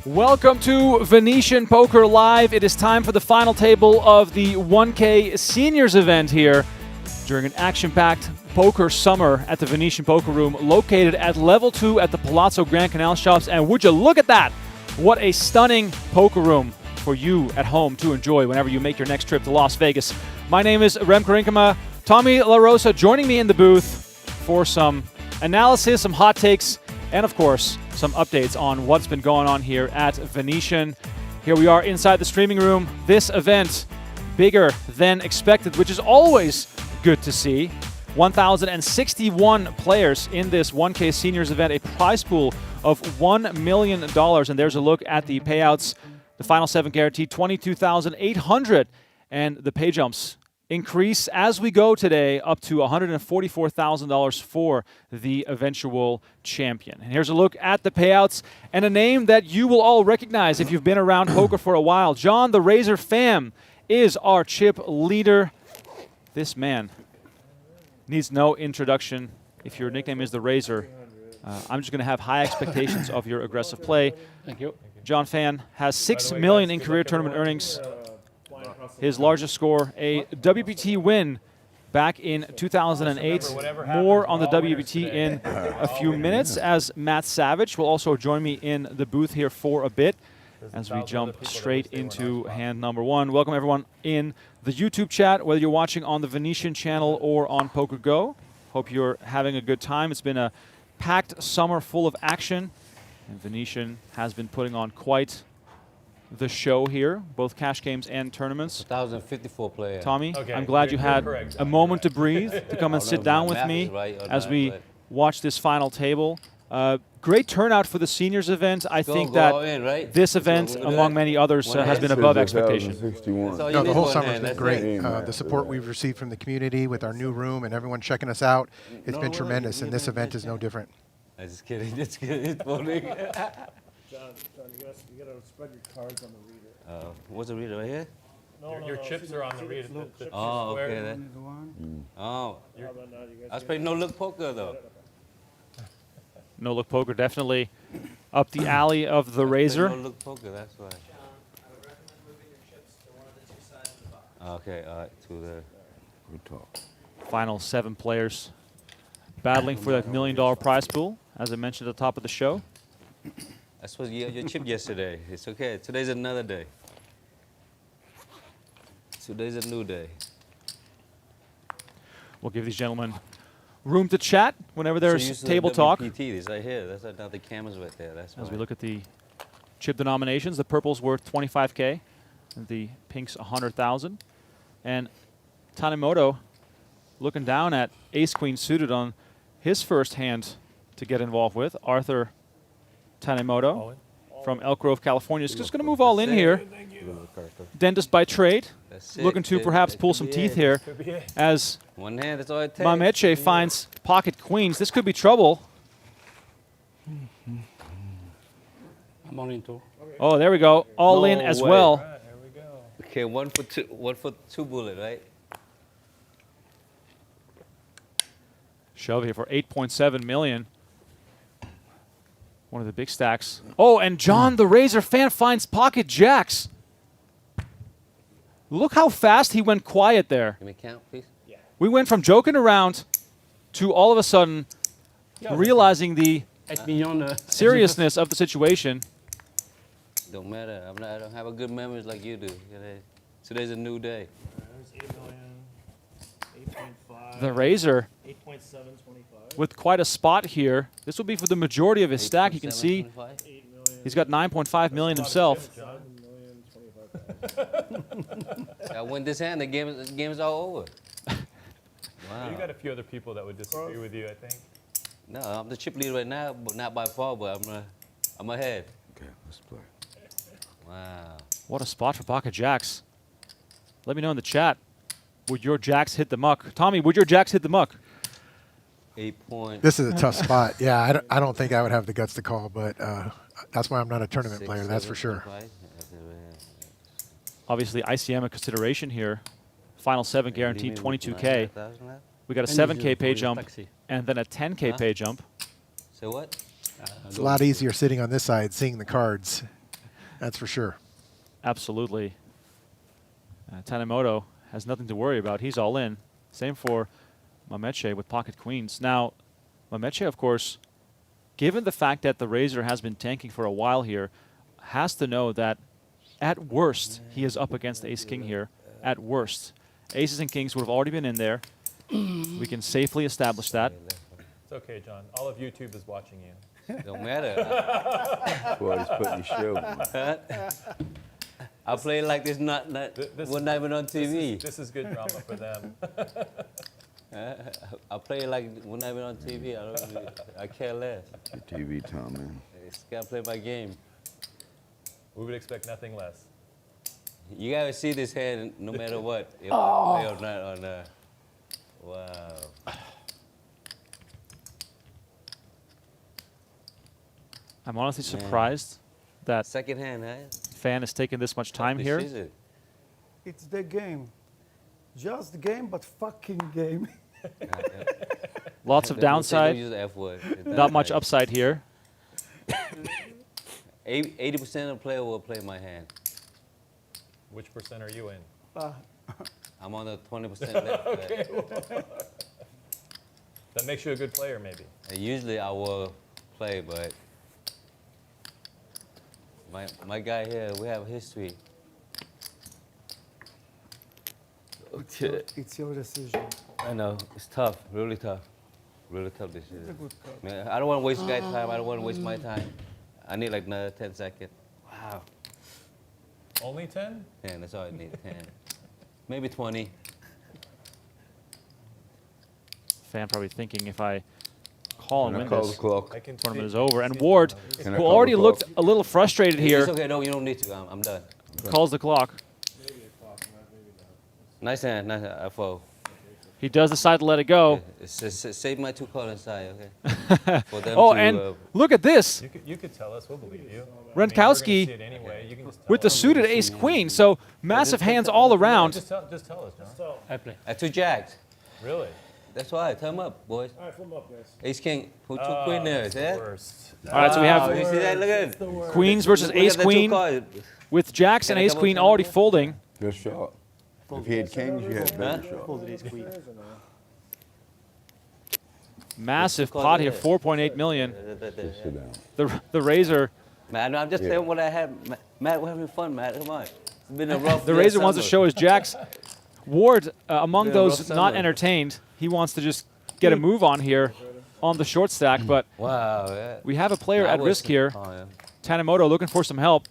Welcome to Venetian Poker Live. It is time for the final table of the 1K Seniors event here during an action-packed poker summer at the Venetian Poker Room located at level 2 at the Palazzo Grand Canal Shops. And would you look at that? What a stunning poker room for you at home to enjoy whenever you make your next trip to Las Vegas. My name is Rem. Tommy La Rosa joining me in the booth for some analysis, some hot takes, and of course, some updates on what's been going on here at Venetian. Here we are inside the streaming room. This event, bigger than expected, which is always good to see. 1,061 players in this 1K Seniors event, a prize pool of $1 million. And there's a look at the payouts. The final 7 guaranteed, $22,800. And the pay jumps increase as we go today up to $144,000 for the eventual champion. And here's a look at the payouts and a name that you will all recognize if you've been around poker for a while. John the Razor Pham is our chip leader. This man needs no introduction. If your nickname is the Razor, I'm just going to have high expectations of your aggressive play. Thank you. John Pham has $6 million in career tournament earnings. His largest score, a WPT win back in 2008. More on the WPT in a few minutes, as Matt Savage will also join me in the booth here for a bit as we jump straight into hand number 1. Welcome everyone in the YouTube chat, whether you're watching on the Venetian channel or on Poker Go. Hope you're having a good time. It's been a packed summer full of action, and Venetian has been putting on quite the show here, both cash games and tournaments. 1,054 players. Tommy, okay, I'm glad you had a moment to breathe, to come and sit down with me as we watch this final table. Great turnout for the seniors event. I think that this event, among many others, has been above expectation. No, the whole summer has been great. The support we've received from the community with our new room and everyone checking us out, it's been tremendous, and this event is no different. I'm just kidding. Just kidding. It's funny. John, you gotta spread your cards on the reader. What's the reader right here? Your chips are on the reader. Oh, okay. Oh, I was playing no-look poker though. No-look poker, definitely up the alley of the Razor. No-look poker, that's why. Okay, all right, to the good talk. Final 7 players battling for that $1 million prize pool, as I mentioned at the top of the show. I suppose you had your chip yesterday. It's okay. Today's another day. Today's a new day. We'll give these gentlemen room to chat whenever there's table talk. WPT, right here. That's not the cameras right there. That's as we look at the chip denominations, the purple's worth 25K, the pink's 100,000, and Tanimoto looking down at ace-queen suited on his first hand to get involved with. Arthur Tanimoto from Elk Grove, California. Is just going to move all in here. Dentist by trade, looking to perhaps pull some teeth here as one hand, that's all it takes. Mameche finds pocket queens. This could be trouble. I'm on in 2. Oh, there we go. All in as well. Right, here we go. Okay, 1 for 2 bullet, right? Shove here for 8.7 million. One of the big stacks. Oh, and John the Razor Pham finds pocket jacks. Look how fast he went quiet there. Can we count, please? Yeah. We went from joking around to all of a sudden realizing the seriousness of the situation. Don't matter. I don't have a good memories like you do. Today's a new day. There's 8 million, 8.5. The Razor 8.725. with quite a spot here. This will be for the majority of his stack. You can see he's got 9.5 million himself. I win this hand, the game is all over. Wow. You got a few other people that would disagree with you, I think. No, I'm the chip leader right now, but not by far, but I'm ahead. Okay, let's play. Wow. What a spot for pocket jacks. Let me know in the chat. Would your jacks hit the muck? Tommy, would your jacks hit the muck? 8 points. This is a tough spot. Yeah, I don't think I would have the guts to call, but that's why I'm not a tournament player, that's for sure. Obviously, ICM a consideration here. Final 7 guaranteed 22K. We got a 7K pay jump and then a 10K pay jump. So what? It's a lot easier sitting on this side, seeing the cards. That's for sure. Absolutely. Tanimoto has nothing to worry about. He's all in. Same for Mameche with pocket queens. Now, Mameche, of course, given the fact that the Razor has been tanking for a while here, has to know that at worst, he is up against ace-king here. At worst. Aces and kings would have already been in there. We can safely establish that. It's okay, John. All of YouTube is watching you. Don't matter. Boy, it's putting show. I play like this not we're not even on TV. This is good drama for them. I play like we're not even on TV. I care less. Your TV time, man. I just gotta play my game. We would expect nothing less. You gotta see this hand no matter what. If I play or not on wow. I'm honestly surprised that Second hand, huh? Fan has taken this much time here. Decision. It's the game. Just the game, but fucking game. Lots of Don't downside, use the F word. not much upside here. 80% of the player will play my hand. Which percent are you in? I'm on the 20% left. Okay. That makes you a good player, maybe. Usually I will play, but my guy here, we have history. Okay. It's your decision. I know, it's tough, really tough. Really tough It's a decision. good card. Man, I don't want to waste guy's time, I don't want to waste my time. I need like another 10 seconds. Wow. Only 10? 10, that's all I need, 10. Maybe 20. Fan probably thinking if I call and Can I win call the this, clock? I can tournament see- is over. And see- Ward, Can I who call already the looked clock? a little frustrated It's here, okay, no, you don't need to, I'm done. calls the clock. Nice hand, I fold. He does decide to let it go. Save my 2 cards inside, okay? For them Oh, to, and look at this. You could tell us, we'll believe you. Rzentkowski We're gonna see it anyway. You can just tell With the us. suited ace-queen, so massive hands all around. Just tell us, John. So, I play. 2 jacks. Really? That's why, tell him up, boys. all right, flip 'em up, guys. Ace king, put 2 queen there, That's see the that? worst. All right, so we Oh, have you see that? Look at it. queens versus Look at the 2 ace-queen cards. with jacks and Can I double ace-queen turn already it? folding. Good shot. If he had kings, you had a better shot. Folded ace queen. Massive Call pot it here, there. 4.8 million. Just sit down. The Razor, Man, I'm just Yeah. saying what I had. Matt, we're having fun, Matt. Come on. It's been a rough the Razor wants to summer. show his jacks. Ward, among Yeah, those rough not summer. entertained, he wants to just get a move on here on the short stack, but Wow, yeah. we have a player I at was- risk here. Oh, yeah. Tanimoto looking for some help.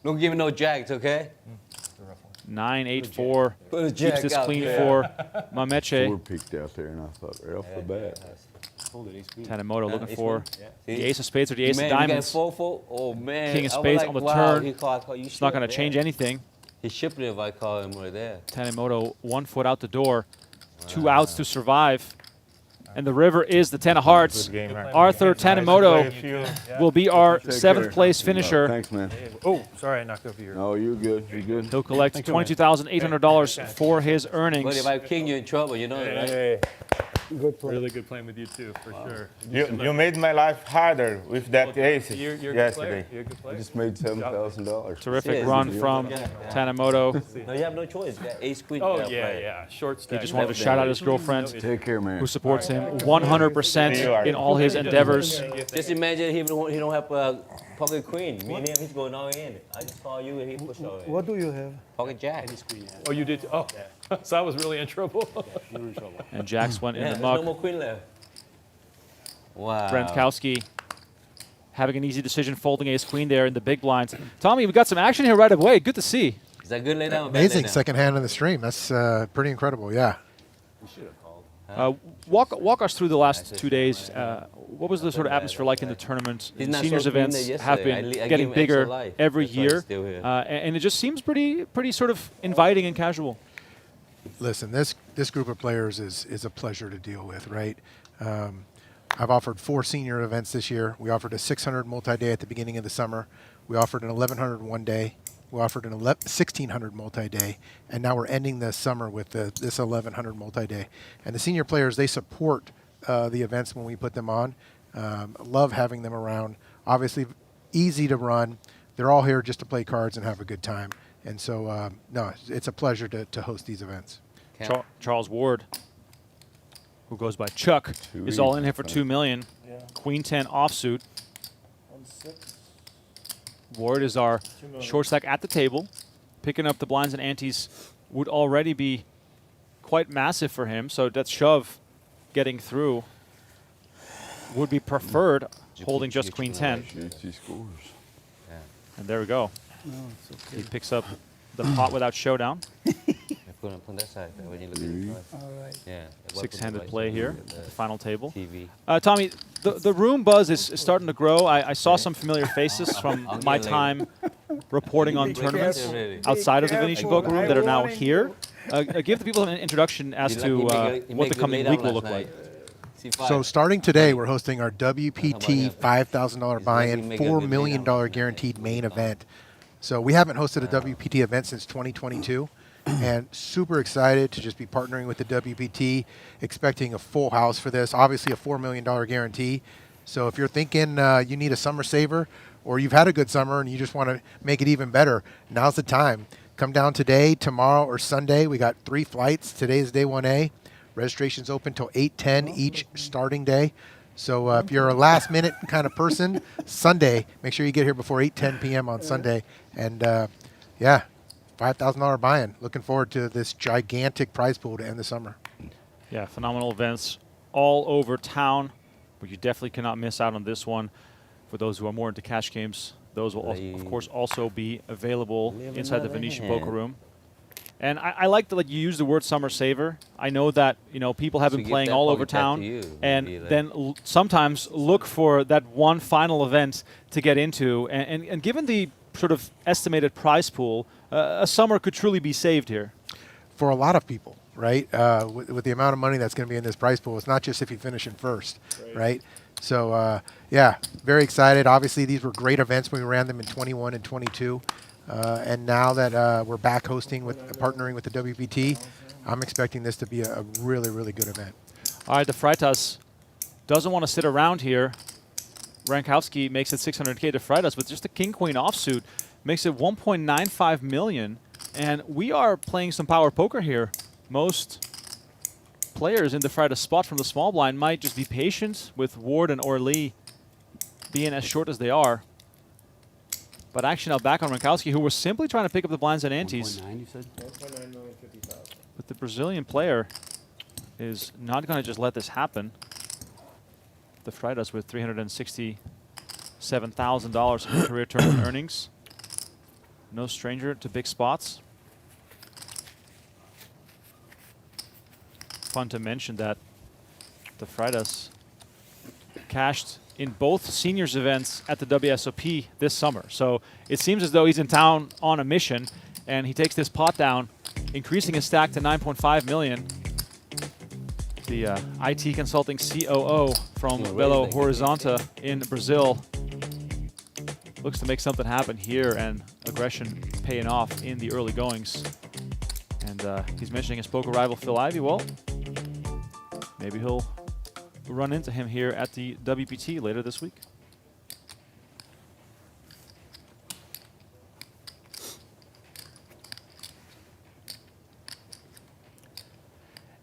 Don't give me no jacks, okay? 9-8-4 Put a keeps jack this out clean there. for Mameche. Four peeked out there, and I thought right off the bat. Tanimoto looking ace for queen. the See? ace of spades or the ace Man, of you got diamonds. 4-4? Oh, man. King of I was spades like, on the wow, turn. he called, you It's not going to should, change yeah. anything. He shipped it if I call him right there. Tanimoto 1 foot out the door. 2 outs to survive. And the river is the 10 of hearts. Arthur Tanimoto will be our Take 7th care. place finisher. Thanks, man. Oh, sorry, I knocked over your. No, you're good. You're good. He'll collect $22,800 for his But earnings. if I king, you're in trouble, you know that, right? Hey, Good play. really good playing with you too, for sure. You made my life harder with that ace You're a good player. yesterday. You're a good I player. just made $7,000. Terrific Yes. run from Tanimoto. No, you have no choice. You got ace queen. Oh, you gotta yeah, play. yeah. Short He stack. just wanted to shout out his girlfriend, Take care, man. who supports him 100% in all his endeavors. Just imagine he don't have a pocket queen. Me and him, he's going all in. I just call you and he push all in. What do you have? Pocket jack. Oh, you did? Oh, so I was really in trouble. And Jacks went Yeah, in there's the no muck. more queen left. Wow. Rzentkowski having an easy decision, folding ace-queen there in the big blinds. Tommy, we got some action here right away. Good to see. Is that good lay down? or bad Amazing lay down? second hand in the stream. That's pretty incredible. Yeah. Walk us through the last 2 days. What was the sort of atmosphere like in the tournament? He's not Seniors so green events there have yesterday. been I gave getting him extra bigger life. every That's why he's year, still here. and it just seems pretty sort of inviting and casual. Listen, this group of players is a pleasure to deal with, right? I've offered 4 senior events this year. We offered a 600 multi-day at the beginning of the summer. We offered an 1100 one day. We offered an 1600 multi-day, and now we're ending the summer with this 1100 multi-day. And the senior players, they support the events when we put them on. Love having them around. Obviously, easy to run. they're all here just to play cards and have a good time. And so, no, it's a pleasure to host these events. Charles Ward, who goes by Chuck, is all in here for $2 million. Yeah. Queen 10 offsuit. 1-6. Ward is our $2 million. short stack at the table. Picking up the blinds and antes would already be quite massive for him. So that shove getting through would be preferred, holding just Queen 10. She scores. And there we go. No, it's okay. He picks up the pot without showdown. Put that side there when you look at the price. All right. Yeah. Six-handed play here at the final table. TV. Tommy, the room buzz is starting to grow. I saw some familiar faces from I'll my get it time reporting on tournaments careful. outside of the Venetian careful. Poker Room that are now here. Give the people an introduction as You to make what the good coming laid week out will last look like. night. C5. So starting today, we're hosting our WPT $5,000 buy-in, make a $4 good million laid out. guaranteed main event. So we haven't hosted a WPT event since 2022, and super excited to just be partnering with the WPT, expecting a full house for this. Obviously a $4 million guarantee. So if you're thinking you need a summer saver, or you've had a good summer and you just want to make it even better, now's the time. Come down today, tomorrow, or Sunday. We got 3 flights. Today's day 1A. Registration's open till 8:10 each starting day. So if you're a last-minute kind of person, Sunday, make sure you get here before 8:10 p.m. on Sunday. And yeah, $5,000 buy-in. Looking forward to this gigantic prize pool to end the summer. Yeah, phenomenal events all over town, but you definitely cannot miss out on this one. For those who are more into cash games, those will, of course, also be available inside the Venetian Poker Room. And I like that you use the word summer saver. I know that people have been playing all over town, and then sometimes look for that one final event to get into. And given the sort of estimated prize pool, a summer could truly be saved here. For a lot of people, right? With the amount of money that's going to be in this prize pool, it's not just if you finish in first, right? So yeah, very excited. Obviously, these were great events when we ran them in 21 and 22. And now that we're back hosting partnering with the WPT, I'm expecting this to be a really, really good event. All right, the Freitas doesn't want to sit around here. Rzentkowski makes it $600K to Freitas with just a king-queen offsuit. Makes it $1.95 million. And we are playing some power poker here. Most players in the Freitas spot from the small blind might just be patient with Ward and Orly being as short as they are. But action now back on Rzentkowski, who was simply trying to pick up the blinds and antes. 1.9 million, 50,000. But the Brazilian player is not going to just let this happen. The Freitas with $367,000 in career tournament earnings. No stranger to big spots. Fun to mention that the Freitas cashed in both seniors events at the WSOP this summer. So it seems as though he's in town on a mission, and he takes this pot down, increasing his stack to 9.5 million. The IT consulting COO from Belo Horizonte in Brazil looks to make something happen here, and aggression paying off in the early goings. And he's mentioning his poker rival Phil Ivey. Well, maybe he'll run into him here at the WPT later this week.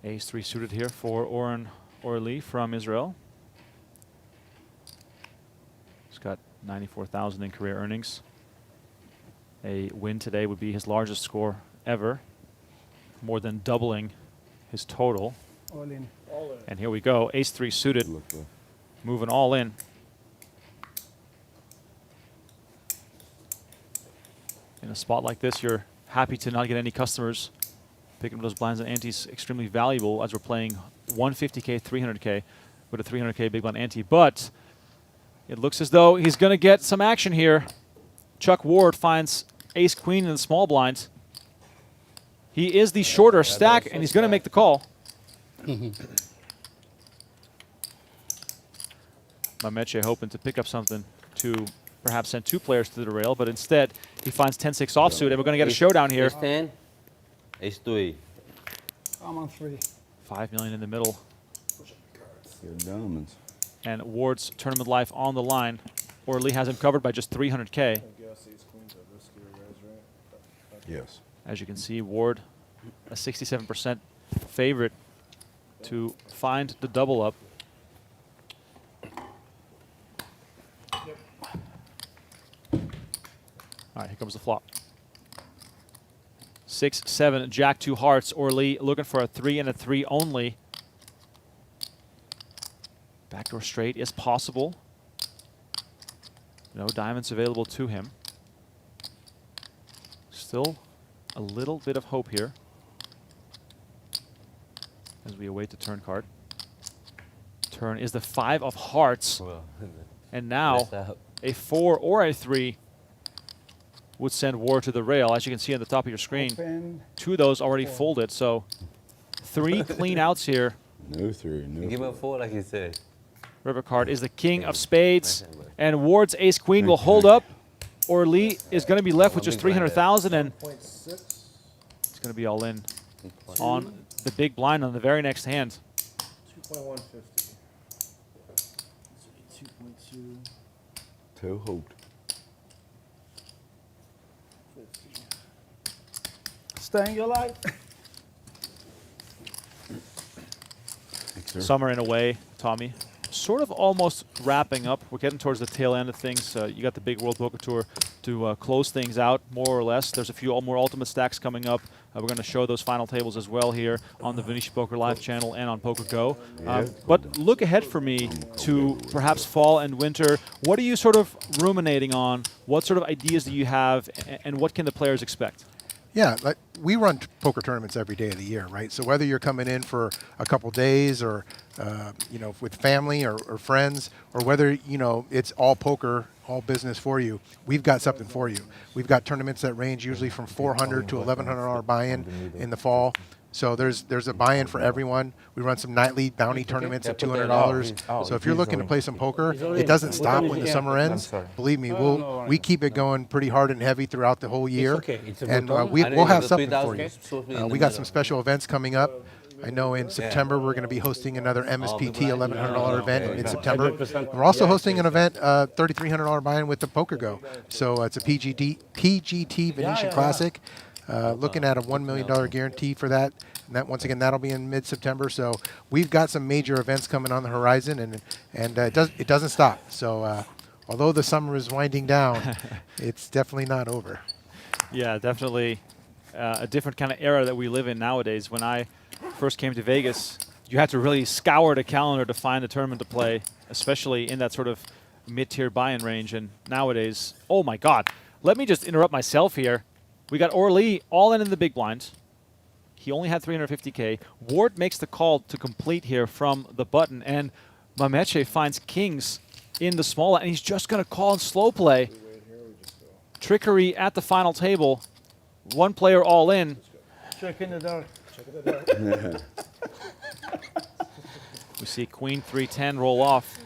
Ace-3 suited here for Orly from Israel. He's got 94,000 in career earnings. A win today would be his largest score ever, more than doubling his total. All in. And here we go, Ace-3 suited, moving all in. In a spot like this, you're happy to not get any customers. Picking up those blinds and antes extremely valuable as we're playing 150K, 300K with a 300K big blind ante. But it looks as though he's going to get some action here. Chuck Ward finds ace-queen in the small blind. He is the shorter stack, and he's going to make the call. Mameche hoping to pick up something to perhaps send 2 players to the rail, but instead he finds 10-6 offsuit, and we're going to get a showdown here. Ace-10, Ace-3. I'm on 3. 5 million in the middle, Good diamonds. and Ward's tournament life on the line. Orly has him covered by just 300K. I guess he's Yes. As you can see, Ward, a 67% favorite to find the double up. All right, here comes the flop. 6, 7, Jack, 2 hearts. Orly looking for a 3 and a 3 only. Backdoor straight is possible. No diamonds available to him. Still a little bit of hope here as we await the turn card. Turn is the 5 of hearts. Well, And now messed up. a 4 or a 3 would send Ward to the rail. As you can see on the top of your screen, Open. 2 of those already folded. So 3 clean outs here. No three. No. Give him a 4 like he said. River card is the king of spades. And Ward's ace queen will hold up. Orly is going to be left with just 300,000, and 0.6. it's going to be all in on the big blind on the very next hand. 2.150. 2.2. Toe hold. 50. Staying alive. Thanks, sir. Summer in a way, Tommy. Sort of almost wrapping up. We're getting towards the tail end of things. You got the big World Poker Tour to close things out, more or less. There's a few more ultimate stacks coming up. We're going to show those final tables as well here on the Venetian Poker Live channel and on Poker Go. But look ahead for me to perhaps fall and winter. What are you sort of ruminating on? What sort of ideas do you have, and what can the players expect? Yeah, like we run poker tournaments every day of the year, right? So whether you're coming in for a couple days or, you know, with family or friends, or whether, you know, it's all poker, all business for you, we've got something for you. We've got tournaments that range usually from $400 to $1,100 buy-in in the fall. So there's a buy-in for everyone. We run some nightly bounty tournaments at $200. So if you're looking to play some poker, it doesn't stop when the summer ends. Believe me, we keep it going pretty hard and heavy throughout the whole year. And we'll have something for you. We got some special events coming up. I know in September we're going to be hosting another MSPT $1,100 event in September. We're also hosting an event, $3,300 buy-in with the Poker Go. So it's a PGT Venetian Classic. Looking at a $1 million guarantee for that. And that, once again, that'll be in mid-September. So we've got some major events coming on the horizon, and it doesn't stop. So although the summer is winding down, it's definitely not over. Yeah, definitely a different kind of era that we live in nowadays. When I first came to Vegas, you had to really scour the calendar to find a tournament to play, especially in that sort of mid-tier buy-in range. And nowadays, oh my God, let me just interrupt myself here. We got Orly all in the big blind. He only had 350K. Ward makes the call to complete here from the button, and Mameche finds kings in the small, and he's just going to call and slow play. Trickery at the final table. One player all in. Check in the dark. We see Queen 3-10 roll off.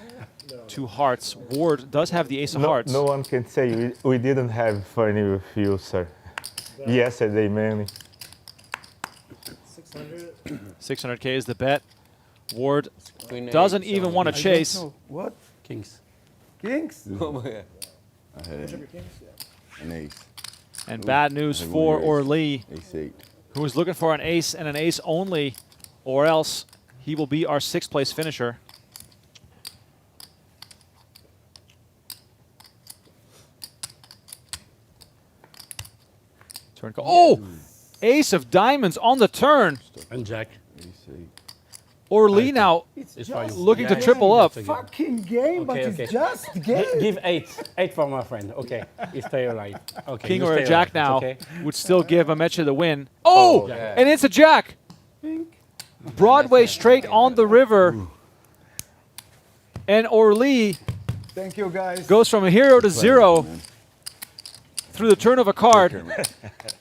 2 hearts. Ward does have the ace of hearts. No one can say we didn't have funny with you, sir. Yesterday, man. 600. 600K is the bet. Ward Queen doesn't 8, even so- want to chase. No. What? Kings. Kings? Oh my God. I had Your kings? Yeah. an ace. And bad news I think for we were Orly, Ace 8. who is looking for an ace and an ace only, or else he will be our 6th place finisher. Turn call. Oh! Ace of diamonds on the turn. And Jack. Ace 8. Orly now It's for you. looking to Yeah, triple yeah, up. that's a game. Fucking game, but Okay, it's just game. Give 8. 8 for my friend. Okay. You stay alive. Okay. King you or stay a jack alive. now Okay. would still give Mameche the win. Oh! Yeah. And it's a jack. Broadway straight on the river. And Orly Thank you, guys. goes from a hero to 0 man. through the turn of a card.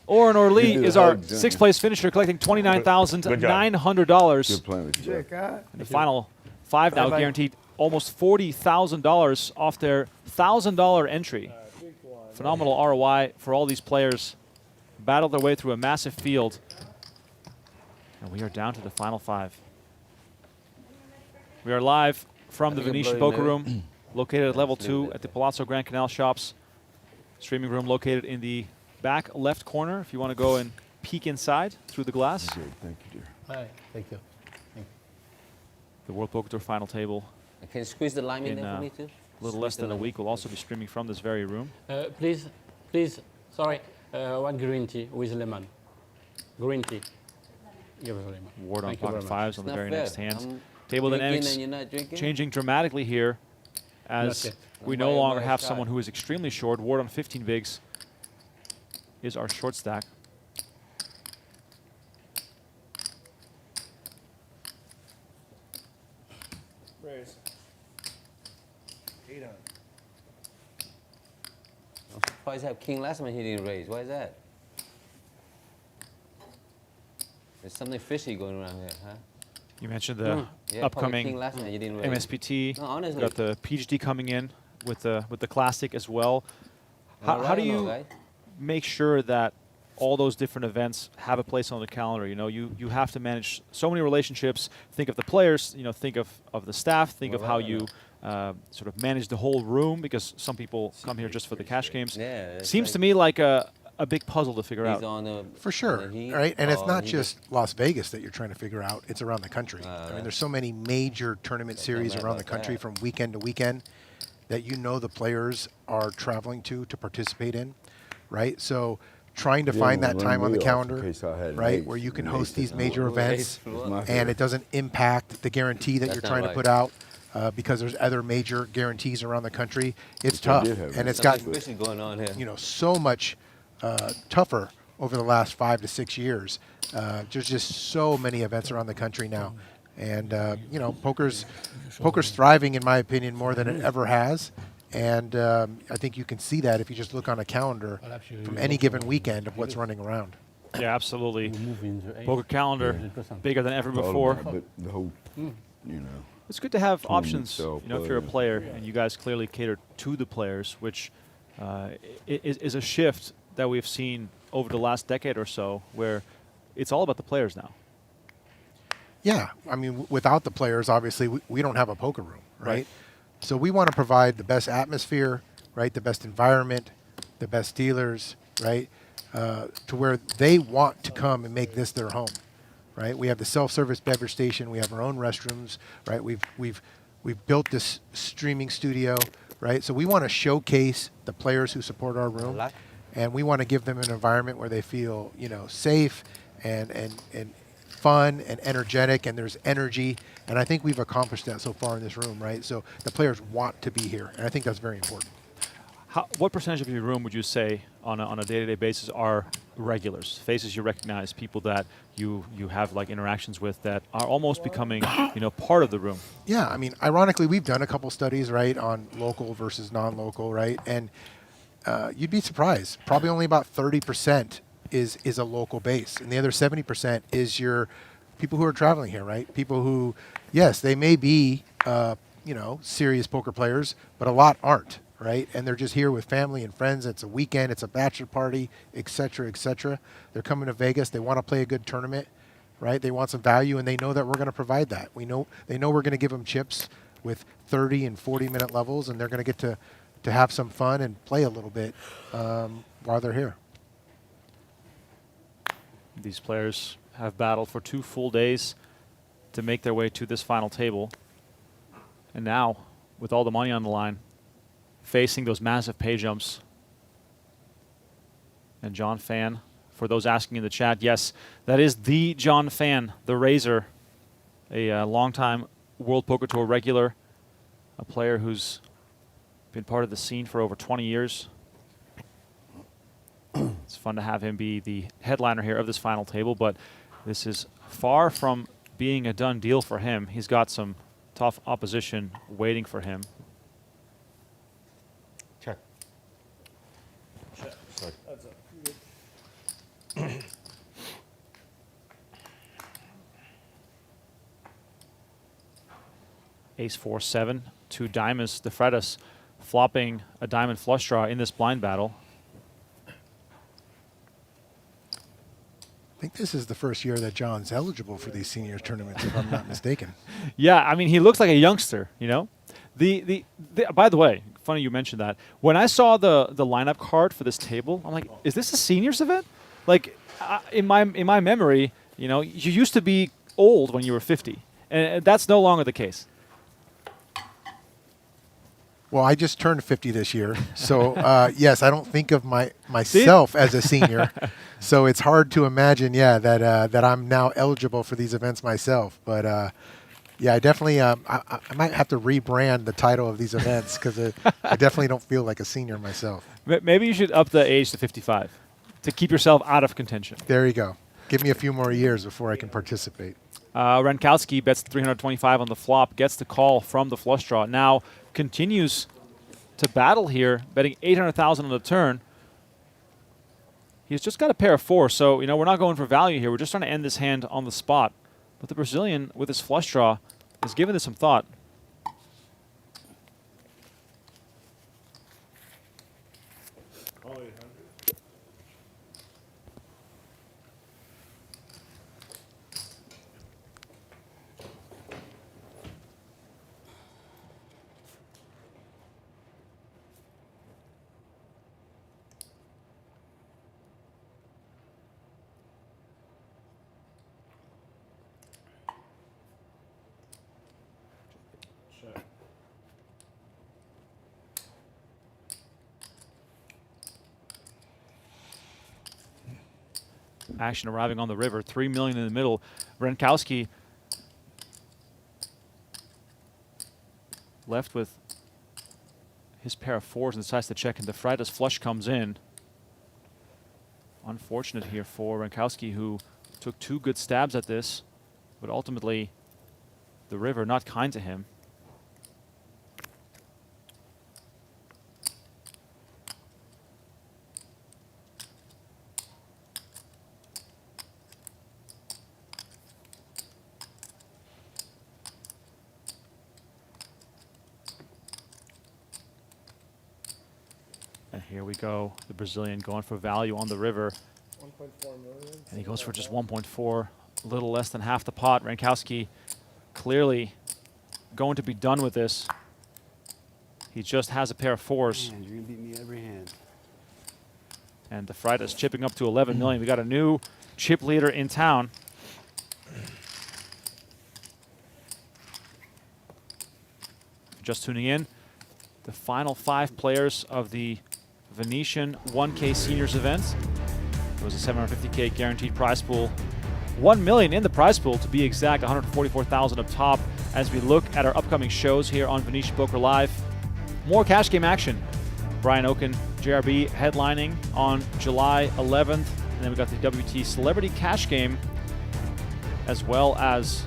Oren Orly You did is a our hug, didn't 6th you? place finisher, collecting $29,900. Good playing with you. Check, huh? And the final 5 now Bye-bye. guaranteed almost $40,000 off their $1,000 entry. Phenomenal ROI for all these players. Battled their way through a massive field. And we are down to the final 5. We are live from the Venetian Poker Room, located at level 2 at the Palazzo Gran Canal Shops. Streaming room located in the back left corner if you want to go and peek inside through the glass. Good, thank you, dear. Hi, thank you. The World Poker Tour final table Can you squeeze the lime in in there for a me too? little Squeeze less the than a lime. week. We'll also be streaming from this very room. Please, sorry, one green tea with lemon. Green tea. Give us a lemon. Ward on Thank you pocket very much. fives on the Not very fair. next hands. I'm Table drinking dynamics and you're not drinking? changing dramatically here as yet. we Let's no buy longer another have shot. someone who is extremely short. Ward on 15 bigs is our short stack. Raise. 8 on. I'm surprised I have king last time he didn't raise. Why is that? There's something fishy going around here, huh? You mentioned the Yeah, probably king upcoming last time you didn't raise. MSPT. No, honestly. Got the PhD coming in with the classic as well. Am I How right do or no, you guys? make sure that all those different events have a place on the calendar? You know, you have to manage so many relationships. Think of the players. You know, think of the staff. Think of how you sort of manage the whole room, because some people come here just for the cash games. Yeah, it's Seems like to me like a big puzzle to figure he's out. on the For sure, on the heat. right? And it's Oh, not he just Las Vegas that you're trying to figure out. It's around the country. I mean, right. there's so many major tournament series mad around the about country that. from weekend to weekend that you know the players are traveling to participate in, right? So trying to Yeah, find well, that run time on the me off in calendar, case I had an right, ace, where you can an host ace these doesn't major work. events Ace, It's my and fault. it doesn't impact the guarantee that That's you're not trying to right. put out because there's other major guarantees around the country. It's Which I tough, did have and one. it's got Something fishy going on here. you know so much tougher over the last 5 to 6 years. There's just so many events around the country now, and you know poker's thriving in my opinion more than it ever has. And I think you can see that if you just look on a calendar from any given weekend of what's running around. Yeah, absolutely. Move in the Poker calendar 100%. bigger than ever All of before. that, but the whole, you know. It's good to have Tournament options, style you know, if you're a player. player, and you guys clearly cater to the players, which is a shift that we've seen over the last decade or so, where it's all about the players now. Yeah, I mean, without the players, obviously, we don't have a poker room, right? So we want to provide the best atmosphere, right? The best environment, the best dealers, right? To where they want to come and make this their home, right? We have the self-service beverage station. We have our own restrooms, right? We've built this streaming studio, right? So we want to showcase the players who support our room, like- and we want to give them an environment where they feel, you know, safe and fun and energetic, and there's energy. And I think we've accomplished that so far in this room, right? So the players want to be here, and I think that's very important. What percentage of your room would you say on a day-to-day basis are regulars, faces you recognize, people that you have like interactions with that are almost becoming, you know, part of the room? Yeah, I mean, ironically, we've done a couple studies, right, on local versus non-local, right? And you'd be surprised. Probably only about 30% is a local base, and the other 70% is your people who are traveling here, right? People who, yes, they may be, you know, serious poker players, but a lot aren't, right? And they're just here with family and friends. It's a weekend, it's a bachelor party, et cetera, et cetera. They're coming to Vegas. They want to play a good tournament, right? They want some value, and they know that we're going to provide that. They know we're going to give them chips with 30 and 40-minute levels, and they're going to get to have some fun and play a little bit while they're here. These players have battled for 2 full days to make their way to this final table. And now, with all the money on the line, facing those massive pay jumps. And John Phan, for those asking in the chat, yes, that is the John Phan, the Razor, a longtime World Poker Tour regular, a player who's been part of the scene for over 20 years. It's fun to have him be the headliner here of this final table, but this is far from being a done deal for him. He's got some tough opposition waiting for him. Check. That's a Ace 4-7, 2 diamonds. The Freitas flopping a diamond flush draw in this blind battle. I think this is the first year that John's eligible for these seniors tournaments, if I'm not mistaken. Yeah, I mean, he looks like a youngster, you know? By the way, funny you mentioned that. When I saw the lineup card for this table, I'm like, is this a seniors event? Like, in my memory, you know, you used to be old when you were 50, and that's no longer the case. Well, I just turned 50 this year, so yes, I don't think of myself as a senior. So it's hard to imagine, that I'm now eligible for these events myself. But yeah, I definitely I might have to rebrand the title of these events because I definitely don't feel like a senior myself. Maybe you should up the age to 55 to keep yourself out of contention. There you go. Give me a few more years before I can participate. Rzentkowski bets 325 on the flop, gets the call from the flush draw. Now continues to battle here, betting 800,000 on the turn. He's just got a pair of 4, so, you know, we're not going for value here. We're just trying to end this hand on the spot. But the Brazilian, with his flush draw, is giving this some thought. Call 800. Check. Action arriving on the river, 3 million in the middle. Rzentkowski left with his pair of 4s and decides to check, and the Freitas flush comes in. Unfortunate here for Rzentkowski, who took 2 good stabs at this, but ultimately the river not kind to him. And here we go, the Brazilian going for value on the river. 1.4 million. And he goes for just 1.4, a little less than half the pot. Rzentkowski clearly going to be done with this. He just has a pair of 4s. Man, you're gonna beat me every hand. And the Freitas chipping up to 11 million. We got a new chip leader in town. Just tuning in, the final 5 players of the Venetian 1K Seniors event. It was a 750K guaranteed prize pool. 1 million in the prize pool, to be exact, 144,000 up top. As we look at our upcoming shows here on Venetian Poker Live, more cash game action. Brian Oaken, JRB headlining on July 11th. And then we got the WT Celebrity Cash Game, as well as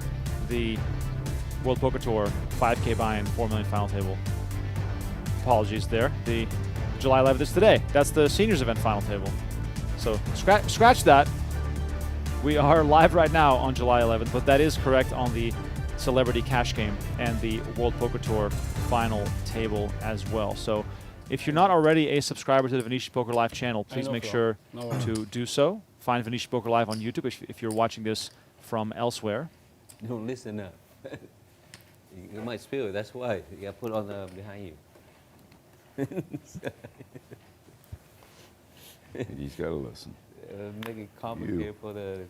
the World Poker Tour 5K buy-in, 4 million final table. Apologies there. The July 11th is today. That's the seniors event final table. So scratch that. We are live right now on July 11th, but that is correct on the Celebrity Cash Game and the World Poker Tour final table as well. So if you're not already a subscriber to the Venetian Poker Live channel, please make sure to do so. Find Venetian Poker Live on YouTube if you're watching this from elsewhere. Don't listen up. You might spill it. That's why you got to put on behind you. He's got to listen. Make it complicated for the.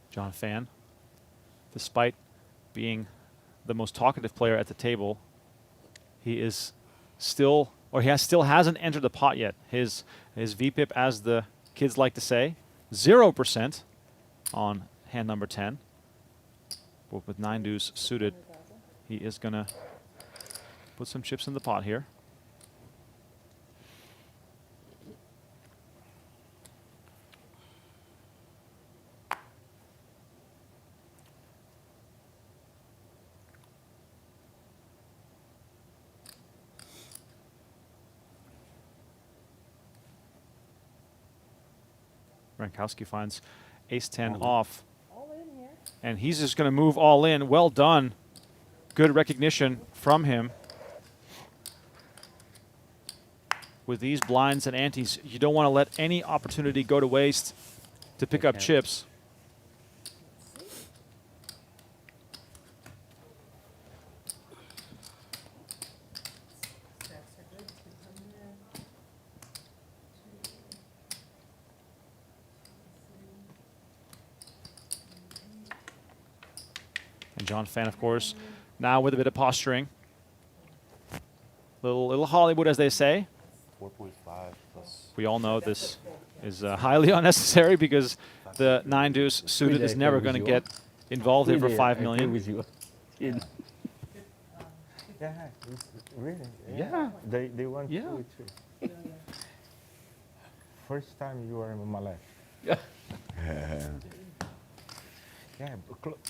John Phan, despite being the most talkative player at the table, he is still, or he still hasn't entered the pot yet. His VPIP, as the kids like to say, 0% on hand number 10. But with 9 deuce suited, he is going to put some chips in the pot here. Rzentkowski finds ace-10 off. And he's just going to move all in. Well done. Good recognition from him. With these blinds and antes, you don't want to let any opportunity go to waste to pick up chips. John fan, of course. Now with a bit of posturing. Little Hollywood, as they say. 4.5 plus. We all know this is highly unnecessary because the 9-deuce suited is never going to get involved here for 5 million. with you. Yeah, really. Yeah, they want Yeah. to too. First time you were in my life. Yeah. Yeah,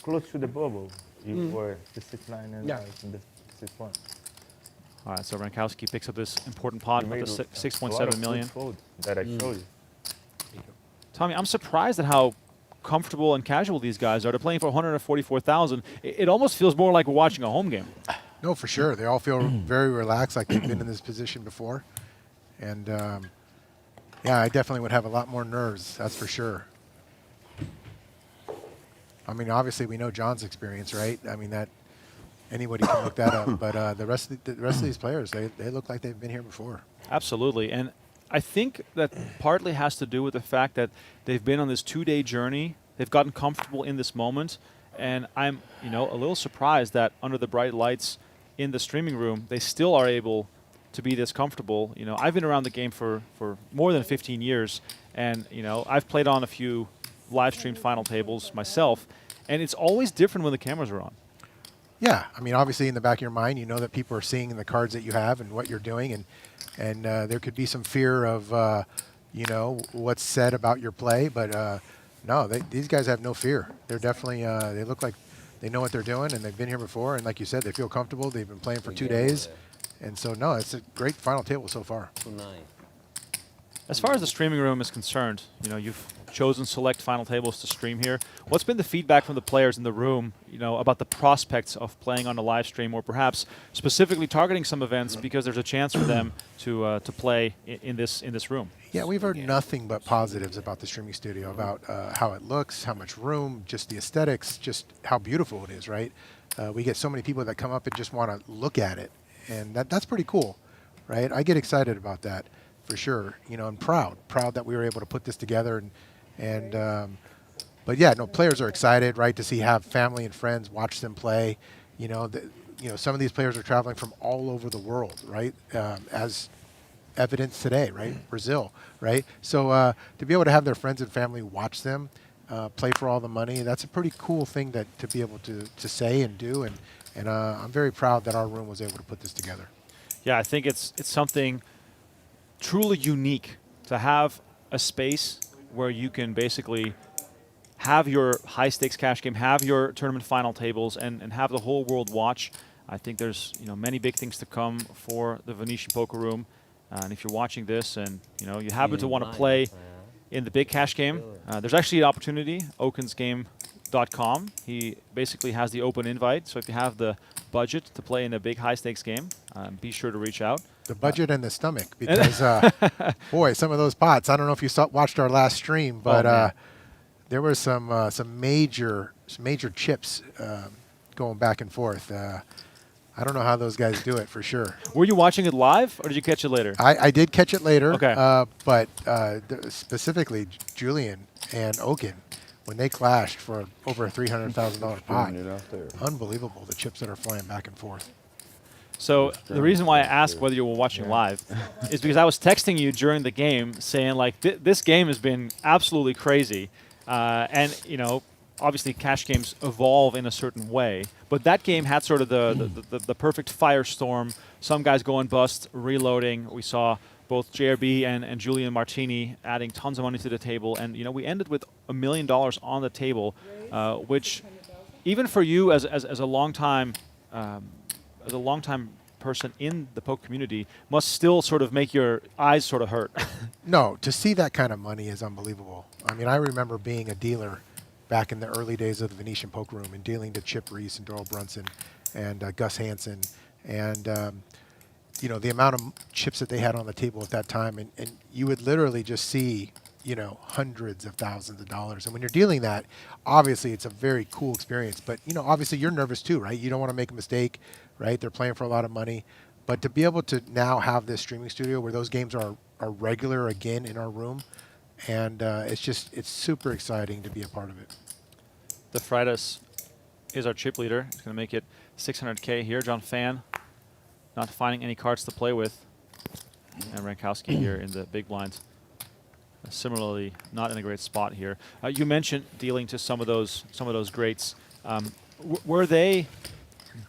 close to the bubble. You were the 6-9 and I was in the 6-1. All right, so Rzentkowski picks up this important pot You with made the a 6.7 lot of million. good folds that I showed you. Tommy, I'm surprised at how comfortable and casual these guys are. They're playing for 144,000. It almost feels more like we're watching a home game. No, for sure. They all feel very relaxed, like they've been in this position before. And yeah, I definitely would have a lot more nerves, that's for sure. I mean, obviously we know John's experience, right? I mean, that anybody can look that up. But the rest of these players, they look like they've been here before. Absolutely. And I think that partly has to do with the fact that they've been on this 2-day journey. They've gotten comfortable in this moment. And I'm, a little surprised that under the bright lights in the streaming room, they still are able to be this comfortable. I've been around the game for more than 15 years. And, I've played on a few live streamed final tables myself. And it's always different when the cameras are on. Yeah, I mean, obviously in the back of your mind, you know that people are seeing the cards that you have and what you're doing, and there could be some fear of, what's said about your play. But no, these guys have no fear. They're definitely, they look like they know what they're doing, and they've been here before. And like you said, they feel comfortable. They've been playing for 2 days, and so no, it's a great final table so far. 2-9. As far as the streaming room is concerned, you've chosen select final tables to stream here. What's been the feedback from the players in the room, about the prospects of playing on a live stream, or perhaps specifically targeting some events because there's a chance for them to play in this room? Yeah, we've heard nothing but positives about the streaming studio, about how it looks, how much room, just the aesthetics, just how beautiful it is, right? We get so many people that come up and just want to look at it, and that's pretty cool, right? I get excited about that. For sure, and proud that we were able to put this together, but yeah, no, players are excited, right, to have family and friends watch them play. Some of these players are traveling from all over the world, right, as evidence today, right, Brazil, right. So to be able to have their friends and family watch them play for all the money, that's a pretty cool thing to be able to say and do, and I'm very proud that our room was able to put this together. Yeah, I think it's something truly unique to have a space where you can basically have your high-stakes cash game, have your tournament final tables, and have the whole world watch. I think there's many big things to come for the Venetian Poker Room. And if you're watching this and you happen to want to play in the big cash game, there's actually an opportunity. OakensGame.com. He basically has the open invite. So if you have the budget to play in a big high-stakes game, be sure to reach out. The budget and the stomach, because boy, some of those pots. I don't know if you watched our last stream, but there were some major chips going back and forth. I don't know how those guys do it for sure. Were you watching it live, or did you catch it later? I did catch it later. Okay. But specifically Julian and Oaken, when they clashed for over a $300,000 pot, unbelievable the chips that are flying back and forth. So the reason why I asked whether you were watching live is because I was texting you during the game saying, like, this game has been absolutely crazy. And, obviously cash games evolve in a certain way. But that game had sort of the perfect firestorm. Some guys going bust, reloading. We saw both JRB and Julian Martini adding tons of money to the table. And, we ended with $1 million on the table, which even for you as a long-time person in the poker community must still sort of make your eyes sort of hurt. No, to see that kind of money is unbelievable. I mean, I remember being a dealer back in the early days of the Venetian Poker Room and dealing to Chip Reese and Doyle Brunson and Gus Hansen. And, the amount of chips that they had on the table at that time. And you would literally just see, hundreds of thousands of dollars. And when you're dealing that, obviously it's a very cool experience. But, obviously you're nervous too, right? You don't want to make a mistake, right? They're playing for a lot of money. But to be able to now have this streaming studio where those games are regular again in our room, and it's super exciting to be a part of it. The Freitas is our chip leader. He's going to make it 600K here. John Phan not finding any cards to play with. And Rzentkowski here in the big blinds. Similarly, not in a great spot here. You mentioned dealing to some of those greats. Were they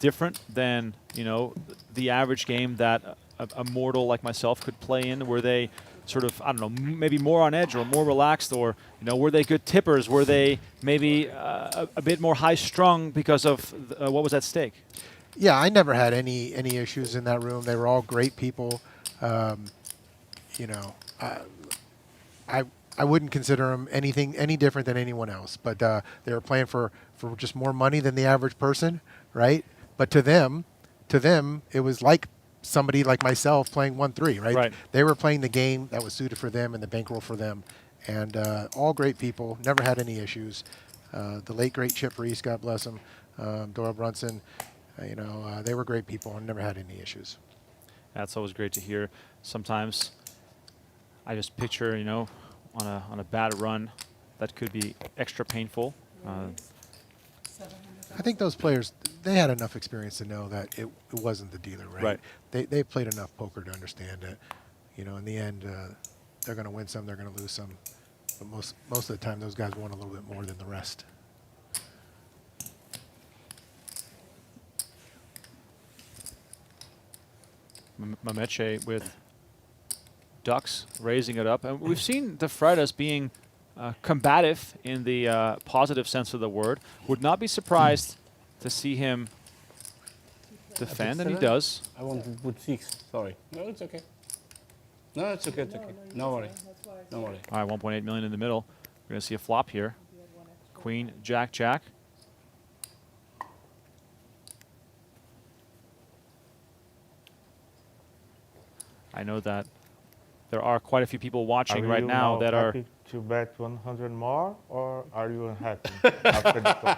different than the average game that a mortal like myself could play in? Were they sort of, I don't know, maybe more on edge or more relaxed, or were they good tippers? Were they maybe a bit more high strung because of what was at stake? Yeah, I never had any issues in that room. They were all great people. I wouldn't consider them any different than anyone else. But they were playing for just more money than the average person, right? But to them, it was like somebody like myself playing 1-3, right? Right. They were playing the game that was suited for them and the bankroll for them. And all great people, never had any issues. The late, great Chip Reese, God bless him, Doyle Brunson, they were great people and never had any issues. That's always great to hear. Sometimes I just picture, on a bad run, that could be extra painful. I think those players, they had enough experience to know that it wasn't the dealer, right? They played enough poker to understand that, in the end, they're going to win some, they're going to lose some. But most of the time, those guys won a little bit more than the rest. Mameche with ducks, raising it up. And we've seen the Freitas being combative in the positive sense of the word. Would not be surprised to see him defend, and he does. I want to put 6. Sorry. No, it's okay. No, it's okay. It's okay. No worry. No worry. All right, 1.8 million in the middle. We're going to see a flop here. Queen, Jack, Jack. I know that there are quite a few people watching right now that are happy to bet 100 more, or are you unhappy after the call?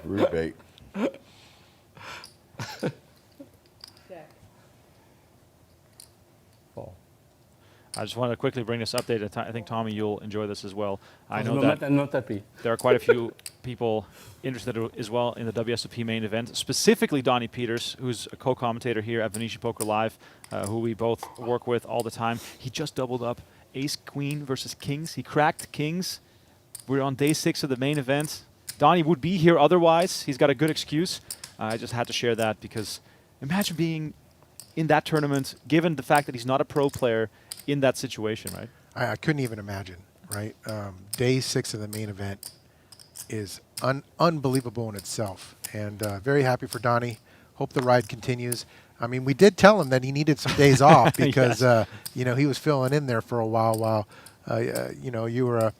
Rebate. I just wanted to quickly bring this update. I think, Tommy, you'll enjoy this as well. I know that that I'm not happy. there are quite a few people interested as well in the WSOP main event, specifically Donnie Peters, who's a co-commentator here at Venetian Poker Live, who we both work with all the time. He just doubled up Ace-Queen versus Kings. He cracked Kings. We're on day 6 of the main event. Donnie would be here otherwise. He's got a good excuse. I just had to share that because imagine being in that tournament, given the fact that he's not a pro player, in that situation, right? I couldn't even imagine, right? Day 6 of the main event is unbelievable in itself. And very happy for Donnie. Hope the ride continues. I mean, we did tell him that he needed some days off because, he was filling in there for a while you were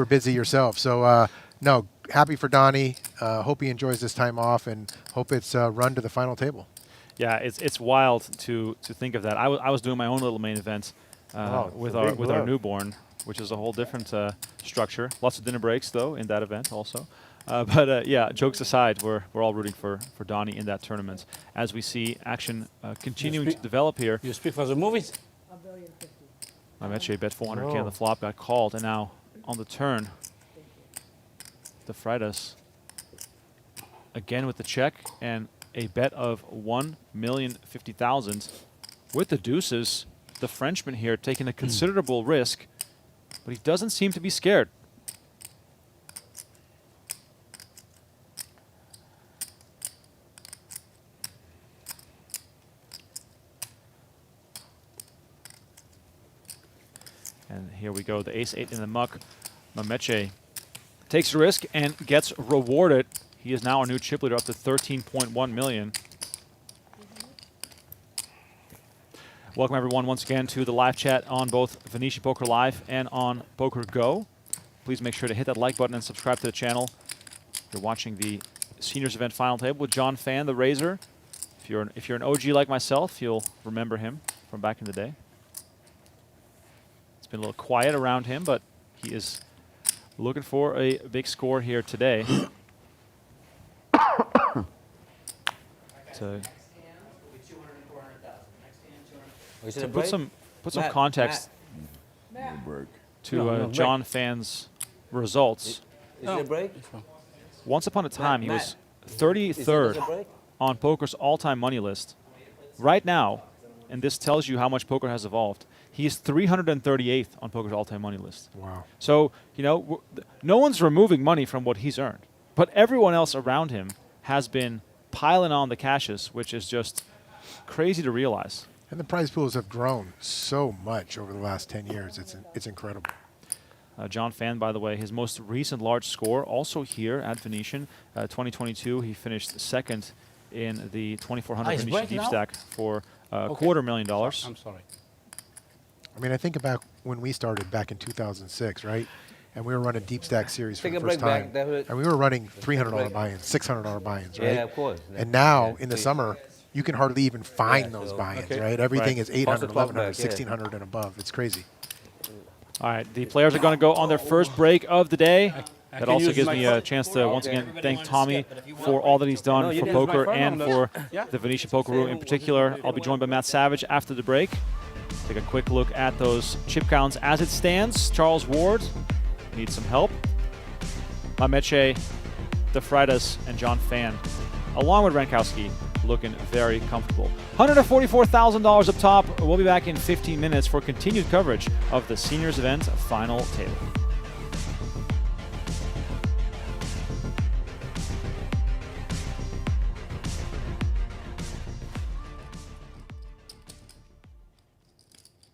busy yourself. So, no, happy for Donnie. Hope he enjoys this time off and hope it's run to the final table. Yeah, it's wild to think of that. I was doing my own little main event with our newborn, which is a whole different structure. Lots of dinner breaks though in that event also. But yeah, jokes aside, we're all rooting for Donnie in that tournament as we see action continuing to develop here. You speak for the movies? Mameche bet 400K on the flop, got called, and now on the turn, the Freitas again with the check and a bet of 1,050,000 with the deuces. The Frenchman here taking a considerable risk, but he doesn't seem to be scared. And here we go, the ace-8 in the muck. Mameche takes a risk and gets rewarded. He is now our new chip leader, up to 13.1 million. Welcome everyone once again to the live chat on both Venetian Poker Live and on Poker Go. Please make sure to hit that like button and subscribe to the channel. You're watching the seniors event final table with John Phan, the Razor. If you're an OG like myself, you'll remember him from back in the day. It's been a little quiet around him, but he is looking for a big score here today. To put some context to John Phan's results. Is it a break? once upon a time, he was 33rd on poker's all-time money list. Right now, and this tells you how much poker has evolved, he is 338th on poker's all-time money list. Wow. So, you know, no one's removing money from what he's earned. But everyone else around him has been piling on the cashes, which is just crazy to realize. And the prize pools have grown so much over the last 10 years. It's incredible. John Phan, by the way, his most recent large score, also here at Venetian, 2022, he finished second in the 2400 Venetian DeepStack for $250,000. I'm sorry. I mean, I think about when we started back in 2006, right? And we were running DeepStack series for the first time. And we were running $300 buy-ins, $600 buy-ins, right? Yeah, of course. And now, in the summer, you can hardly even find those buy-ins, right? Everything is 800, 1100, 1600 and above. It's crazy. All right, the players are going to go on their first break of the day. That also gives me a chance to once again thank Tommy for all that he's done for poker and for the Venetian Poker Room in particular. I'll be joined by Matt Savage after the break. Take a quick look at those chip counts as it stands. Charles Ward needs some help. Mameche, the Freitas, and John Phan, along with Rzentkowski, looking very comfortable. $144,000 up top. We'll be back in 15 minutes for continued coverage of the seniors event final table.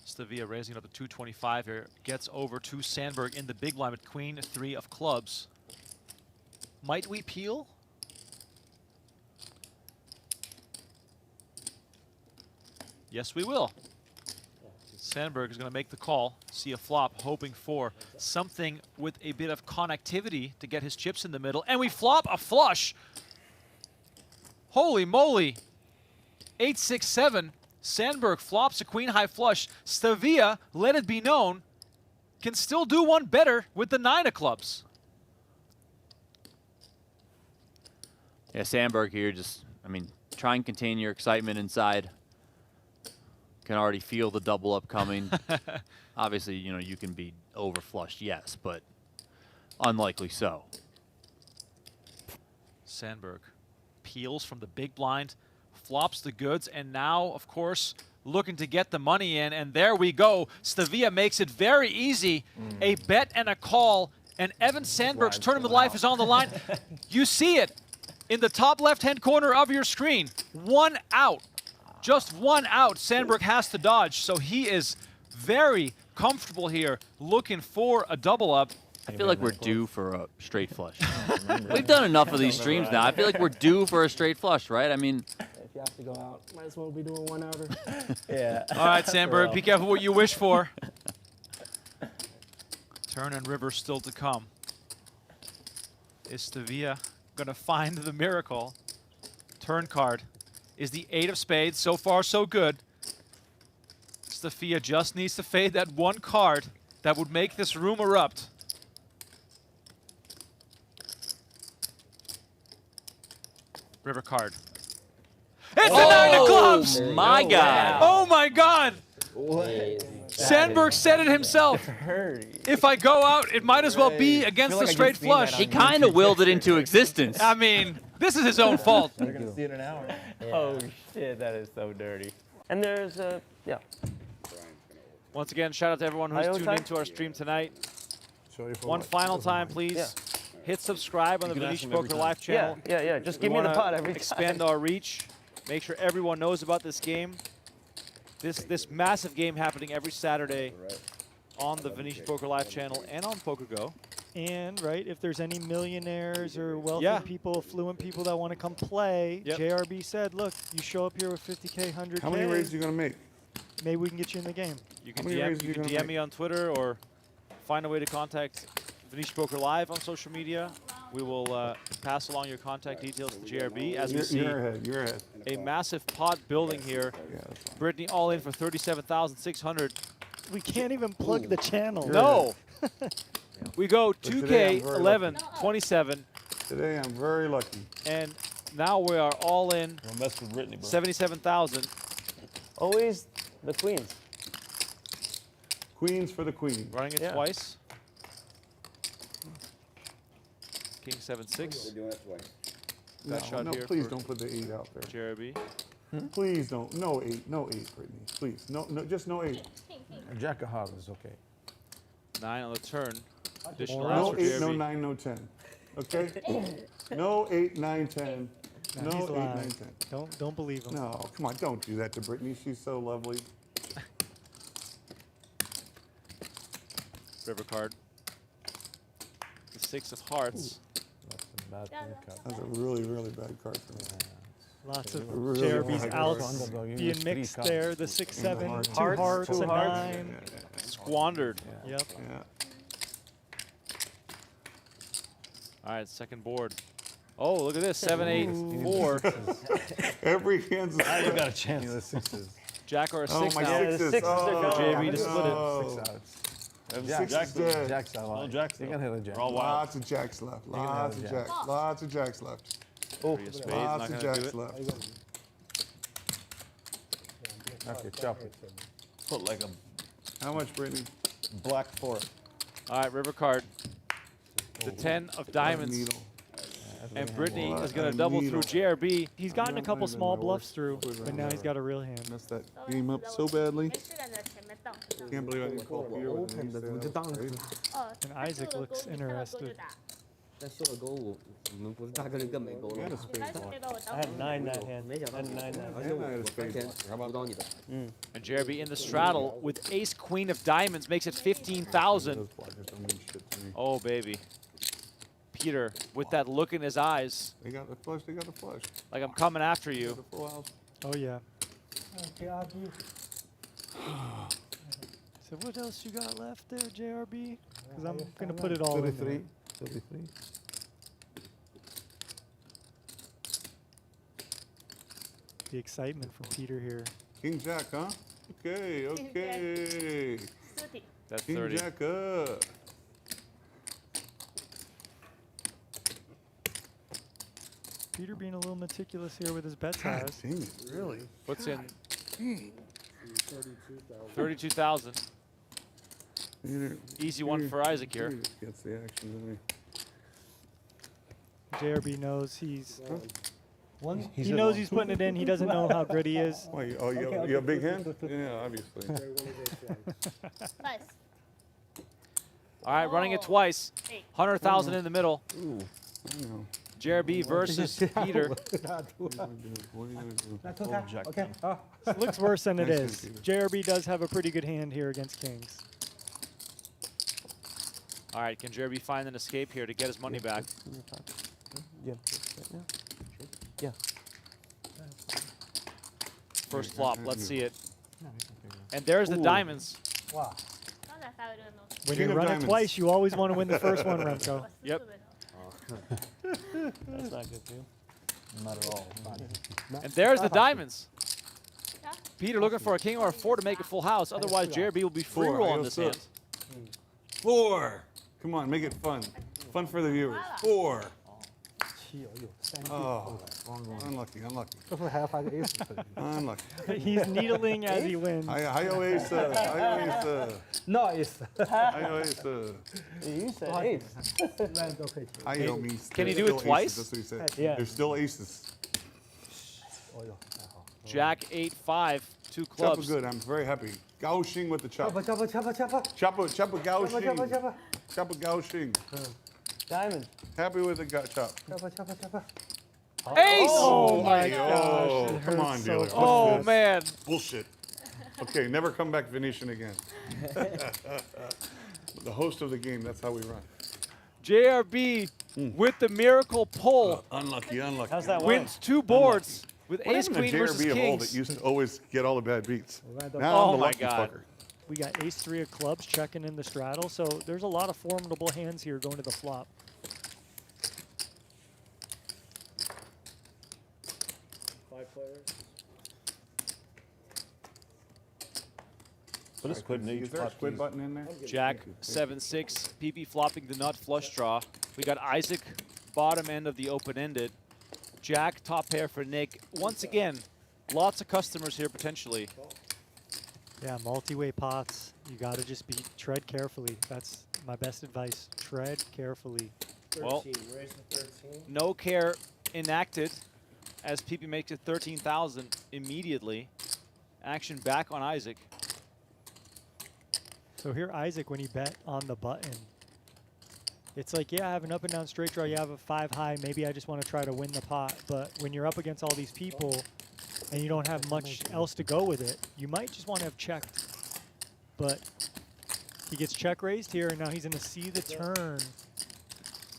Stavia raising up to 225 here, gets over to Sandberg in the big blind with queen 3 of clubs. Might we peel? Yes, we will. Sandberg is going to make the call, see a flop, hoping for something with a bit of connectivity to get his chips in the middle, and we flop a flush. Holy moly. 8-6-7. Sandberg flops a queen-high flush. Stavia, let it be known, can still do one better with the 9 of clubs. Yeah, Sandberg here just, I mean, try and contain your excitement inside. Can already feel the double up coming. Obviously, you know, you can be overflushed, yes, but unlikely so. Sandberg peels from the big blind, flops the goods, and now, of course, looking to get the money in, and there we go. Stavia makes it very easy. A bet and a call, and Evan Sandberg's tournament life is on the line. You see it in the top left-hand corner of your screen. 1 out. Just 1 out Sandberg has to dodge, so he is very comfortable here, looking for a double up. I feel like we're due for a straight flush. We've done enough of these streams now. I feel like we're due for a straight flush, right? I mean, If you have to go out, might as well be doing 1 outer. Yeah. All right, Sandberg, be careful what you wish for. Turn and river still to come. Is Stavia going to find the miracle? Turn card is the 8 of spades. So far, so good. Stavia just needs to fade that 1 card that would make this room erupt. River card. It's the 9 of clubs! My God. Oh my God! Sandberg said it himself. If I go out, it might as well be against the straight flush. He kind of willed it into existence. I mean, this is his own fault. We're going to see it in an hour. Oh shit, that is so dirty. And there's yeah. Once again, shout out to everyone who's tuned into our stream tonight. One final time, please. Hit subscribe on the Venetian Poker Live channel. Yeah. Just give me the pot every time. Expand our reach. Make sure everyone knows about this game. This massive game happening every Saturday on the Venetian Poker Live channel and on PokerGo. And, right, if there's any millionaires or wealthy people, affluent people that want to come play, JRB said, look, you show up here with 50K, 100K. How many raises are you going to make? Maybe we can get you in the game. You can DM me on Twitter or find a way to contact Venetian Poker Live on social media. We will pass along your contact details to JRB as we see You're ahead. a massive pot building here. Brittany all in for 37,600. We can't even plug the channel. No. We go 2K, 11, 27. Today I'm very lucky. And now we are all in Don't mess with Brittany, bro. 77,000. Always the queens. Queens for the queen. Running it twice. King 7-6. doing that twice. That shot no, here please for don't put the 8 out there. JRB. Please don't. No 8. No 8, Brittany. Please. No, just no 8. Jack of hearts is okay. 9 on the turn. Additional No outs for 8, no JRB. 9, no 10. Okay? No 8, 9, 10. No he's 8, lying. 9, 10. Don't believe him. No, come on, don't do that to Brittany. She's so lovely. River card. The 6 of hearts. That's a bad cut. That's a really, really bad card for me. Lots of Really JRB's hard outs card. You being use 3 mixed cards. there. The 6-7, Hearts. 2 hearts, Two a hearts. 9. Squandered. Yep. Yeah. All right, second board. Oh, look at this. 7-8-4. Every hand's a I split. got a chance. The 6s. Jack or a Oh, 6 my now. sixes. the sixes are Oh, gone. JB to split it. no. 6 outs. Six is dead. Jack's out. No jacks, You though. can hit a jack. We're all wild. Lots of jacks left. can have Lots a of jack. jacks. Lots of jacks left. Oh, Three of spades, Lots not of gonna do jacks it. left. okay, chop it. Put like a How much, Brittany? black 4. All right, river card. The 10 of diamonds. Needle. And Brittany What is going a to double needle. through JRB. He's gotten a Not couple even small my bluffs worst through, quiver but now he's ever. got a real hand. Messed that game up so badly. Can't believe I didn't call Peter with an ace there. That was crazy. And Isaac looks interested. He had a spade. I had 9 that hand. I had 9 that hand. And I had a spade. And JRB in the straddle with ace queen of diamonds makes it 15,000. Those blockers don't mean shit to me. Oh, baby. Peter, with that look in his eyes, They got the flush. They got the flush. like I'm coming after They you. got the full house. Oh, yeah. So what else you got left there, JRB? Because I'm going to put it all in there. 33. 33. The excitement from Peter here. King Jack, huh? Okay, okay. That's King 30. Jack up. Peter being a little meticulous here with his bet God size. dang it, really? What's in? Dang. 32,000. Peter, Easy one Peter- for Isaac here. Peter just gets the action, doesn't JRB knows he's... He's He at knows one. he's putting it in. He doesn't know how good he is. Why, oh, you have a big hand? Yeah, obviously. All right, running it twice. 100,000 in the middle. Ooh, I know. JRB versus Peter. What are you gonna do? It looks worse than it Nice is. hand, JRB does have a pretty good hand here against kings. All right, can JRB find an escape here to get his money back? Yeah. First flop, let's see it. And there's the diamonds. When King you of run it diamonds. twice, you always want to win the first one, Remco. Yep. That's not good, too. Not at all. And there's the diamonds. Peter looking for a king or a 4 to make a full house. Otherwise, JRB will be free Four, roll on I this also- hand. 4. Come on, make it fun. Fun for the viewers. 4. Oh, unlucky, unlucky. Unlucky. He's needling as he wins. I always, Nice. I always, You said 8. I know me. Can he there's do it still twice? Aces, that's what he said. Yeah. There's still aces. Jack 8-5, 2 Chopper clubs. good. I'm very happy. Gauching with the chop. Chopper gauching. Chopper gauching. Diamond. Happy with the chop. Ace! Oh my Oh, gosh. It come on, hurts dealer. so What's Oh, this? man. Bullshit. Okay, never come back Venetian again. The host of the game, that's how we run. JRB with the miracle pull Unlucky, unlucky. How's that wins 2 boards with What ace happened queen to versus JRB of old that kings. used to always get all the bad beats? Now Oh I'm the my lucky God. fucker. We got ace-3 of clubs checking in the straddle, so there's a lot of formidable hands here going to the flop. Put a squid in each Is there a pot, squid please. button in there? Jack 7-6, PP flopping the nut flush draw. We got Isaac bottom end of the open-ended. Jack top pair for Nick. Once again, lots of customers here potentially. Yeah, multi-way pots. You got to just tread carefully. That's my best advice. Tread carefully. Well, raise to 13. no care enacted as PP makes it 13,000 immediately. Action back on Isaac. So here Isaac, when he bet on the button, it's like, yeah, I have an up and down straight draw. You have a 5 high. Maybe I just want to try to win the pot. But when you're up against all these people and you don't have much else to go with it, you might just want to have checked. But he gets check raised here, and now he's going to see the turn.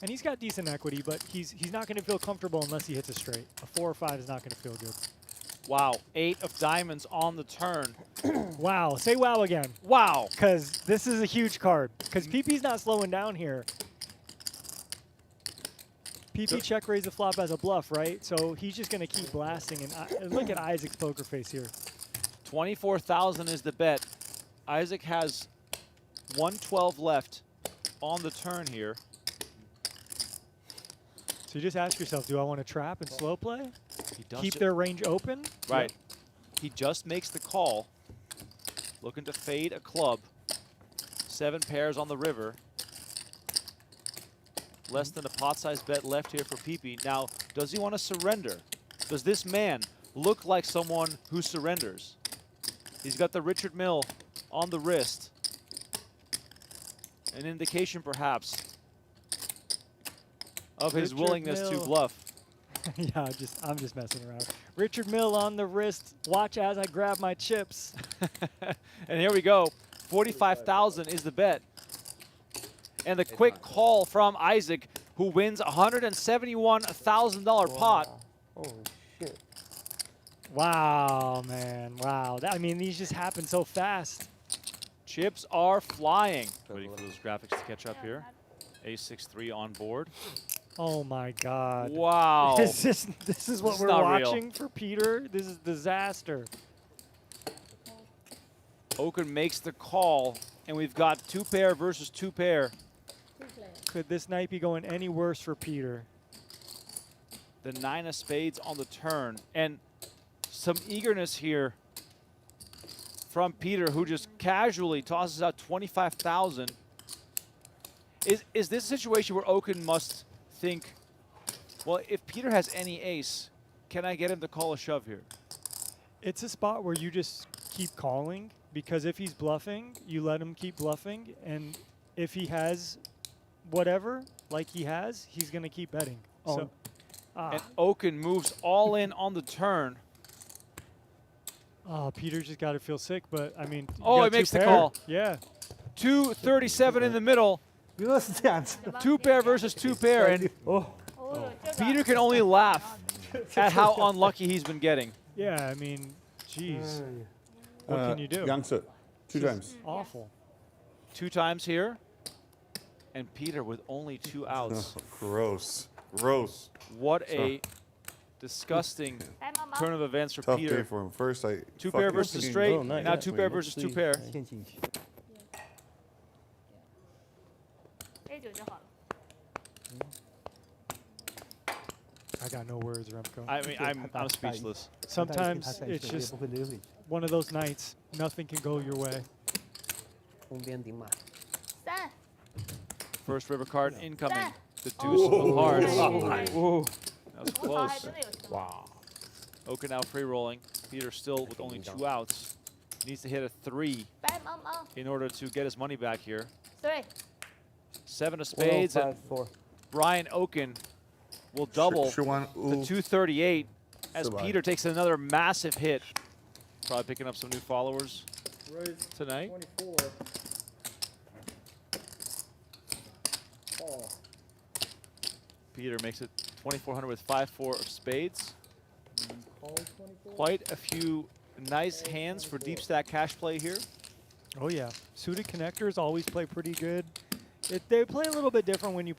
And he's got decent equity, but he's not going to feel comfortable unless he hits a straight. A 4 or 5 is not going to feel good. Wow, 8 of diamonds on the turn. Wow, say wow again. Wow. Because this is a huge card. Because PP's not slowing down here. PP check raise the flop as a bluff, right? So he's just going to keep blasting. And look at Isaac's poker face here. 24,000 is the bet. Isaac has 112 left on the turn here. So you just ask yourself, do I want to trap and slow play? He does Keep their range open? Right. He just makes the call. Looking to fade a club. 7 pairs on the river. Less than a pot-sized bet left here for PP. Now, does he want to surrender? Does this man look like someone who surrenders? He's got the Richard Mill on the wrist. An indication, perhaps, of his Richard willingness Mill. to bluff. Yeah, I'm just messing around. Richard Mill on the wrist. Watch as I grab my chips. And here we go. 45,000 is the bet. And the quick call from Isaac, who wins $171,000 pot. Oh, shit. Wow, man. Wow. I mean, these just happen so fast. Chips are flying. Waiting for those graphics to catch up here. A63 on board. Oh, my God. Wow. This is what This is we're not real. watching for Peter? This is disaster. Oaken makes the call, and we've got 2 pair versus 2 pair. Could this night be going any worse for Peter? The 9 of spades on the turn. And some eagerness here from Peter, who just casually tosses out 25,000. Is this a situation where Oaken must think, well, if Peter has any ace, can I get him to call a shove here? It's a spot where you just keep calling, because if he's bluffing, you let him keep bluffing. And if he has whatever, like he has, he's going to keep betting. So, And Oaken moves all in on the turn. Oh, Peter just got to feel sick, but I mean. Oh, he makes the call. Yeah. 237 in the middle. 2 pair versus 2 pair. And Peter can only laugh at how unlucky he's been getting. Yeah, I mean, geez. What can you do? Youngster, 2 times. Awful. 2 times here. And Peter with only 2 outs. Gross. Gross. What a disgusting turn of events for Tough Peter. day for him. First, 2 pair versus straight. Now 2 pair versus 2 pair. I got no words, Remco. I mean, I'm speechless. Sometimes it's just one of those nights. Nothing can go your way. First river card incoming. The deuce of hearts. Ooh, that was close. Wow. Oaken now free rolling. Peter still with only 2 outs. Needs to hit a 3 in order to get his money back here. 7 of spades, and Brian Oaken will double to 238 as Peter takes another massive hit. Probably picking up some new followers tonight. 24. Call. Peter makes it 2,400 with 5-4 of spades. Call 24. Quite a few nice hands for deep stack cash play here. Oh yeah, suited connectors always play pretty good. They play a little bit different when you're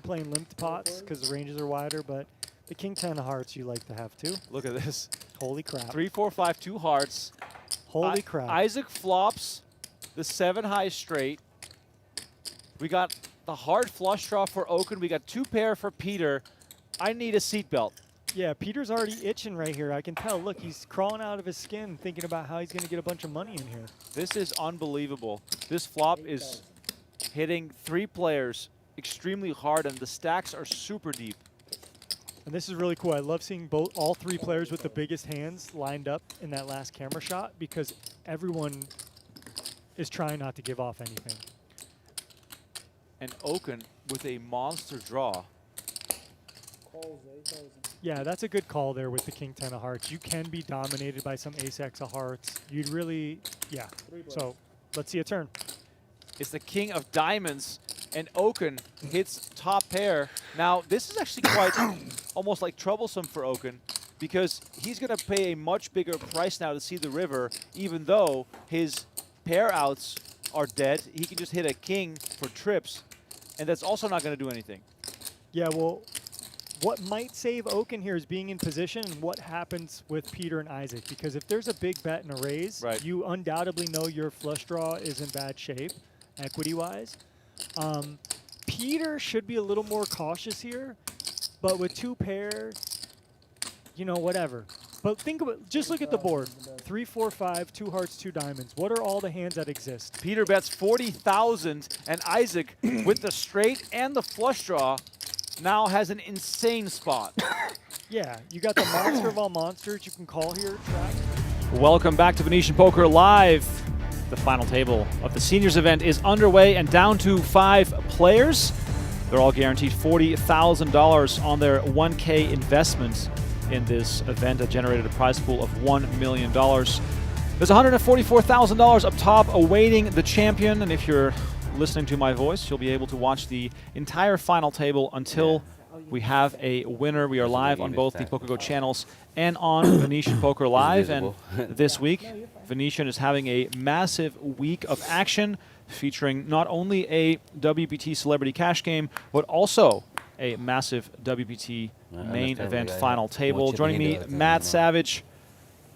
playing limped pots because the ranges are wider, but the king 10 of hearts you like to have too. Look at this. Holy crap. 3, 4, 5, 2 hearts. Holy crap. Isaac flops the 7 high straight. We got the hard flush draw for Oaken. We got 2 pair for Peter. I need a seatbelt. Yeah, Peter's already itching right here. I can tell. Look, he's crawling out of his skin thinking about how he's going to get a bunch of money in here. This is unbelievable. This flop is hitting 3 players extremely hard, and the stacks are super deep. And this is really cool. I love seeing all three players with the biggest hands lined up in that last camera shot because everyone is trying not to give off anything. And Oaken with a monster draw. Yeah, that's a good call there with the King 10 of hearts. You can be dominated by some Ace X of hearts. You'd really, yeah. So let's see a turn. It's the King of diamonds, and Oaken hits top pair. Now, this is actually quite almost like troublesome for Oaken because he's going to pay a much bigger price now to see the river, even though his pair outs are dead. He can just hit a king for trips, and that's also not going to do anything. Yeah, well, what might save Oaken here is being in position and what happens with Peter and Isaac. Because if there's a big bet and a raise, you undoubtedly know your flush draw is in bad shape, equity-wise. Peter should be a little more cautious here, but with two pair, you know, whatever. But think about, just look at the board. 3, 4, 5, 2 hearts, 2 diamonds. What are all the hands that exist? Peter bets 40,000, and Isaac with the straight and the flush draw now has an insane spot. Yeah, you got the monster of all monsters you can call here, Track. Welcome back to Venetian Poker Live. The final table of the seniors event is underway and down to 5 players. They're all guaranteed $40,000 on their 1K investment in this event that generated a prize pool of $1 million. There's $144,000 up top awaiting the champion, and if you're listening to my voice, you'll be able to watch the entire final table until we have a winner. We are live on both the PokerGo channels and on Venetian Poker Live. And this week, Venetian is having a massive week of action featuring not only a WPT Celebrity Cash game, but also a massive WPT main event final table. Joining me, Matt Savage.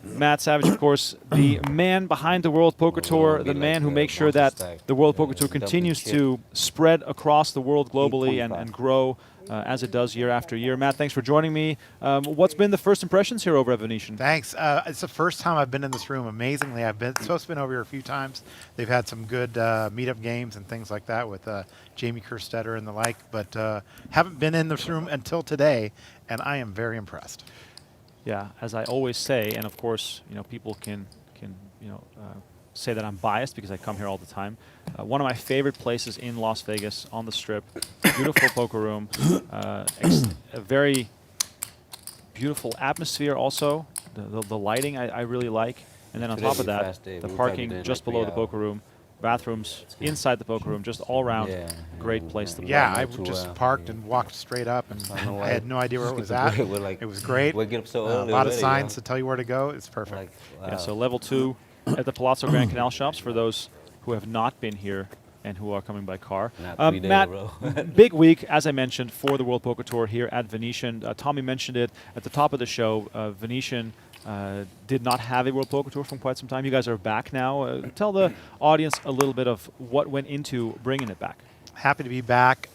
Matt Savage, of course, the man behind the World Poker Tour, the man who makes sure that the World Poker Tour continues to spread across the world globally and grow as it does year after year. Matt, thanks for joining me. What's been the first impressions here over at Venetian? Thanks. It's the first time I've been in this room. Amazingly, I've been supposed to been over here a few times. They've had some good meetup games and things like that with Jamie Kerstetter and the like, but haven't been in this room until today, and I am very impressed. Yeah, as I always say, and of course, you know, people can say that I'm biased because I come here all the time. One of my favorite places in Las Vegas on the Strip, beautiful poker room, a very beautiful atmosphere also. The lighting I really like, and then on top of that, the parking just below the poker room. Bathrooms inside the poker room, just all around, great place to play. Yeah, I just parked and walked straight up, and I had no idea where it was at. It was great. A lot of signs to tell you where to go. It's perfect. Yeah, so level 2 at the Palazzo Grand Canal Shops for those who have not been here and who are coming by car. Matt, big week, as I mentioned, for the World Poker Tour here at Venetian. Tommy mentioned it at the top of the show. Venetian did not have a World Poker Tour from quite some time. You guys are back now. Tell the audience a little bit of what went into bringing it back. Happy to be back.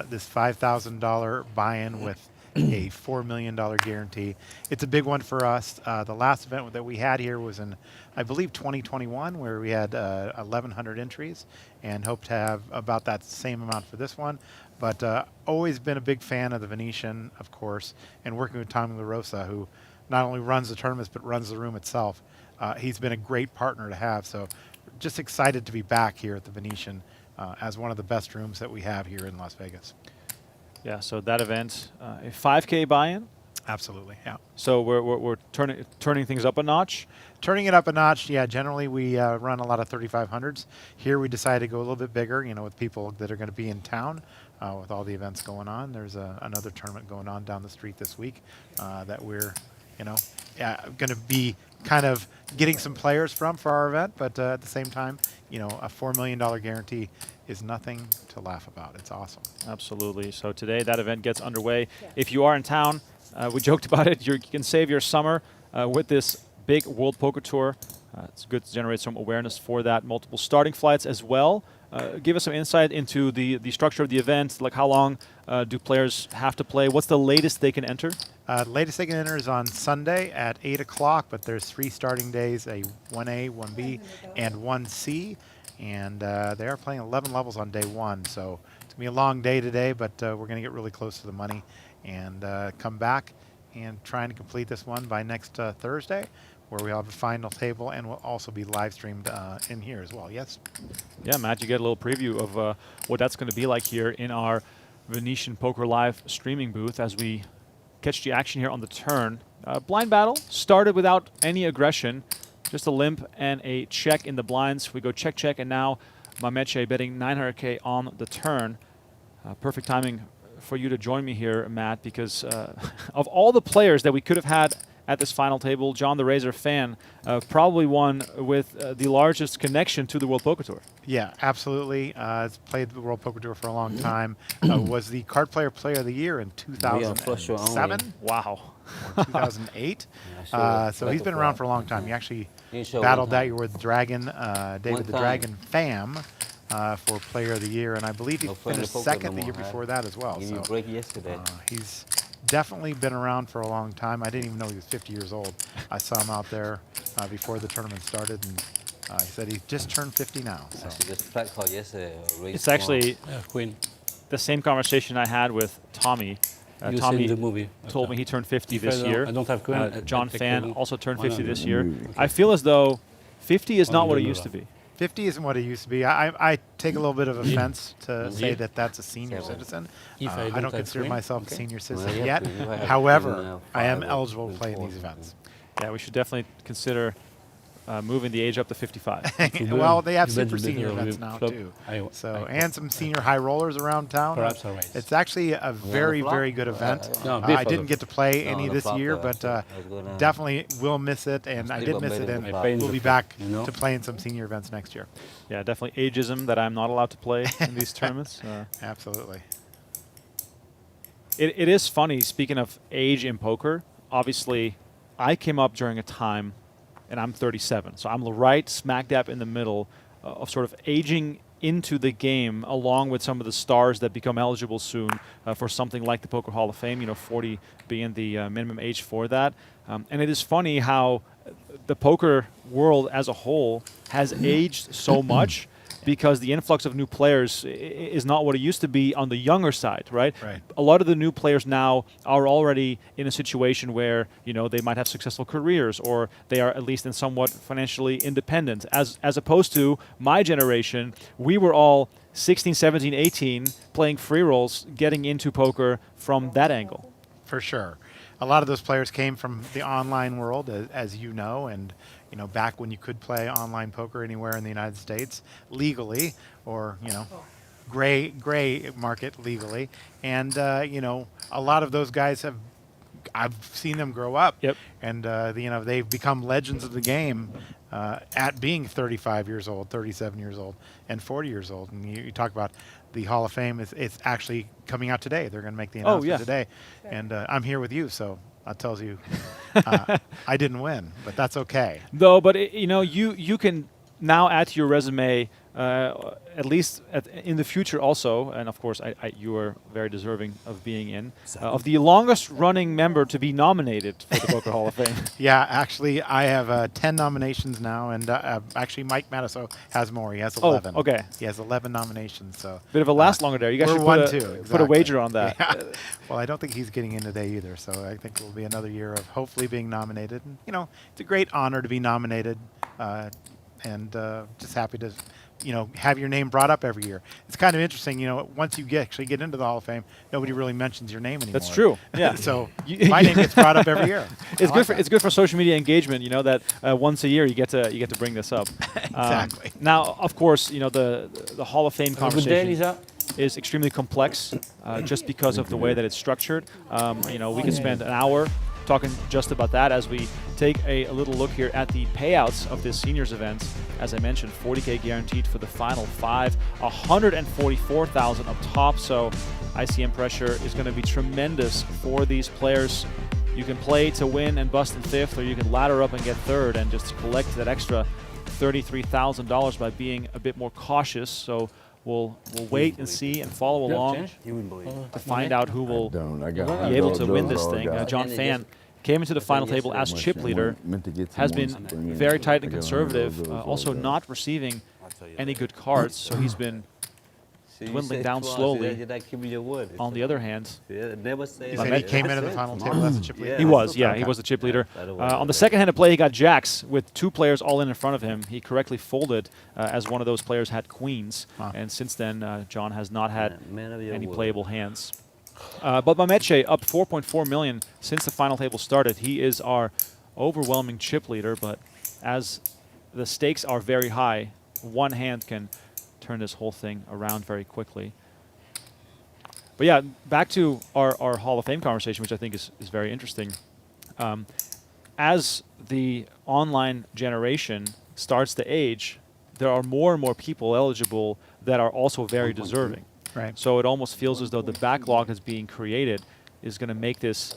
This $5,000 buy-in with a $4 million guarantee. It's a big one for us. The last event that we had here was in, I believe, 2021, where we had 1,100 entries, and hope to have about that same amount for this one. But always been a big fan of the Venetian, of course, and working with Tommy LaRosa, who not only runs the tournaments, but runs the room itself. He's been a great partner to have, so just excited to be back here at the Venetian as one of the best rooms that we have here in Las Vegas. Yeah, so that event, a 5K buy-in? Absolutely, yeah. So we're turning things up a notch? Turning it up a notch, yeah. Generally, we run a lot of 3500s. Here, we decided to go a little bit bigger, you know, with people that are going to be in town. With all the events going on, there's another tournament going on down the street this week that we're, you know, going to be kind of getting some players for our event, but at the same time, you know, a $4 million guarantee is nothing to laugh about. It's awesome. Absolutely. So today that event gets underway. If you are in town, we joked about it, you can save your summer with this big World Poker Tour. It's good to generate some awareness for that. Multiple starting flights as well. Give us some insight into the structure of the event, like how long do players have to play? What's the latest they can enter? The latest they can enter is on Sunday at 8 o'clock, but there's 3 starting days, a 1A, 1B, and 1C. And they are playing 11 levels on day 1, so it's to be a long day today, but we're going to get really close to the money and come back and trying to complete this one by next Thursday, where we'll have a final table and will also be live streamed in here as well. Yes? Yeah, Matt, you get a little preview of what that's going to be like here in our Venetian Poker Live streaming booth as we catch the action here on the turn. Blind battle started without any aggression, just a limp and a check in the blinds. We go check, check, and now Mameche betting 900K on the turn. Perfect timing for you to join me here, Matt, because of all the players that we could have had at this final table, John the Razor Fan probably one with the largest connection to the World Poker Tour. Yeah, absolutely. Has played the World Poker Tour for a long time. Was the Card Player Player of the Year in 2007. Wow. Or 2008. So he's been around for a long time. He actually battled that year with Dragon, David the Dragon Pham for Player of the Year, and I believe he finished second the year before that as well. So break yesterday. He's definitely been around for a long time. I didn't even know he was 50 years old. I saw him out there before the tournament started, and he said he just turned 50 now. So. It's actually the same conversation I had with Tommy. Tommy told me he turned 50 this year. I don't have John Fan also turned 50 this year. I feel as though 50 is not what it used to be. 50 isn't what it used to be. I take a little bit of offense to say that that's a senior citizen. I don't consider myself a senior citizen yet. However, I am eligible to play in these events. Yeah, we should definitely consider moving the age up to 55. Well, they have super senior events now too. So and some senior high rollers around town. It's actually a very, very good event. I didn't get to play any this year, but definitely will miss it. And I did miss it, and we'll be back to playing some senior events next year. Yeah, definitely ageism that I'm not allowed to play in these tournaments. Absolutely. It is funny, speaking of age in poker, obviously I came up during a time, and I'm 37, so I'm right smack dab in the middle of sort of aging into the game, along with some of the stars that become eligible soon for something like the Poker Hall of Fame, 40 being the minimum age for that. And it is funny how the poker world as a whole has aged so much because the influx of new players is not what it used to be on the younger side, right? A lot of the new players now are already in a situation where, they might have successful careers, or they are at least in somewhat financially independent, as opposed to my generation. We were all 16, 17, 18 playing free rolls, getting into poker from that angle. For sure. A lot of those players came from the online world, as you know, and back when you could play online poker anywhere in the United States legally, or gray market legally, and a lot of those guys I've seen them grow up, and they've become legends of the game at being 35 years old, 37 years old, and 40 years old. And you talk about the Hall of Fame, it's actually coming out today. They're going to make the announcement today, and I'm here with you, so that tells you I didn't win, but that's okay. Though, but you can now add to your resume, at least in the future also, and of course you are very deserving of being in, of the longest running member to be nominated for the Poker Hall of Fame. Yeah, actually I have 10 nominations now, and actually Mike Matasso has more. He has 11. Oh, okay. He has 11 nominations. So bit of a last longer there. You guys should put a wager on that. Yeah. Well, I don't think he's getting in today either, so I think it will be another year of hopefully being nominated. And, it's a great honor to be nominated, and just happy to have your name brought up every year. It's kind of interesting, once you actually get into the Hall of Fame, nobody really mentions your name anymore. That's true. Yeah. So my name gets brought up every year. It's good for social media engagement. That once a year you get to bring this up. Exactly. Now, of course, the Hall of Fame conversation is extremely complex, just because of the way that it's structured. We could spend an hour talking just about that as we take a little look here at the payouts of this seniors event. As I mentioned, 40K guaranteed for the final 5, 144,000 up top. So ICM pressure is going to be tremendous for these players. You can play to win and bust in 5th, or you can ladder up and get 3rd and just collect that extra $33,000 by being a bit more cautious. So we'll wait and see and follow along to find out who will be able to win this thing. John Fan came into the final table as chip leader, has been very tight and conservative, also not receiving any good cards, so he's been dwindling down slowly. On the other hand, You said he came into the final table as a chip leader? he was, yeah, he was the chip leader. On the second hand of play, he got jacks with 2 players all in front of him. He correctly folded as one of those players had queens. And since then, John has not had any playable hands. But Mameche up 4.4 million since the final table started. He is our overwhelming chip leader, but as the stakes are very high, one hand can turn this whole thing around very quickly. But yeah, back to our Hall of Fame conversation, which I think is very interesting. As the online generation starts to age, there are more and more people eligible that are also very deserving. Right. So it almost feels as though the backlog that's being created is going to make this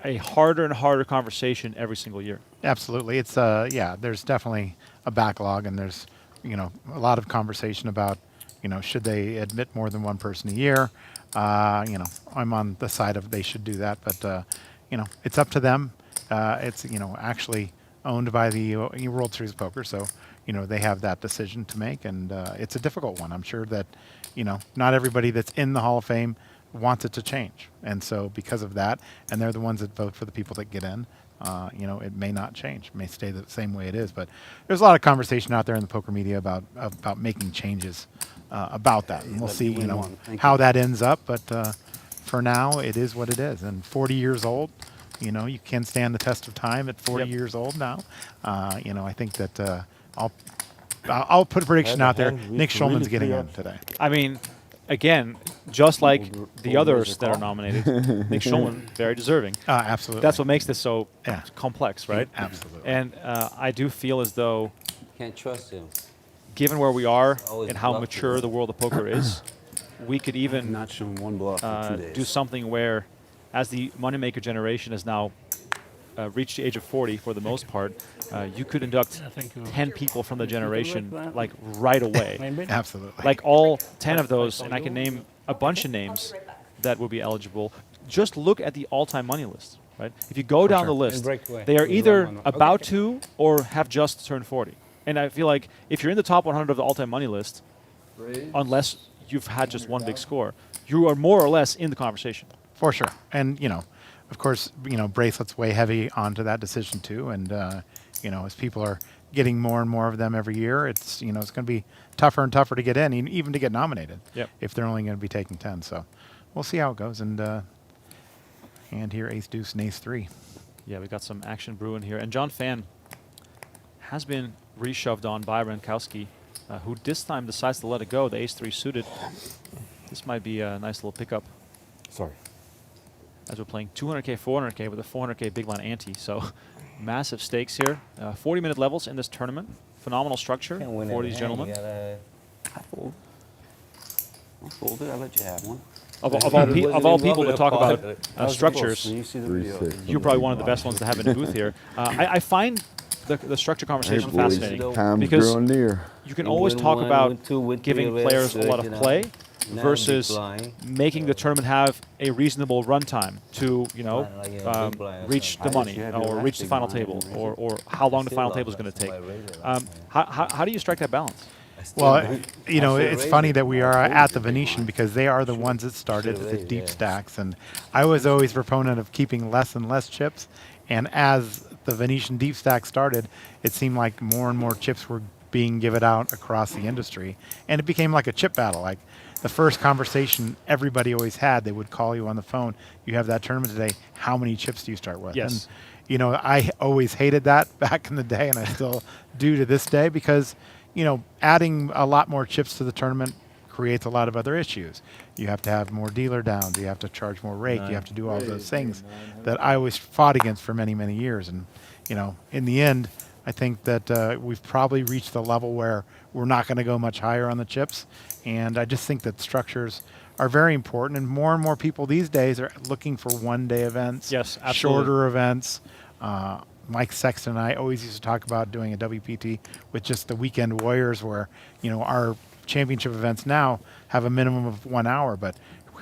a harder and harder conversation every single year. Absolutely. It's yeah, there's definitely a backlog, and there's, you know, a lot of conversation about, you know, should they admit more than one person a year? You know, I'm on the side of they should do that, but you know, it's up to them. It's, you know, actually owned by the World Series of Poker, so, you know, they have that decision to make, and it's a difficult one. I'm sure that, you know, not everybody that's in the Hall of Fame wants it to change, and so because of that, and they're the ones that vote for the people that get in, you know, it may not change, it may stay the same way it is. But there's a lot of conversation out there in the poker media about making changes about that, and we'll see, you know, how that ends up. But for now, it is what it is. And 40 years old, you know, you can stand the test of time at 40 years old now. You know, I think that I'll put a prediction out there. Nick Schulman's getting in today. I mean, again, just like the others that are nominated, Nick Schulman, very deserving. Absolutely. That's what makes this so complex, right? Absolutely. And I do feel as though, Can't trust him. given where we are Always and how bluff mature it. the world of poker is, we could even Not shown one bluff in 2 days. do something where, as the moneymaker generation has now reached the age of 40 for the most part, you could induct 10 people from the generation like right away. Absolutely. Like all 10 of those, and I can name a bunch of names that would be eligible. Just look at the all-time money list, right? If you go down the list, they are either about to or have just turned 40. And I feel like if you're in the top 100 of the all-time money list, unless you've had just one big score, you are more or less in the conversation. For sure. And, you know, of course, you know, bracelets weigh heavy onto that decision too. And, you know, as people are getting more and more of them every year, it's, you know, it's going to be tougher and tougher to get in, even to get nominated, if they're only going to be taking 10. So we'll see how it goes. And here, ace deuce and ace 3. Yeah, we got some action brewing here. And John Phan has been reshoved on by Rzentkowski, who this time decides to let it go, the ace 3 suited. This might be a nice little pickup. Sorry. As we're playing 200K, 400K with a 400K big line ante. So massive stakes here. 40-minute levels in this tournament. Phenomenal structure for these gentlemen. I folded. I'll let you have one. Of all people to talk about structures, you're probably one of the best ones to have in the booth here. I find the structure conversation fascinating because you can always talk about giving players a lot of play versus making the tournament have a reasonable runtime to, you know, reach the money or reach the final table, or how long the final table is going to take. How do you strike that balance? Well, you know, it's funny that we are at the Venetian because they are the ones that started the deep stacks. And I was always a proponent of keeping less and less chips. And as the Venetian deep stack started, it seemed like more and more chips were being given out across the industry. And it became like a chip battle. Like the first conversation everybody always had, they would call you on the phone. You have that tournament today. How many chips do you start with? Yes. And, you know, I always hated that back in the day, and I still do to this day because, you know, adding a lot more chips to the tournament creates a lot of other issues. You have to have more dealer downs. You have to charge more rake. You have to do all those things that I always fought against for many, many years. And, you know, in the end, I think that we've probably reached the level where we're not going to go much higher on the chips. And I just think that structures are very important. And more people these days are looking for one-day events, yes, absolutely, shorter events. Mike Sexton and I always used to talk about doing a WPT with just the weekend warriors where, you know, our championship events now have a minimum of 1 hour, but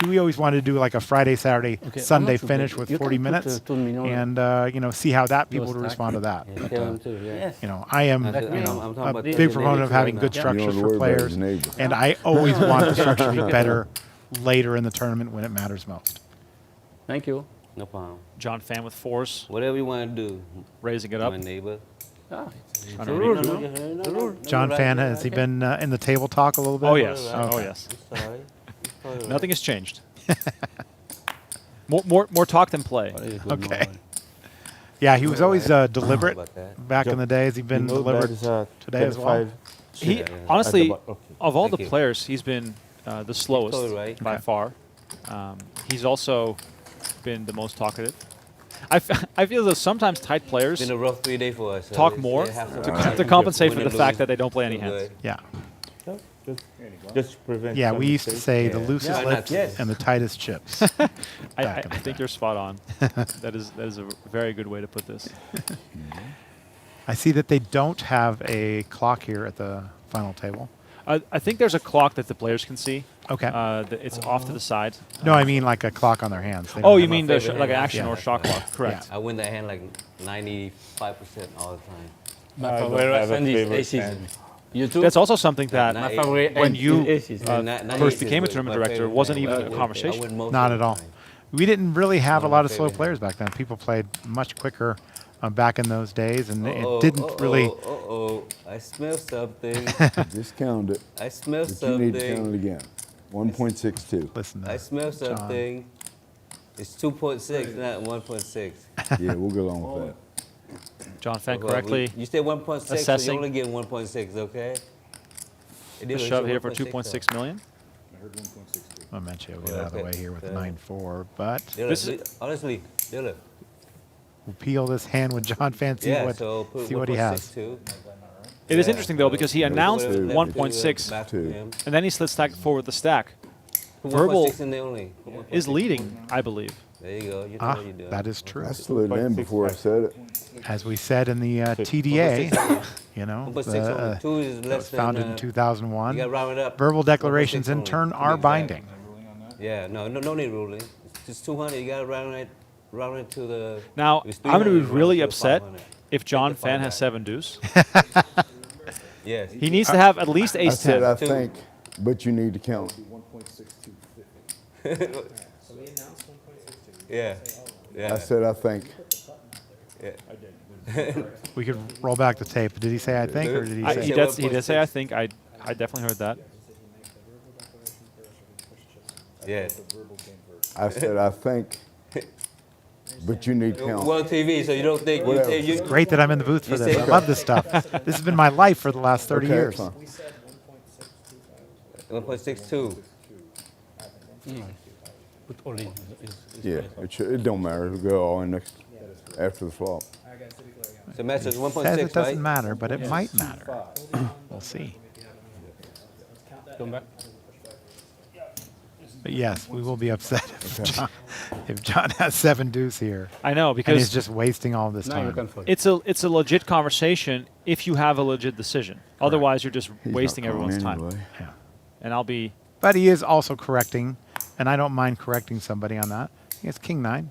we always wanted to do like a Friday, Saturday, Okay, Sunday I'm not finish sure. with You 40 can put, minutes, 2 million and you know, see how that people would stack. respond to that. Yeah, But, tell him too, yeah. you know, I am That's- you I'm- know, I'm talking a about big the proponent of neighbors having right good now. You don't structures worry for about his players, neighbor. and I always want the structure to be better later in the tournament when it matters most. Thank you. No problem. John Fan with 4s, Whatever you want to do, raising it up. my neighbor. Ah, Trying to make- John Fan, has he been in the table talk a little bit? Oh yes, Okay. oh yes. I'm sorry. I'm sorry. Nothing has changed. more talk than play. Okay. Yeah, he was always deliberate about that. back in the day. Has he been deliberate today as well? He Yeah. honestly, Okay. of all Thank the you. players, he's been the slowest Totally right. by Okay. far. He's also been the most talkative. I feel that sometimes tight players It's been a rough 3 days for us. So talk it's- more they have to compensate for win the and fact lose. that they don't play any Feel hands. good. Yeah. Just to prevent. Yeah, some we used to mistakes. say the Yeah. loosest Why not? lips Yes. and the tightest chips. I Back in the think day. you're spot on. that is a very good way to put this. I see that they don't have a clock here at the final table. I think there's a clock that the players can see. Okay. It's off to the side. No, I mean like a clock on their hands. They Oh, don't you have mean my favorite like an hand. action Yeah. or shot clock? Correct. I win that hand like 95% all the time. my I don't favorite have a hand is favorite aces. hand. You too? That's also something that Not my favorite when hand you is aces. first became a tournament director wasn't even a conversation. Not at all. We didn't really have a lot of slow players back then. People played much quicker back in those days, and it didn't really. I smell something. Just count it. I smell But you need to count it something. again. 1.62. Listen to I smell John. something. It's 2.6, not 1.6. Yeah, we'll go along with that. John Fan Well, correctly. You said 1.6, so assessing. you only get 1.6, okay? It A is shove here for 1.6, 2.6 million. Mameche will get out of the way here with the Okay. 9-4, but Dilla, This is- honestly, Dilla. we'll peel this hand with John Fan, see Yeah, what, so put see what he has. 1.62. It is Yeah, interesting though so because he put announced whatever left 1.6 to, back to Two. him. and then he slid stack forward the stack. Put Verbal 1.6 in there only. Put 1.6. Is leading, I believe. There you go. You know Ah, what you're doing. that is true. I slid it in before I said it. As we said in the TDA, you know, 1.6 only. the, 2 is that was less than. founded in You 2001. got to round it up. Verbal declarations 1.6 in only, turn to be are exact. binding. Yeah, no need ruling. It's just 200. You got to round it to the. Now it's I'm going to 300, be round really it to upset 500. if John Take the Fan five has back. 7 deuce. Yes. He needs to have at least I ace said 10. I Two. think, but you need to count. Yeah. Yeah. I said I think. We could roll back the tape. Did he say I think, or did he I- say? He did say I think. I definitely heard that. Yes. I said I think, but you need to count. Well, TV, so you don't think you, Whatever. you, Great that I'm in the booth for You this. say- I love this stuff. This has been my life for the last 30 Okay, years. fine. 1.62. Put all in. Yeah, it don't matter. It'll go all in next after the flop. So match is Says 1.6, it doesn't right? matter, but it might matter. We'll see. Come back. But yes, we will be upset if John has 7 deuce here. I know And he's because just wasting all this Now you can time. fold. it's a legit conversation if you have a legit decision. Otherwise, you're just He's wasting not calling everyone's time. anyway. Yeah. And I'll be But he is also correcting, and I don't mind correcting somebody on that. It's King 9.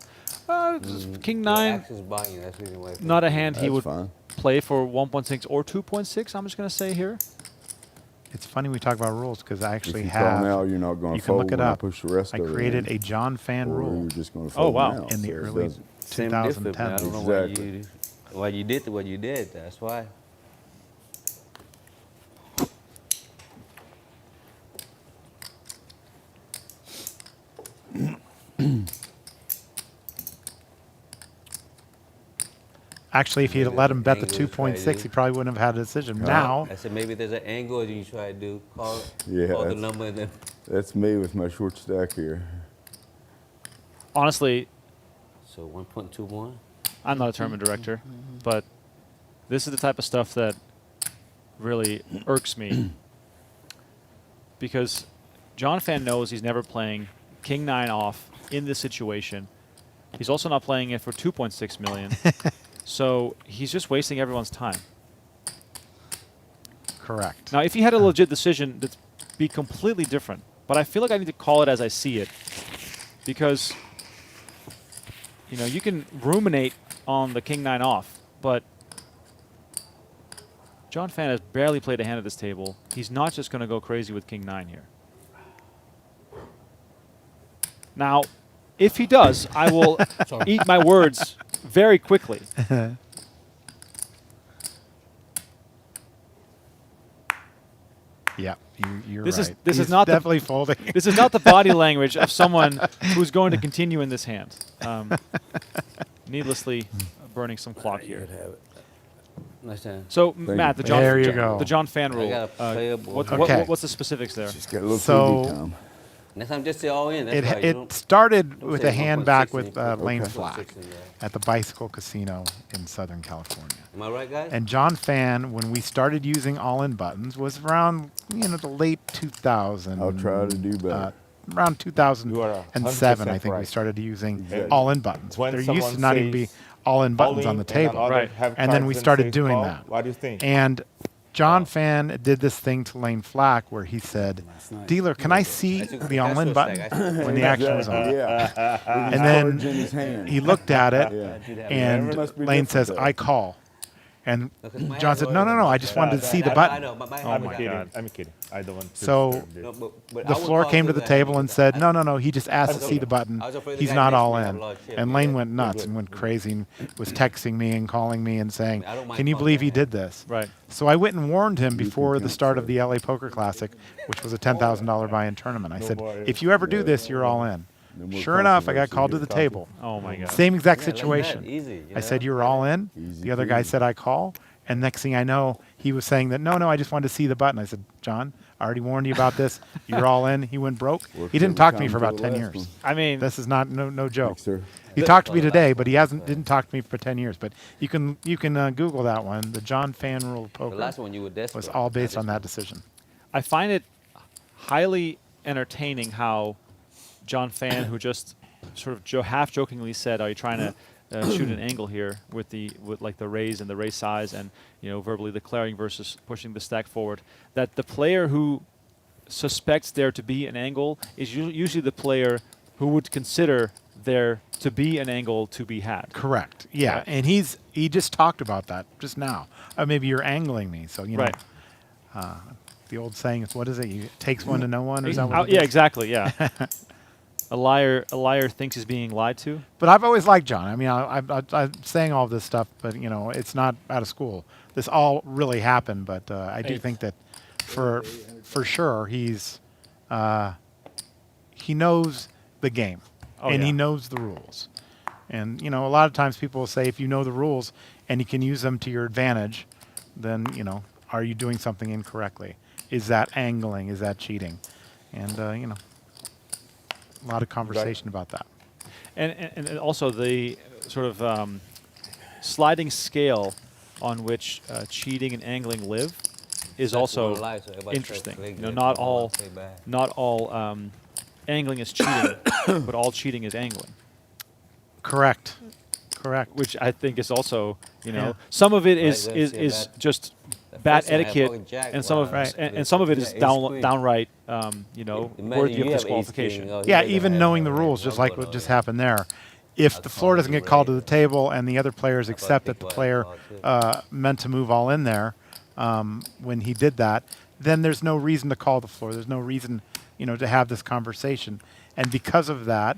King Your 9. action's buying, that's the reason why. Not a hand he That's would fine. play for 1.6 or 2.6. I'm just going to say here. It's funny we talk about rules because I If actually you call now, have. you're not going You to can fold look it when I up. push the rest I of it created in. a John Fan Or rule you're just going to Oh, fold wow. now, in the so it early doesn't. Same different, man. I 2010s. don't know Exactly. why you did what you did. That's why. Actually, if he'd let him bet the Angles, try 2.6, to- he probably wouldn't have had a decision. Now, I said maybe there's an angle you try to do. Call Yeah, the that's- number and then. That's me with my short stack here. Honestly, So 1.21. I'm not a tournament director, but this is the type of stuff that really irks me because John Fan knows he's never playing King 9 off in this situation. He's also not playing it for 2.6 million. So he's just wasting everyone's time. correct. Now, if he had a legit decision, that'd be completely different. but I feel like I need to call it as I see it, because you know you can ruminate on the king 9 off, but John Phan has barely played a hand at this table. He's not just going to go crazy with king 9 here. Now, if he does, I will eat my words very quickly. Yeah, you're This right. This He's is not definitely folding. This is not the body language of someone who's going to continue in this hand. Needlessly burning some clock here. Nice hand. So Matt, the John, There you go. the John Phan I rule. gotta play a board. What's the specifics there? Just get a little So- TV time. Next time, just say all in. That's right. It started with say a hand 1.6 back and with you put lane 1.6 flag in there. at the Bicycle Casino in Southern California. Am I right, guys? And John Phan, when we started using all-in buttons, was around the late 2000s. I'll try to do better. Around 2007, I think we right. started using Yeah. all-in buttons. When There used to someone not even be says all-in buttons on the all-in and table. others Right. have And then cards we and started say doing call. that. What do you think? And John Phan did this thing to Lane Flack where he said, "Dealer, can I see the all-in button?" when the action was on. Yeah. And Cards in then his hand. he looked at it, Yeah. and Must be Lane different, says, though. "I call." And Because my John hand said, was- "No, I just wanted to see the I button." know, but my I'm hand was kidding. down. I'm kidding. I don't want to So disturb this. No, but I the would floor call came to too the that table because and said, I- no, he just asked to see the button. I was afraid the He's guy not next to all me had in. a lot of shit. And Yeah. Lane went nuts and went crazy and was texting me and calling me and saying, I don't mind "Can you calling believe that he hand. did this?" Right. So I went and warned him before the start of the LA Poker Classic, which was a $10,000 buy-in tournament. I said, "If you ever do this, you're all in." No more Sure enough, I got controversy called to here. the table. Oh my God. Same exact Yeah, like that, situation. easy, you I said, know? "You're all in." Easy The other guy peasy. said, "I call." And next thing I know, he was saying that, no, I just wanted to see the button. I said, "John, I already warned you about this. You're all in." He went broke. Worked He didn't every talk to me time for about till 10 the years. last I mean, This is not no joke. Thanks, sir. He talked to me today, but didn't talk to me for 10 years. But you can Google that one. The John Phan rule of The poker last one you were desperate. was all based Not on this that decision. I find it highly entertaining how John Phan, who just sort of half-jokingly said, "Are you trying to shoot an angle here with like the raise and the raise size, and verbally declaring versus pushing the stack forward?" That the player who suspects there to be an angle is usually the player who would consider there to be an angle to be had. Correct. Yeah, Right. and he just talked about that just now. Maybe you're angling me, so Right. The old saying is, what is it? It takes one to know one, or is that what it Yeah, is? exactly. Yeah. A liar thinks he's being lied to. But I've always liked John. I mean, I'm saying all this stuff, but it's not out of school. This all really happened, but I do think that for sure he knows the game, Oh, and yeah. he knows the rules. And a lot of times people will say, if you know the rules and you can use them to your advantage, then are you doing something incorrectly? Is that angling? Is that cheating? And a lot of conversation about that. And also the sort of sliding scale on which cheating and angling live is That's also one life, so everybody interesting. says, Not all say bad. angling is cheating, but all cheating is angling. Correct. Which I think is also, Yeah. some of it Right, is that's- is yeah, is that- just that bad first one I had etiquette, fucking jack, and some of wow. and some of it is Yeah, ace queen. downright Imagine worthy you of have ace disqualification. king, oh, Yeah, you even have knowing the hand, rules, just like what oh, just yeah. happened there. If the floor doesn't get called to the table and the other players accept that the player meant to move all in there when he did that, then there's no reason to call the floor. There's no reason, to have this conversation. And because of that,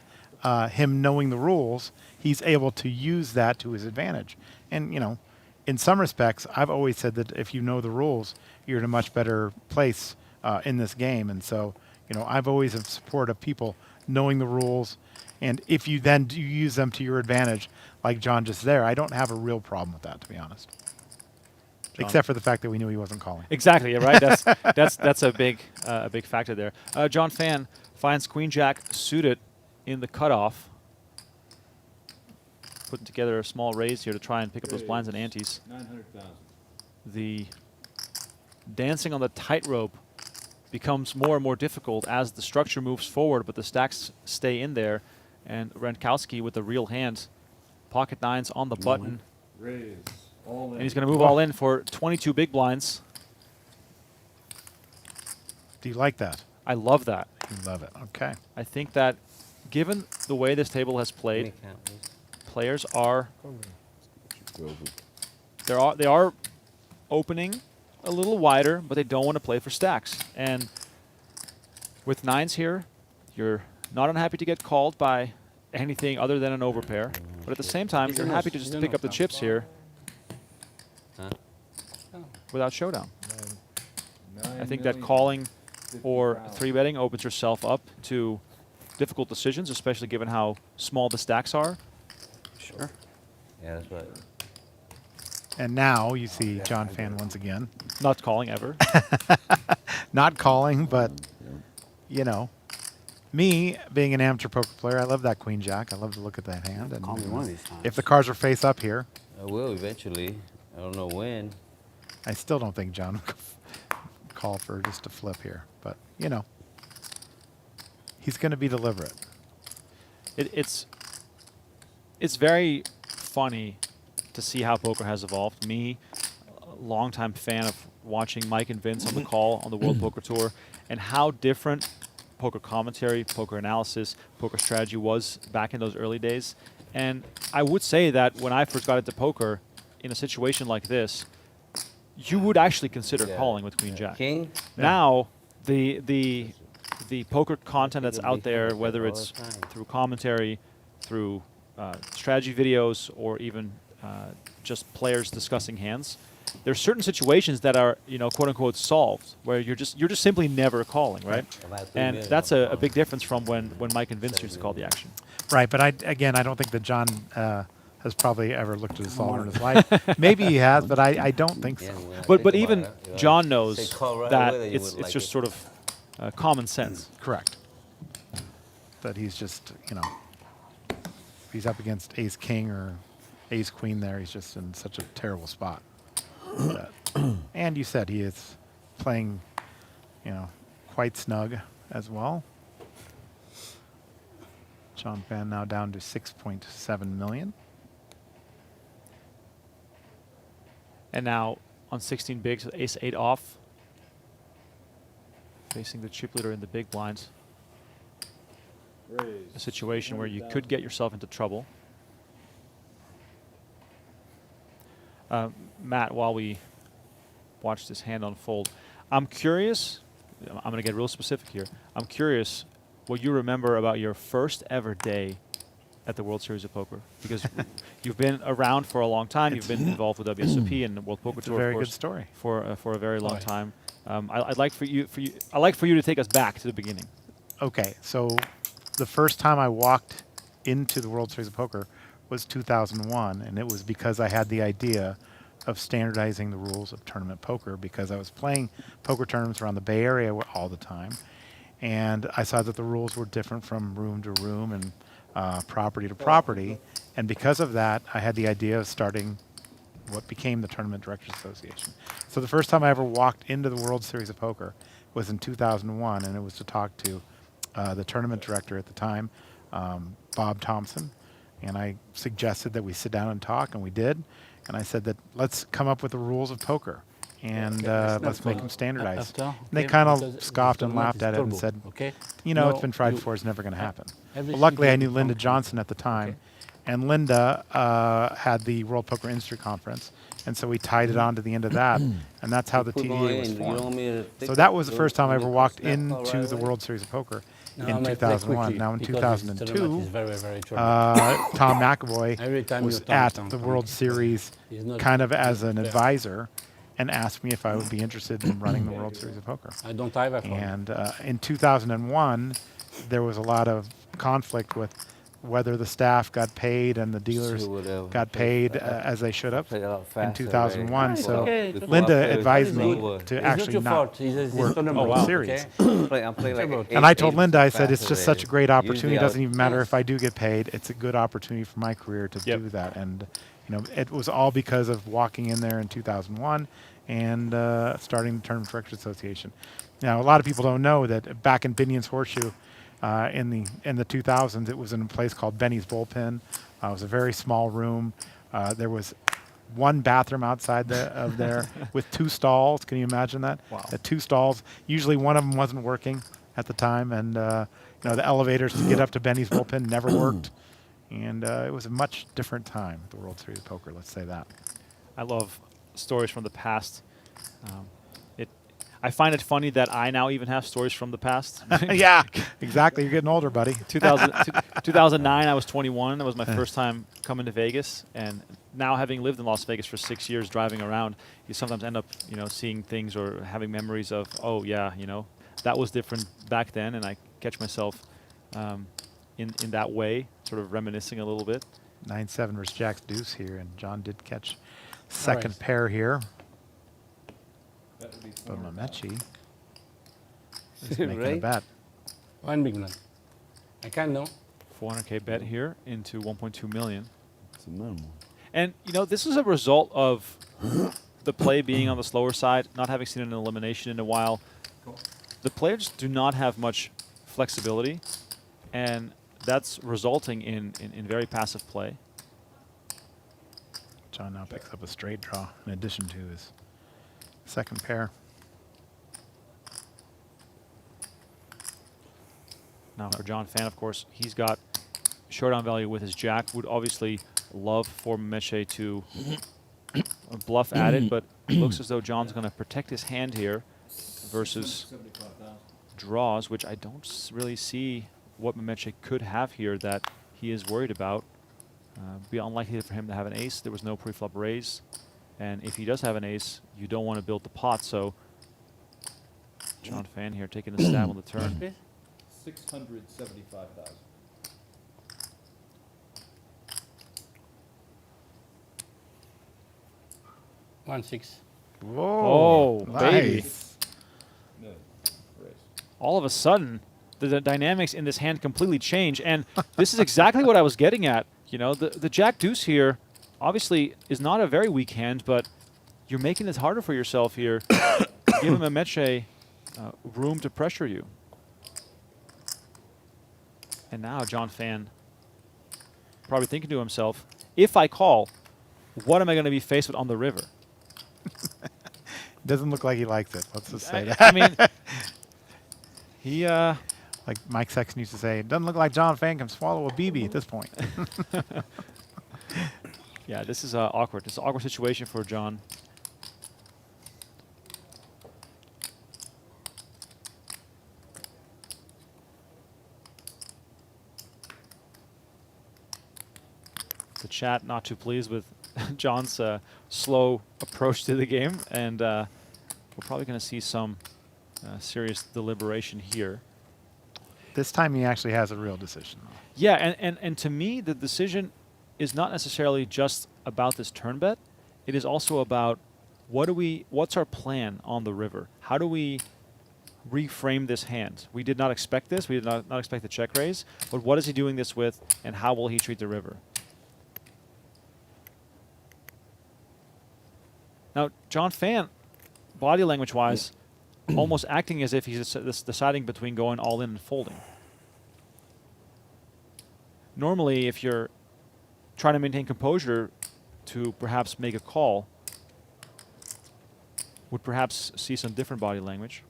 him knowing the rules, he's able to use that to his advantage. And, in some respects, I've always said that if you know the rules, you're in a much better place in this game. And so, I've always in support of people knowing the rules. And if you then do use them to your advantage, like John just there, I don't have a real problem with that, to be honest. John. Except for the fact that we knew he wasn't calling. Exactly. Yeah, right. That's a big factor there. John Phan finds Queen Jack suited in the cutoff, putting together a small raise here to try and pick up those blinds and antes. 900,000. The dancing on the tightrope becomes more and more difficult as the structure moves forward, but the stacks stay in there. And Rzentkowski with the real hand, pocket nines on the button. Raise. All in. And he's going to move all in for 22 big blinds. Do you like that? I love that. You love it. Okay. I think that given the way this table has played, players are they are opening a little wider, but they don't want to play for stacks. And with nines here, you're not unhappy to get called by anything other than an overpair. But at the same time, you're happy to just pick up the chips here without showdown. I think that calling or 3-betting opens yourself up to difficult decisions, especially given how small the stacks are. Sure. Yeah, that's right. And now you see John Fan once again. Not calling ever. Not calling, but, you know, me being an amateur poker player, I love that queen jack. I love to look at that hand. And if the cards are face up here. I will eventually. I don't know when. I still don't think John would call for just a flip here. But, you know, he's going to be deliberate. It's very funny to see how poker has evolved. Me, a longtime fan of watching Mike and Vince on the call on the World Poker Tour, and how different poker commentary, poker analysis, poker strategy was back in those early days. And I would say that when I first got into poker, in a situation like this, you would actually consider calling with Queen Jack. King? Now, the poker content that's out there, whether it's through commentary, through strategy videos, or even just players discussing hands, there's certain situations that are, you know, quote unquote solved, where you're just simply never calling, right? And that's a big difference from when Mike and Vince used to call the action. Right, but I don't think that John has probably ever looked at a solver in his life. Maybe he has, but I don't think so. But even John knows that it's just sort of common sense. Correct. That he's just, you know, if he's up against ace king or ace queen there, he's just in such a terrible spot. And you said he is playing, you know, quite snug as well. John Fan now down to 6.7 million. And now on 16 bigs, with ace-8 off, facing the chip leader in the big blinds. A situation where you could get yourself into trouble. Matt, while we watch this hand unfold, I'm curious, I'm going to get real specific here. I'm curious what you remember about your first ever day at the World Series of Poker, because you've been around for a long time. You've been involved with WSOP and the World Poker Tour, a very of course, good story. For a very long time. I'd like for you to take us back to the beginning. Okay, so the first time I walked into the World Series of Poker was 2001, and it was because I had the idea of standardizing the rules of tournament poker, because I was playing poker tournaments around the Bay Area all the time, and I saw that the rules were different from room to room and property to property, and because of that, I had the idea of starting what became the Tournament Directors Association. So the first time I ever walked into the World Series of Poker was in 2001, and it was to talk to the tournament director at the time, Bob Thompson, and I suggested that we sit down and talk, and we did. And I said that let's come up with the rules of poker, and let's make them standardized. And they kind of scoffed and laughed at it and said, you know, it's been tried before, it's never going to happen. Well, luckily, I knew Linda Johnson at the time, and Linda had the World Poker Industry Conference, and so we tied it on to the end of that, and that's how the TDA was formed. So that was the first time I ever walked into the World Series of Poker. In 2001. Now in 2002, Tom McAvoy was at the World Series kind of as an advisor and asked me if I would be interested in running the World Series of Poker. I don't have a phone. And in 2001, there was a lot of conflict with whether the staff got paid and the dealers got paid as they should have in 2001. So Linda advised me to actually not work the World Series. And I told Linda, I said, it's just such a great opportunity. It doesn't even matter if I do get paid. It's a good opportunity for my career to do that. And you know, it was all because of walking in there in 2001 and starting the Tournament Directors Association. Now, a lot of people don't know that back in Binion's Horseshoe, in the 2000s, it was in a place called Benny's Bullpen. It was a very small room. There was one bathroom outside of there with 2 stalls. Can you imagine that? Wow. 2 stalls. Usually one of them wasn't working. at the time, and you know, the elevators to get up to Benny's bullpen never worked, and it was a much different time at the World Series of Poker. Let's say that. I love stories from the past. I find it funny that I now even have stories from the past. Yeah, exactly. You're getting older, buddy. 2009, I was 21. That was my first time coming to Vegas. And now having lived in Las Vegas for 6 years driving around, you sometimes end up, you know, seeing things or having memories of, oh, yeah, you know, that was different back then. And I catch myself in that way, sort of reminiscing a little bit. 9-7 versus Jack's deuce here, and John did catch second pair here. But Mameche is making a bet. One big one. I can't know. 400K bet here into 1.2 million. It's a minimum. And, you know, this is a result of the play being on the slower side, not having seen an elimination in a while. The players do not have much flexibility, and that's resulting in very passive play. John now picks up a straight draw in addition to his second pair. Now for John Phan, of course, he's got showdown value with his jack. Would obviously love for Mameche to bluff at it, but it looks as though John's going to protect his hand here versus draws, which I don't really see what Mameche could have here that he is worried about. Be unlikely for him to have an ace. There was no pre-flop raise. And if he does have an ace, you don't want to build the pot. So John Phan here taking a stab on the turn. 675,000. One six. Whoa! Oh, baby. Nice. No, raise. All of a sudden, the dynamics in this hand completely change. And this is exactly what I was getting at. You know, the jack deuce here obviously is not a very weak hand, but you're making this harder for yourself here. Give him a Mameche room to pressure you. And now John Phan probably thinking to himself, if I call, what am I going to be faced with on the river? Doesn't look like he likes it. Let's just say that. I mean, he... like Mike Sexton used to say, it doesn't look like John Phan can swallow a BB at this point. Yeah, this is awkward. This is an awkward situation for John. The chat not too pleased with John's slow approach to the game, and we're probably going to see some serious deliberation here. This time he actually has a real decision. Yeah, and to me, the decision is not necessarily just about this turn bet. It is also about what's our plan on the river? How do we reframe this hand? We did not expect this. We did not expect the check raise. But what is he doing this with, and how will he treat the river? Now, John Phan, body language-wise, almost acting as if he's deciding between going all in and folding. Normally, if you're trying to maintain composure to perhaps make a call, would perhaps see some different body language.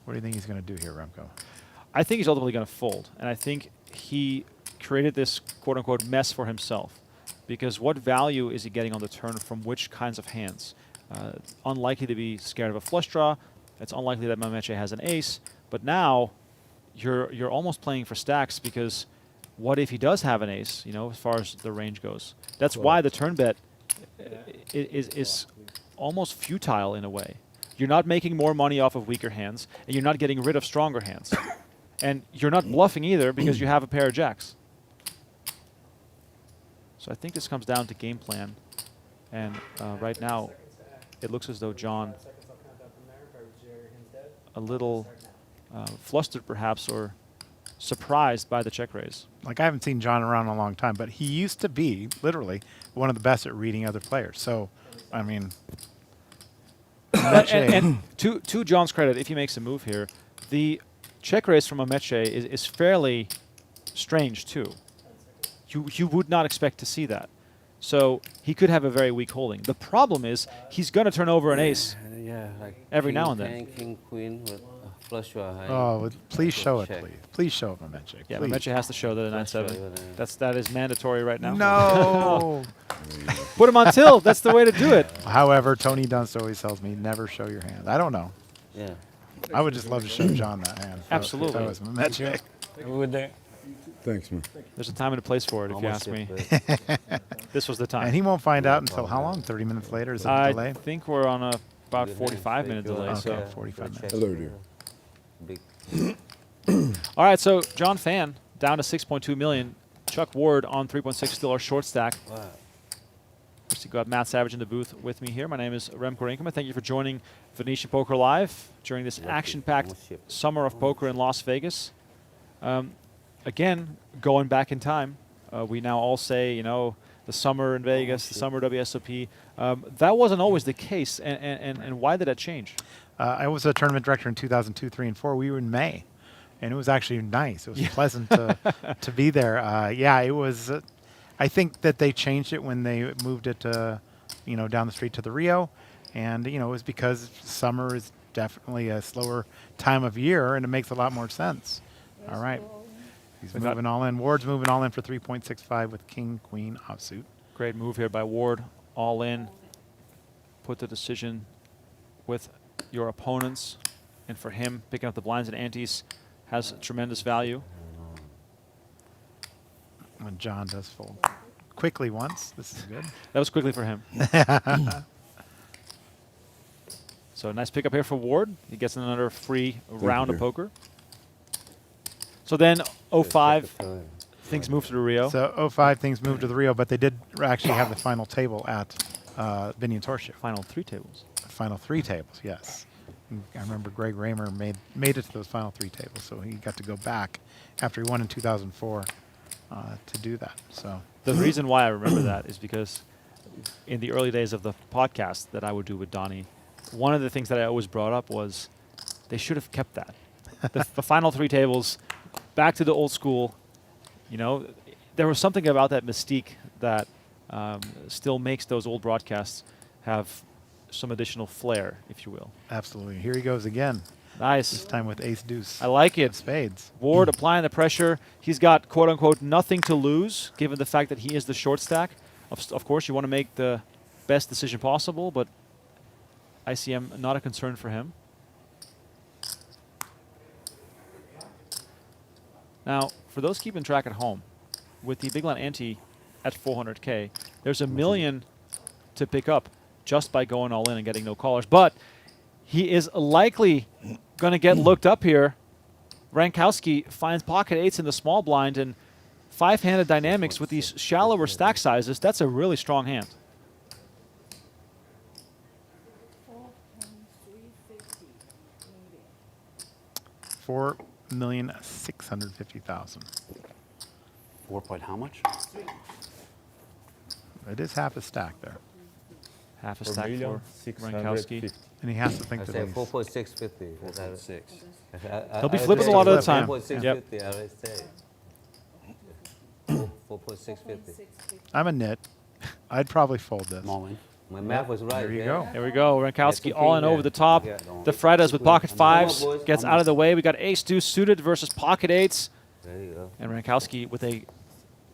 What do you think he's going to do here, Remco? I think he's ultimately going to fold, and I think he created this quote-unquote mess for himself, because what value is he getting on the turn from which kinds of hands? Unlikely to be scared of a flush draw. It's unlikely that Mameche has an ace, but now you're almost playing for stacks, because what if he does have an ace, you know, as far as the range goes? That's why the turn bet is almost futile in a way. You're not making more money off of weaker hands, and you're not getting rid of stronger hands. And you're not bluffing either, because you have a pair of jacks. So I think this comes down to game plan. And right now, it looks as though John a little flustered perhaps, or surprised by the check raise. Like, I haven't seen John around in a long time, but he used to be, literally, one of the best at reading other players. So, I mean... and to John's credit, if he makes a move here, the check raise from Mameche is fairly strange too. You would not expect to see that. So he could have a very weak holding. The problem is he's going to turn over an ace like every king, now and then. King, queen with flush draw high. Oh, please show it, Check. please. Please show it, Mameche. Yeah, please. Mameche has to show the 9-7. That is mandatory right now. No. Put him on tilt. That's the way to do it. However, Tony Dunst always tells me never show your hand. I don't know. Yeah. I would just love to show John that hand. Absolutely. That was Mameche. Good day. Thanks, man. There's a time and a place for it, if you Almost ask me. it, This was the time. And he won't find out until how long? 30 minutes later? Is it a I delay? think we're on a about Good 45-minute hand. delay. Okay, So. 45 minutes. Hello, dear. Big. All right, so John Fan down to 6.2 million. Chuck Ward on 3.6, still our short stack. Wow. First, you got Matt Savage in the booth with me here. My name is Remco Rinkema. Thank you for joining Venetian Poker Live during this action-packed summer of poker in Las Vegas. Again, going back in time, we now all say, you know, the summer in Vegas, the summer WSOP. That wasn't always the case, and why did that change? I was a tournament director in 2002, 3, and 4. We were in May, and it was actually nice. It was pleasant to be there. Yeah, it was. I think that they changed it when they moved it, you know, down the street to the Rio, and you know, it was because summer is definitely a slower time of year, and it makes a lot more sense. All right, he's moving all in. Ward's moving all in for 3.65 with King, Queen offsuit. Great move here by Ward, all in. Put the decision with your opponents, and for him, picking up the blinds and antes has tremendous value. When John does fold quickly once, this is good. That was quickly for him. So nice pickup here for Ward. He gets another free round of poker. So then 05, things move to the Rio. So 05, things moved to the Rio, but they did actually have the final table at Binion Horseshoe. Final 3 tables. Final 3 tables, yes. I remember Greg Raymer made it to those final 3 tables, so he got to go back after he won in 2004 to do that. So the reason why I remember that is because in the early days of the podcast that I would do with Donnie, one of the things that I always brought up was they should have kept that. The final 3 tables, back to the old school. You know, there was something about that mystique that still makes those old broadcasts have some additional flair, if you will. absolutely. Here he goes again. Nice. This time with ace deuce. I like it. Spades. Ward applying the pressure. He's got, quote unquote, nothing to lose, given the fact that he is the short stack. Of course, you want to make the best decision possible, but ICM, not a concern for him. Now, for those keeping track at home, with the big line ante at 400K, there's $1 million to pick up just by going all in and getting no callers. But he is likely going to get looked up here. Rzentkowski finds pocket 8s in the small blind, and 5-handed dynamics with these shallower stack sizes. That's a really strong hand. $4,650,000. 4 point how much? It is half a stack there. Half a stack for 4,650,000. Rzentkowski. And he has to think I that said he's 4.650. 4.6. He'll be flipping a lot of the time. 4.650, Yep. I already said. 4.650. I'm a nit. I'd probably fold this. Moment. My math was right. There you yeah? go. There we go. Rzentkowski Yeah, all in over the top. Yeah. The Freitas with pocket Come on, 5s boys. gets out of the way. We got ace deuce suited versus pocket 8s. There you go. And Rzentkowski with a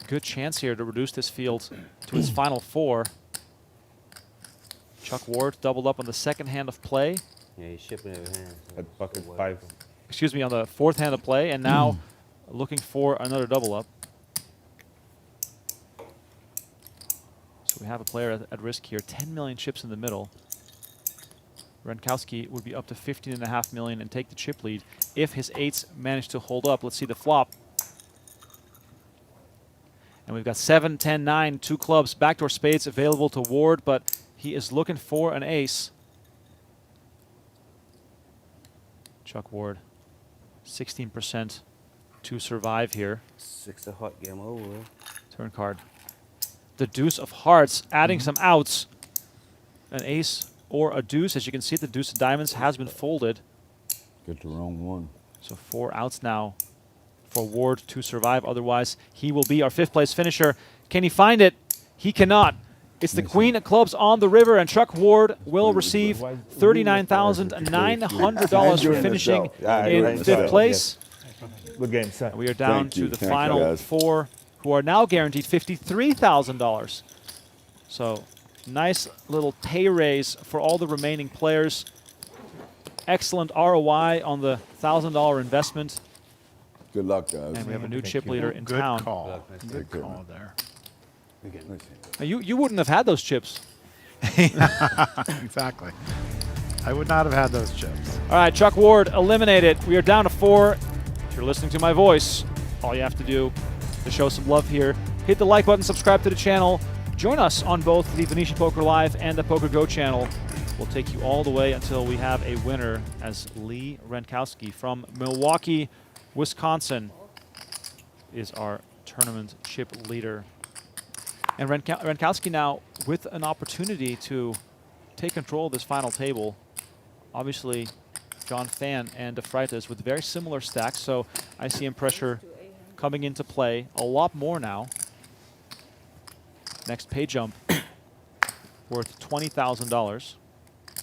good chance here to reduce this field to its final 4. Chuck Ward doubled up on the second hand of play. Yeah, he's shipping every hand. So At bucket so 5. Excuse me, on the 4th hand of play, and now looking for another double up. So we have a player at risk here. 10 million chips in the middle. Rzentkowski would be up to 15.5 million and take the chip lead if his 8s manage to hold up. Let's see the flop. And we've got 7, 10, 9, 2 clubs, backdoor spades available to Ward, but he is looking for an ace. Chuck Ward, 16% to survive here. 6 of heart, game over. Turn card. The deuce of hearts, adding some outs. An ace or a deuce. As you can see, the deuce of diamonds has been folded. Get the wrong one. So 4 outs now for Ward to survive. Otherwise, he will be our 5th place finisher. Can he find it? He cannot. It's the Queen of Clubs on the river, and Chuck Ward will receive $39,900 for finishing in fifth place. Good game, sir. And we are down to the final four, who are now guaranteed $53,000. So nice little pay raise for all the remaining players. Excellent ROI on the $1,000 investment. Good luck, guys. And we have a new chip leader in Good town. call. Good call there. Now, you wouldn't have had those chips. Exactly. I would not have had those chips. All right, Chuck Ward eliminated. We are down to 4. If you're listening to my voice, all you have to do to show some love here, hit the like button, subscribe to the channel. Join us on both the Venetian Poker Live and the Poker Go channel. We'll take you all the way until we have a winner, as Lee Rzentkowski from Milwaukee, Wisconsin, is our tournament chip leader. And Rzentkowski now with an opportunity to take control of this final table. Obviously, John Phan and Freitas with very similar stacks, so I see him pressure coming into play a lot more now. Next pay jump worth $20,000.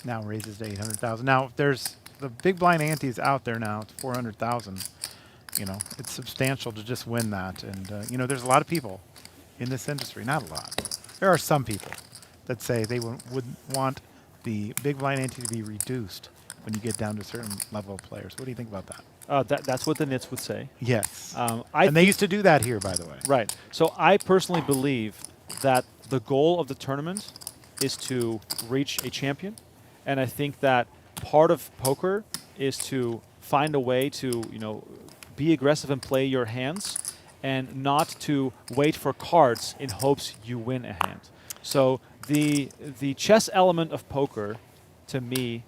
Now raises to 800,000. Now there's the big blind ante is out there now. It's 400,000. You know, it's substantial to just win that. And you know, there's a lot of people in this industry. Not a lot. There are some people that say they would want the big blind ante to be reduced when you get down to a certain level of players. What do you think about that? That's what the nits would say. Yes. And they used to do that here, by the way. Right. So I personally believe that the goal of the tournament is to reach a champion. And I think that part of poker is to find a way to, you know, be aggressive and play your hands, and not to wait for cards in hopes you win a hand. So the chess element of poker, to me,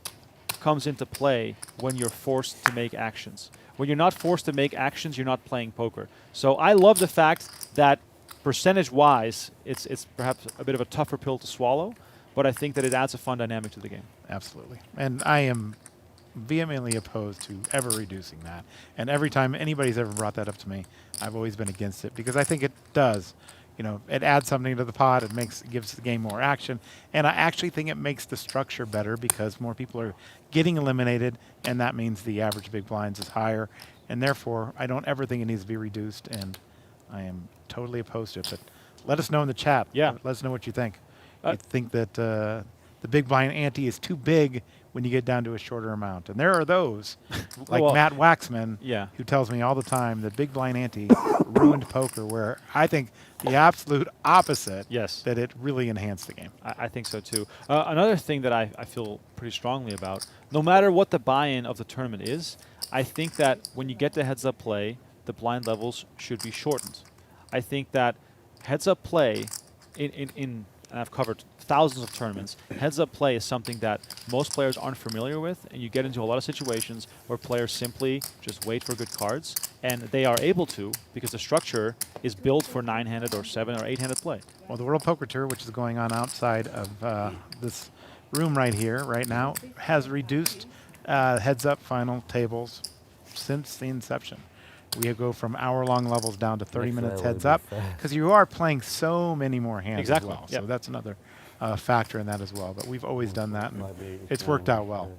comes into play when you're forced to make actions. When you're not forced to make actions, you're not playing poker. So I love the fact that percentage-wise, it's perhaps a bit of a tougher pill to swallow, but I think that it adds a fun dynamic to the game. Absolutely. And I am vehemently opposed to ever reducing that. And every time anybody's ever brought that up to me, I've always been against it, because I think it does. You know, it adds something to the pot. It gives the game more action. And I actually think it makes the structure better, because more people are getting eliminated, and that means the average big blinds is higher. And therefore, I don't ever think it needs to be reduced, and I am totally opposed to it. But let us know in the chat. Yeah. Let us know what you think. You think that the big blind ante is too big when you get down to a shorter amount. And there are those, like Matt Waxman, who tells me all the time that big blind ante ruined poker, where I think the absolute opposite, that it really enhanced the game. I think so too. Another thing that I feel pretty strongly about, no matter what the buy-in of the tournament is, I think that when you get to heads-up play, the blind levels should be shortened. I think that heads-up play, and I've covered thousands of tournaments, heads-up play is something that most players aren't familiar with, and you get into a lot of situations where players simply just wait for good cards, and they are able to because the structure is built for 9-handed or 7 or 8-handed play. Well, the World Poker Tour, which is going on outside of this room right here, right now, has reduced heads-up final tables since the inception. We go from hour-long levels down to 30 minutes heads up, because you are playing so many more hands as well. So that's another factor in that as well. But we've always done that, and it's worked out well.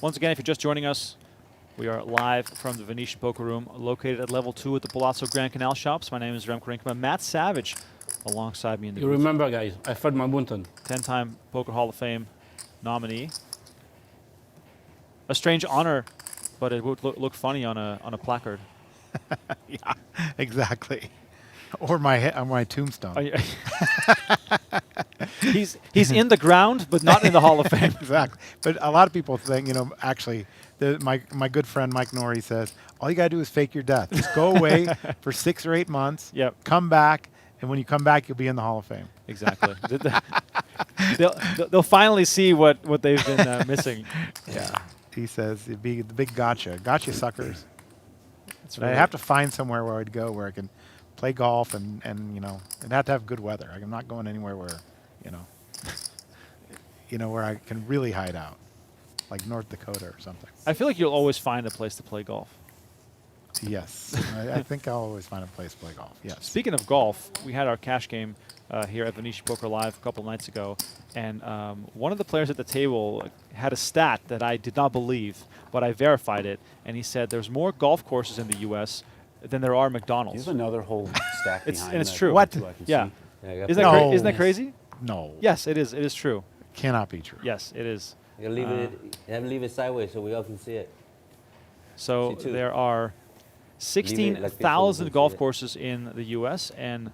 Once again, if you're just joining us, we are live from the Venetian Poker Room, located at level 2 at the Palazzo Grand Canal Shops. My name is Remco Rinkema. Matt Savage alongside me in the You remember, guys, I fed my Bunton. 10-time Poker Hall of Fame nominee. A strange honor, but it would look funny on a placard. Yeah, exactly. Or on my tombstone. Oh, yeah. he's in the ground, but not in the Hall of Fame. Exactly. But a lot of people think, you know, actually, my good friend Mike Norrie says, all you got to do is fake your death. Just go away for 6 or 8 months, come back, and when you come back, you'll be in the Hall of Fame. Exactly. They'll finally see what they've been missing. Yeah. He says it'd be the big gotcha suckers. That's right. I have to find somewhere where I'd go where I can play golf and you know, it'd have to have good weather. I'm not going anywhere where, you know, where I can really hide out, like North Dakota or something. I feel like you'll always find a place to play golf. Yes, I think I'll always find a place to play golf. Yes. Speaking of golf, we had our cash game here at Venetian Poker Live a couple nights ago, and one of the players at the table had a stat that I did not believe, but I verified it, and he said there's more golf courses in the U.S. than there are McDonald's. There's another whole stack It's, behind and it's that true. What? too, I can Yeah. see. Isn't that crazy? No. Yes, it is. It is true. Cannot be true. Yes, it is. You gotta leave it sideways so we all can see it. So See two. there are Leave it like this so we 16,000 can golf see it. courses in the U.S. and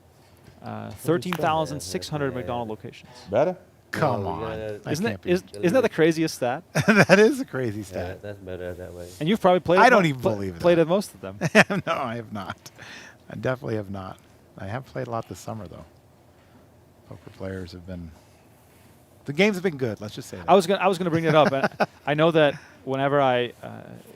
13,600 McDonald locations. Better? Come No, on. we gotta- That Isn't can't that, be. isn't that the craziest stat? That is a crazy Yeah, stat. that's better that way. And you've probably played. I at don't mo- even pla- believe Played that. at most of them. No, I have not. I definitely have not. I have played a lot this summer, though. Poker players have been. The games have been good. Let's just say that. I was gonna bring it up. And I know that whenever I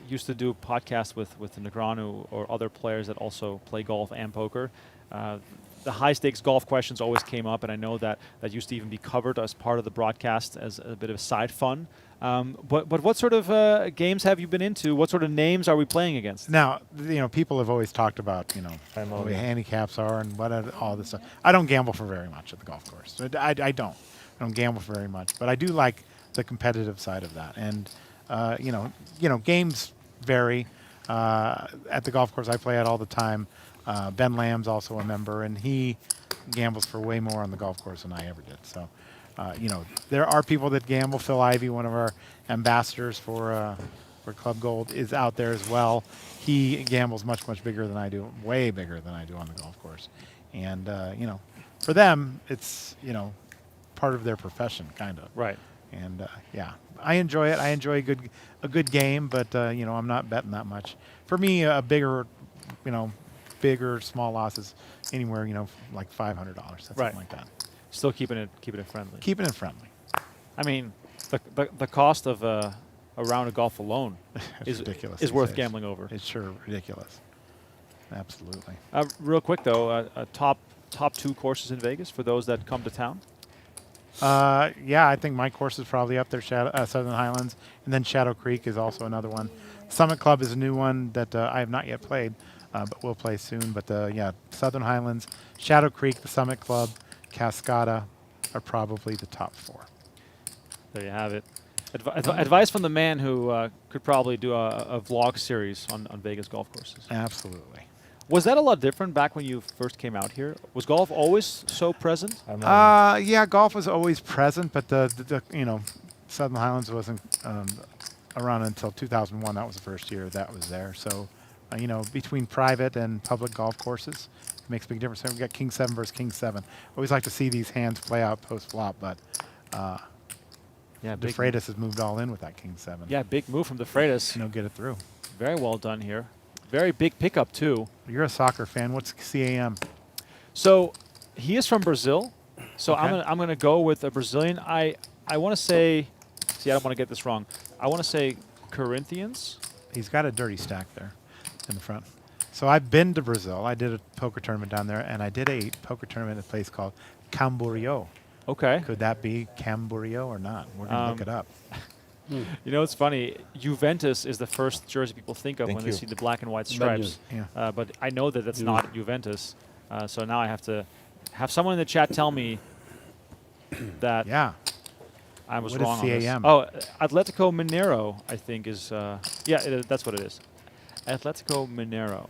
used to do podcasts with Negranu or other players that also play golf and poker, the high stakes golf questions always came up, and I know that used to even be covered as part of the broadcast as a bit of side fun. But what sort of games have you been into? What sort of names are we playing against? Now, people have always talked about, what the handicaps are and all this stuff. I don't gamble for very much at the golf course. I don't. I don't gamble for very much, but I do like the competitive side of that. And games vary. At the golf course I play at all the time, Ben Lamb's also a member, and he gambles for way more on the golf course than I ever did. So, there are people that gamble. Phil Ivey, one of our ambassadors for Club Gold, is out there as well. He gambles much bigger than I do, way bigger than I do on the golf course. And for them, it's part of their profession, kind of. Right. And I enjoy it. I enjoy a good game, but I'm not betting that much. For me, a bigger small losses anywhere like $500, something like that. Still keeping it friendly. Keeping it friendly. I mean, the cost of a round of golf alone is ridiculous. Is these worth days. gambling over. It's sure ridiculous. Absolutely. Real quick though, top 2 courses in Vegas for those that come to town. Yeah, I think my course is probably up there, Southern Highlands, and then Shadow Creek is also another one. Summit Club is a new one that I have not yet played, but we'll play soon. But Southern Highlands, Shadow Creek, the Summit Club, Cascada are probably the top 4. There you have it. Advice from the man who could probably do a vlog series on Vegas golf courses. Absolutely. Was that a lot different back when you first came out here? Was golf always so present? Yeah, golf was always present, but the Southern Highlands wasn't around until 2001. That was the first year that was there. So, between private and public golf courses, it makes a big difference. So we got King 7 versus King 7. Always like to see these hands play out post flop, but De Freitas has moved all in with that King 7. Yeah, big move from De Freitas. Get it through. Very well done here. Very big pickup too. You're a soccer fan. What's CAM? So he is from Brazil. So Okay. I'm gonna go with a Brazilian. I want to say. See, I don't want to get this wrong. I want to say Corinthians. He's got a dirty stack there in the front. So I've been to Brazil. I did a poker tournament down there, and I did a poker tournament at a place called Camboriú. Okay. Could that be Camboriú or not? We're going to look it up. You know, it's funny. Juventus is the first jersey people think of when they see the black and white stripes. Yeah. But I know that that's not Juventus. So now I have to have someone in the chat tell me that I was What is wrong on this. CAM? Oh, Atletico Mineiro, I think is. That's what it is. Atletico Mineiro.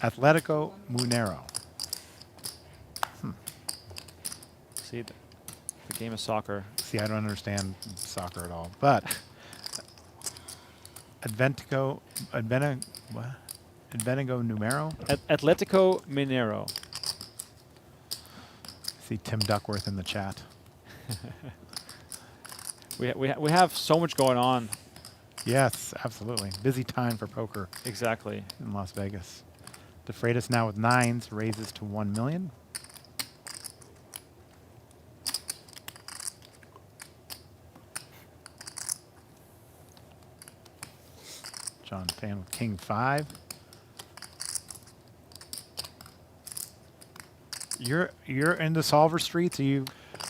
Atletico Mineiro. See, the game of soccer. See, I don't understand soccer at all. But Atletico Numero? Atletico Mineiro. See Tim Duckworth in the chat. We have so much going on. Yes, absolutely. Busy time for poker. Exactly. In Las Vegas. De Freitas now with 9s raises to 1 million. John Fan with King 5. You're into solver streets? Are you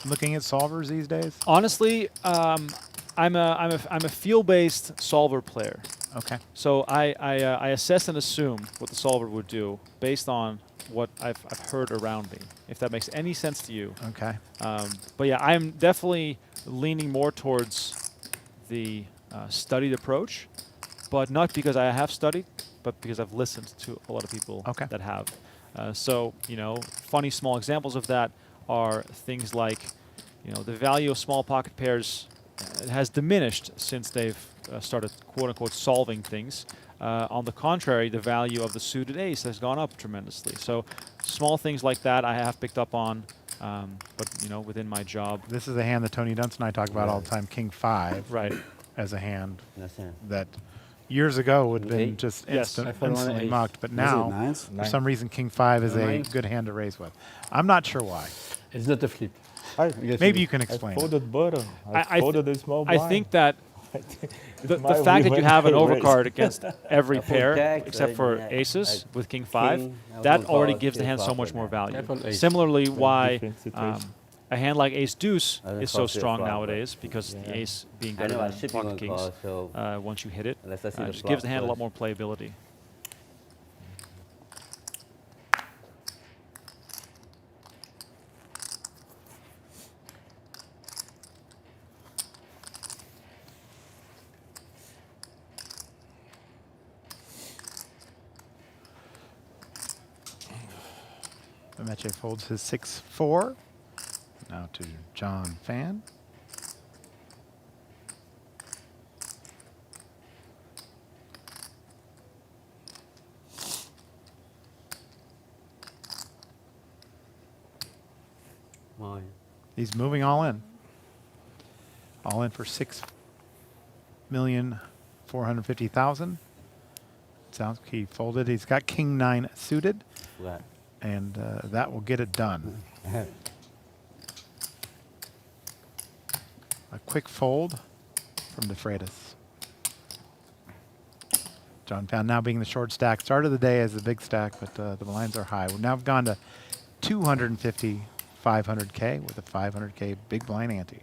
looking at solvers these days? Honestly, I'm a feel-based solver player. Okay. So I assess and assume what the solver would do based on what I've heard around me, if that makes any sense to you. Okay. But yeah, I'm definitely leaning more towards the studied approach, but not because I have studied, but because I've listened to a lot of people that have. So, you know, funny small examples of that are things like, you know, the value of small pocket pairs has diminished since they've started quote-unquote solving things. On the contrary, the value of the suited ace has gone up tremendously. So small things like that I have picked up on, but, you know, within my job. This is a hand that Tony Dunst and I talk about all the time, King 5. Right. As a hand that years ago would have been just instantly mocked, but now, for some reason, King 5 is a good hand to raise with. I'm not sure why. It's not a flip. Maybe you can explain. I folded bottom. I folded a small blind. I think that the fact that you have an overcard against every pair, except for aces with King 5, that already gives the hand so much more value. Similarly, why a hand like Ace Deuce is so strong nowadays, because the ace being better than pocket kings, once you hit it, just gives the hand a lot more playability. Mameche folds his 6-4. Now to John Phan. He's moving all in. All in for 6,450,000. Sounds like he folded. He's got King 9 suited. Flat. And that will get it done. A quick fold from the Freitas. John Phan now being the short stack. Started the day as the big stack, but the lines are high. We've now gone to 250, 500K with a 500K big blind ante.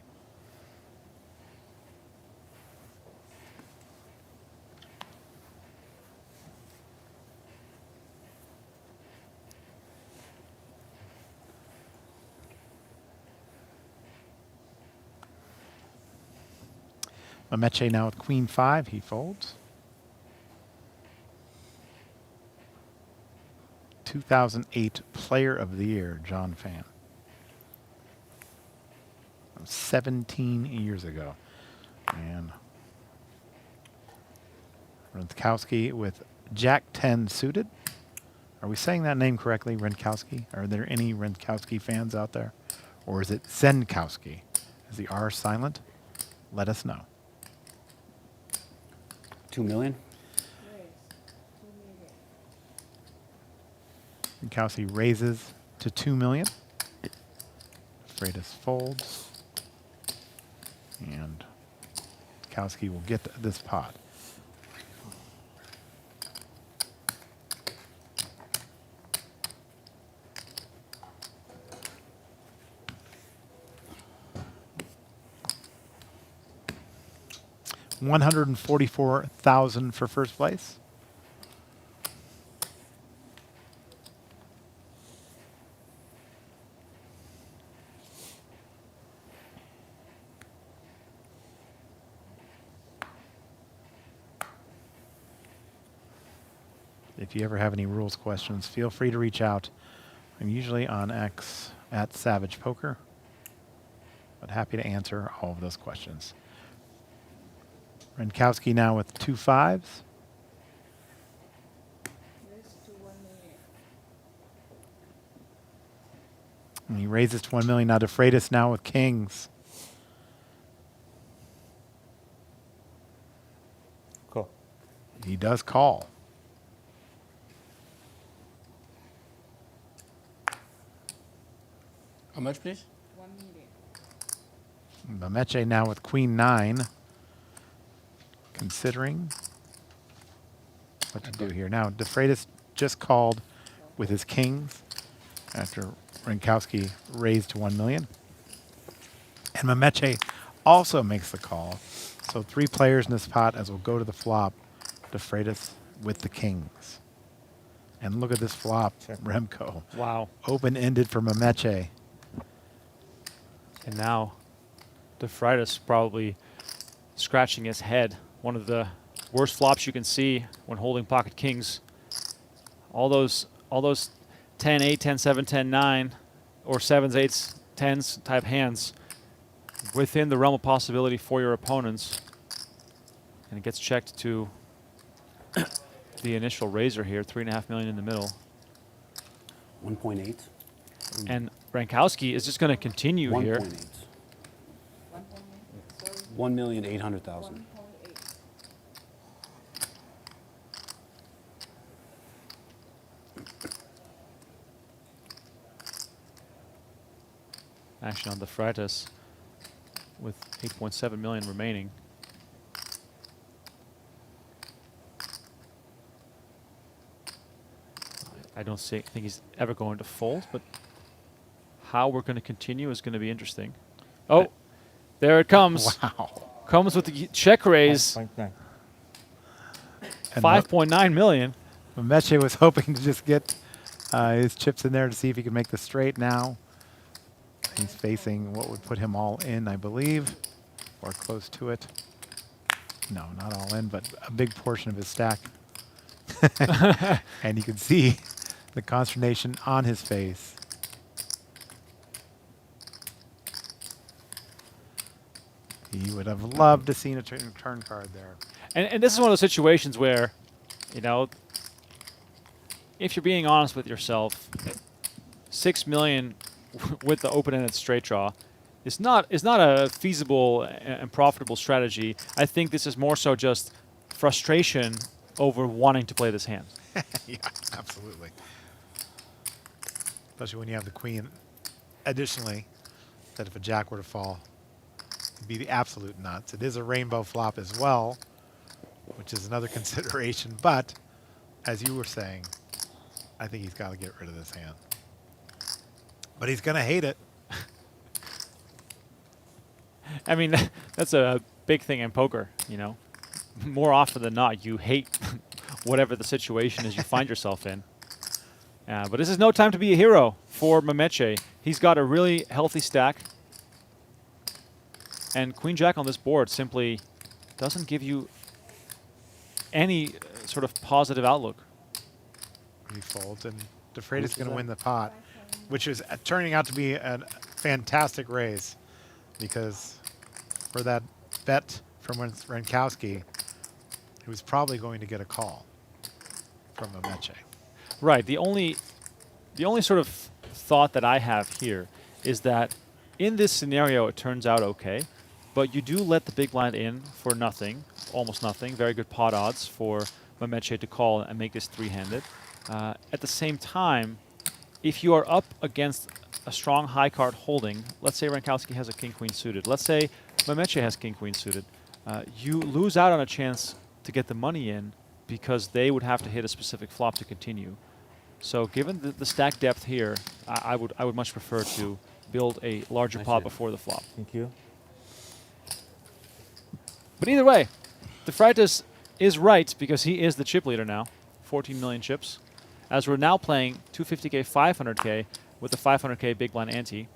Mameche now with Queen 5, he folds. 2008 Player of the Year, John Phan. 17 years ago. And Rzentkowski with Jack 10 suited. Are we saying that name correctly, Rzentkowski? Are there any Rzentkowski fans out there? Or is it Rzentkowski? Is the R silent? Let us know. 2 million? Rzentkowski raises to 2 million. Freitas folds. And Rzentkowski will get this pot. $144,000 for first place. If you ever have any rules questions, feel free to reach out. I'm usually on X at Savage Poker, but happy to answer all of those questions. Rzentkowski now with 2 5s. And he raises to 1 million. Now to Freitas now with kings. Call. He does call. How much, please? 1 million. Mameche now with Queen 9. Considering what to do here. Now, De Freitas just called with his kings after Rzentkowski raised to 1 million. And Mameche also makes the call. So 3 players in this pot as we'll go to the flop. De Freitas with the kings. And look at this flop, Remco. Wow. Open-ended for Mameche. And now, the Freitas probably scratching his head. One of the worst flops you can see when holding pocket kings. All those 10-8, 10-7, 10-9, or 7s, 8s, 10s type hands within the realm of possibility for your opponents. And it gets checked to the initial raiser here, 3.5 million in the middle. 1.8. And Rzentkowski is just going to continue here. 1.8. 1,800,000. Action on the Freitas with 8.7 million remaining. I don't think he's ever going to fold, but how we're going to continue is going to be interesting. Oh, there it comes. Wow. Comes with the check raise. 5.9 million. Mameche was hoping to just get his chips in there to see if he could make the straight now. He's facing what would put him all in, I believe, or close to it. No, not all in, but a big portion of his stack. And you can see the consternation on his face. He would have loved to see a turn card there. And this is one of those situations where, you know, if you're being honest with yourself, 6 million with the open-ended straight draw is not a feasible and profitable strategy. I think this is more so just frustration over wanting to play this hand. Yeah, absolutely. Especially when you have the queen. Additionally, that if a jack were to fall, it'd be the absolute nuts. It is a rainbow flop as well, which is another consideration. But as you were saying, I think he's got to get rid of this hand. But he's going to hate it. I mean, that's a big thing in poker, you know. More often than not, you hate whatever the situation is you find yourself in. But this is no time to be a hero for Mameche. He's got a really healthy stack. And Queen Jack on this board simply doesn't give you any sort of positive outlook. He folds, and DeFreitas is going to win the pot, which is turning out to be a fantastic raise, because for that bet from Rzentkowski, he was probably going to get a call from Mameche. Right. The only sort of thought that I have here is that in this scenario it turns out okay, but you do let the big blind in for nothing, almost nothing. Very good pot odds for Mameche to call and make this three-handed. At the same time, if you are up against a strong high card holding, let's say Rzentkowski has a king-queen suited, let's say Mameche has king-queen suited, you lose out on a chance to get the money in because they would have to hit a specific flop to continue. So given the stack depth here, I would much prefer to build a larger pot before the flop. Thank you. But either way, the Freitas is right because he is the chip leader now, 14 million chips. As we're now playing 250K, 500K with the 500K big blind ante.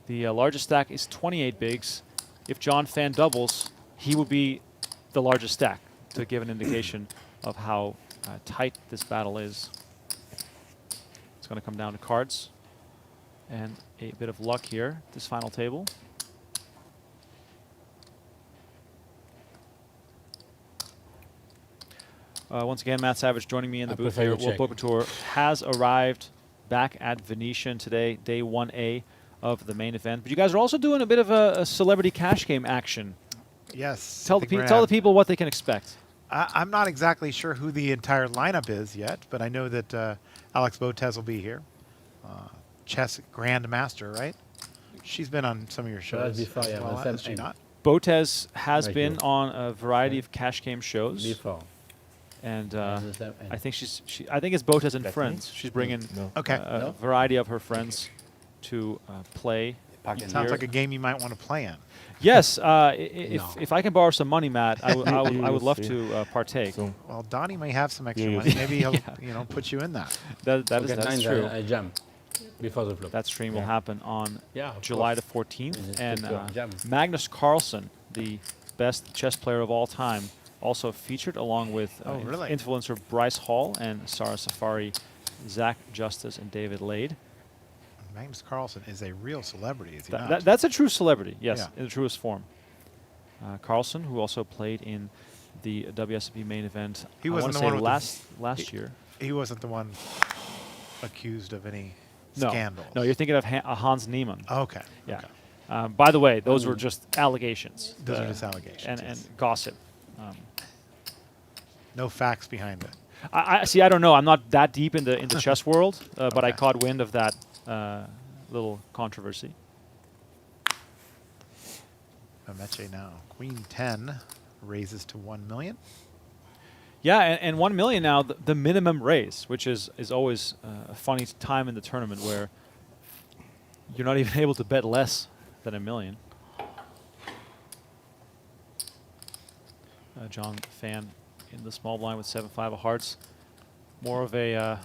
The largest stack is 28 bigs. If John Fan doubles, he would be the largest stack, to give an indication of how tight this battle is. It's going to come down to cards and a bit of luck here, this final table. Once again, Matt Savage joining me in the booth here. World Poker Tour has arrived back at Venetian today, day 1A of the main event. But you guys are also doing a bit of a celebrity cash game action. Yes. Tell the people what they can expect. I'm not exactly sure who the entire lineup is yet, but I know that Alex Botez will be here. Chess Grandmaster, right? She's been on some of your shows. Has she not? Botez has been on a variety of cash game shows. And I think I think it's Botez and friends. She's bringing a variety of her friends to play Sounds like a game you might want to play in. Yes, if I can borrow some money, Matt, I would love to partake. Well, Donnie may have some extra money. Maybe he'll put you in that. That's true. A jam before the flop. That stream will happen on July the 14th, and jam. Magnus Carlsen, the best chess player of all time, also featured along with influencer Bryce Hall and Sarah Safari, Zach Justice, and David Lade. Magnus Carlsen is a real celebrity, is he not? That's a true celebrity, yes, in the truest form. Carlsen, who also played in the WSOP main event, He wasn't the one with last year. He wasn't the one accused of any scandals. No, you're thinking of Hans Niemann. Okay. Yeah. Okay. By the way, those were just allegations. Those are just allegations. And gossip. No facts behind it. I see. I don't know. I'm not that deep in the chess world, but I caught wind of that little controversy. Mameche now. Queen 10 raises to 1 million. Yeah, and 1 million now, the minimum raise, which is always a funny time in the tournament where you're not even able to bet less than $1 million. John Fan in the small blind with 7-5 of hearts. More of a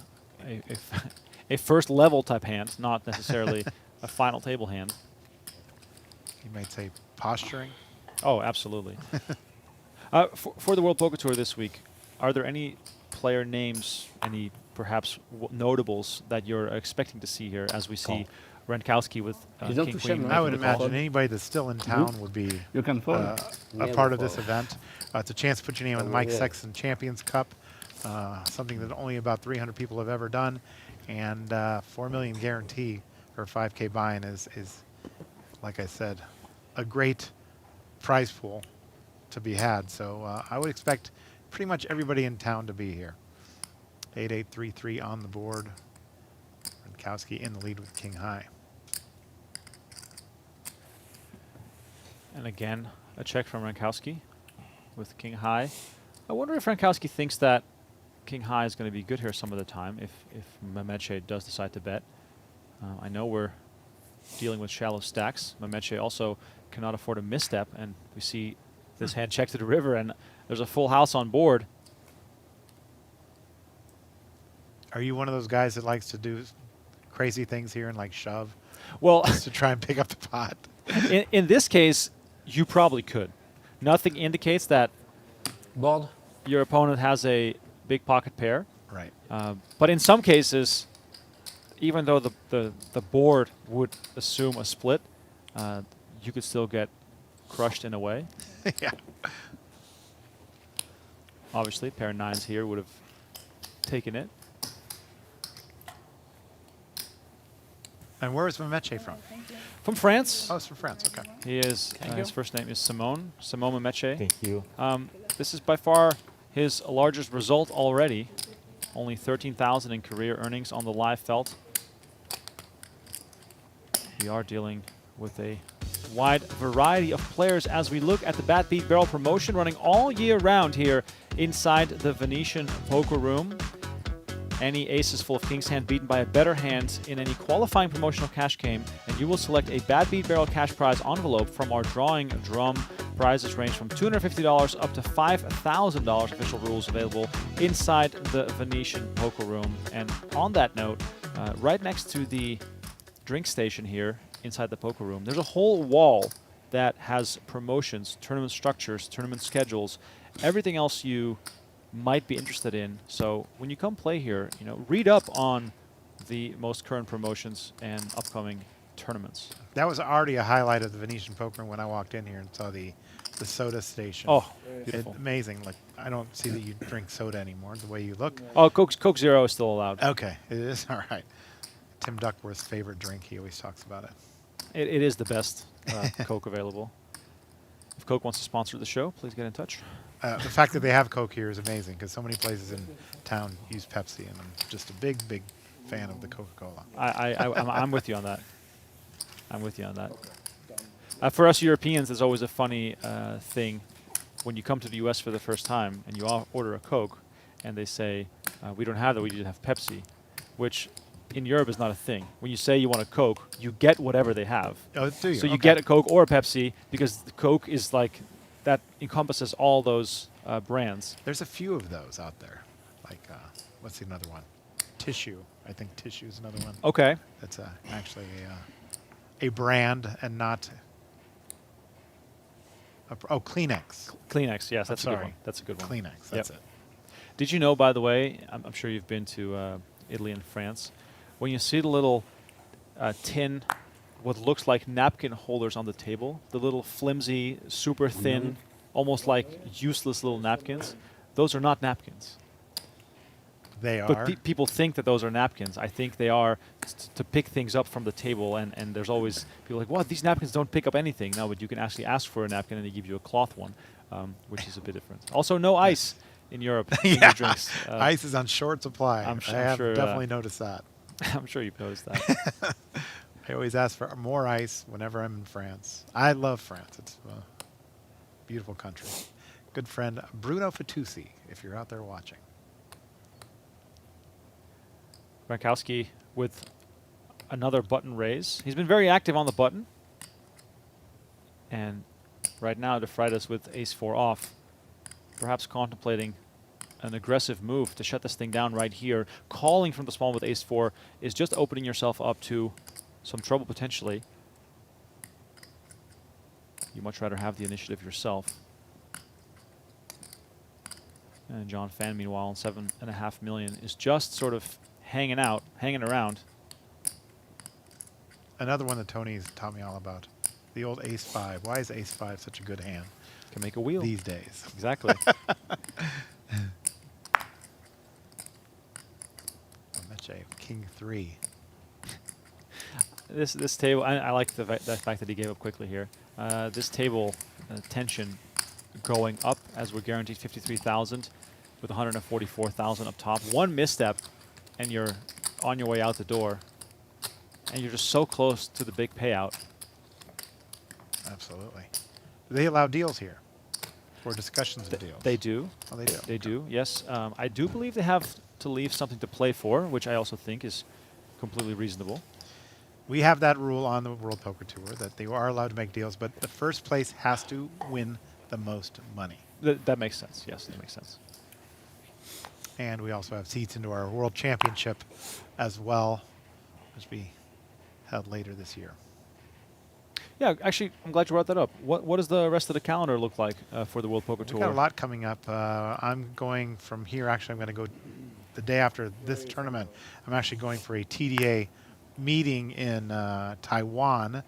first level type hand, not necessarily a final table hand. You might say posturing. Oh, absolutely. For the World Poker Tour this week, are there any player names, any perhaps notables that you're expecting to see here as we see Rzentkowski with King Queen? I would imagine anybody that's still in town would be a part of this event. It's a chance to put your name on the Mike Sexton Champions Cup, something that only about 300 people have ever done, and 4 million guarantee for 5K buy-in is, like I said, a great prize pool to be had. So I would expect pretty much everybody in town to be here. 8833 on the board. Rzentkowski in the lead with King High. And again, a check from Rzentkowski with King High. I wonder if Rzentkowski thinks that King High is going to be good here some of the time if Mameche does decide to bet. I know we're dealing with shallow stacks. Mameche also cannot afford a misstep, and we see this hand check to the river, and there's a full house on board. Are you one of those guys that likes to do crazy things here and like shove? Well, just to try and pick up the pot. In this case, you probably could. Nothing indicates that your opponent has a big pocket pair. Right. But in some cases, even though the board would assume a split, you could still get crushed in a way. Yeah. Obviously, pair of nines here would have taken it. And where is Mameche from? From France. Oh, it's from France. Okay. He is. His first name is Simone Mameche. Thank you. This is by far his largest result already. Only 13,000 in career earnings on the live felt. We are dealing with a wide variety of players as we look at the Bat Beat Barrel promotion running all year round here inside the Venetian Poker Room. Any aces full of king's hand beaten by a better hand in any qualifying promotional cash game, and you will select a Bat Beat Barrel cash prize envelope from our drawing drum. Prizes range from $250 up to $5,000. Official rules available inside the Venetian Poker Room. And on that note, right next to the drink station here inside the poker room, there's a whole wall that has promotions, tournament structures, tournament schedules, everything else you might be interested in. So when you come play here, read up on the most current promotions and upcoming tournaments. That was already a highlight of the Venetian Poker Room when I walked in here and saw the soda station. Oh, beautiful. It's amazing. Like, I don't see that you drink soda anymore, the way you look. Oh, Coke Zero is still allowed. Okay, it is? All right. Tim Duckworth's favorite drink. He always talks about it. It is the best Coke available. If Coke wants to sponsor the show, please get in touch. The fact that they have Coke here is amazing because so many places in town use Pepsi, and I'm just a big, big fan of the Coca-Cola. I'm with you on that. I'm with you on that. For us Europeans, it's always a funny thing when you come to the U.S. for the first time and you order a Coke, and they say, we don't have that, we just have Pepsi, which in Europe is not a thing. When you say you want a Coke, you get whatever they have. Oh, do you? So you Okay. get a Coke or a Pepsi because the Coke is like, that encompasses all those brands. There's a few of those out there. Like, what's another one? Tissue. I think Tissue is another one. Okay. That's actually a brand and not. Kleenex. Kleenex, yes, that's a good sorry. one. That's a good one. Kleenex, that's it. Did you know, by the way, I'm sure you've been to Italy and France, when you see the little tin, what looks like napkin holders on the table, the little flimsy, super thin, almost like useless little napkins, those are not napkins. They are. But people think that those are napkins. I think they are to pick things up from the table, and there's always people like, well, these napkins don't pick up anything. No, but you can actually ask for a napkin and they give you a cloth one, which is a bit different. Also, no ice in Europe in your drinks. Ice is on short supply. I'm I have sure, definitely noticed that. I'm sure you've noticed that. I always ask for more ice whenever I'm in France. I love France. It's a beautiful country. Good friend Bruno Fatoussi, if you're out there watching. Rzentkowski with another button raise. He's been very active on the button. And right now, de Freitas with ace-4 off, perhaps contemplating an aggressive move to shut this thing down right here. Calling from the small with ace-4 is just opening yourself up to some trouble potentially. You much rather have the initiative yourself. And John Phan, meanwhile, on 7.5 million, is just sort of hanging around. Another one that Tony's taught me all about. The old ace-5. Why is ace-5 such a good hand? Can make a wheel. These days. Exactly. Mameche King3. This table, I like the fact that he gave up quickly here. This table tension going up as we're guaranteed 53,000 with 144,000 up top. One misstep and you're on your way out the door. And you're just so close to the big payout. Absolutely. Do they allow deals here? For discussions of deals? They do. Oh, they do. They do, yes. I do believe they have to leave something to play for, which I also think is completely reasonable. We have that rule on the World Poker Tour that they are allowed to make deals, but the first place has to win the most money. That makes sense. Yes, that makes sense. And we also have seats into our World Championship as well, which will be held later this year. Yeah, actually, I'm glad you brought that up. What does the rest of the calendar look like for the World Poker Tour? We've got a lot coming up. I'm going from here. Actually, I'm going to go the day after this tournament. I'm actually going for a TDA meeting in Taiwan,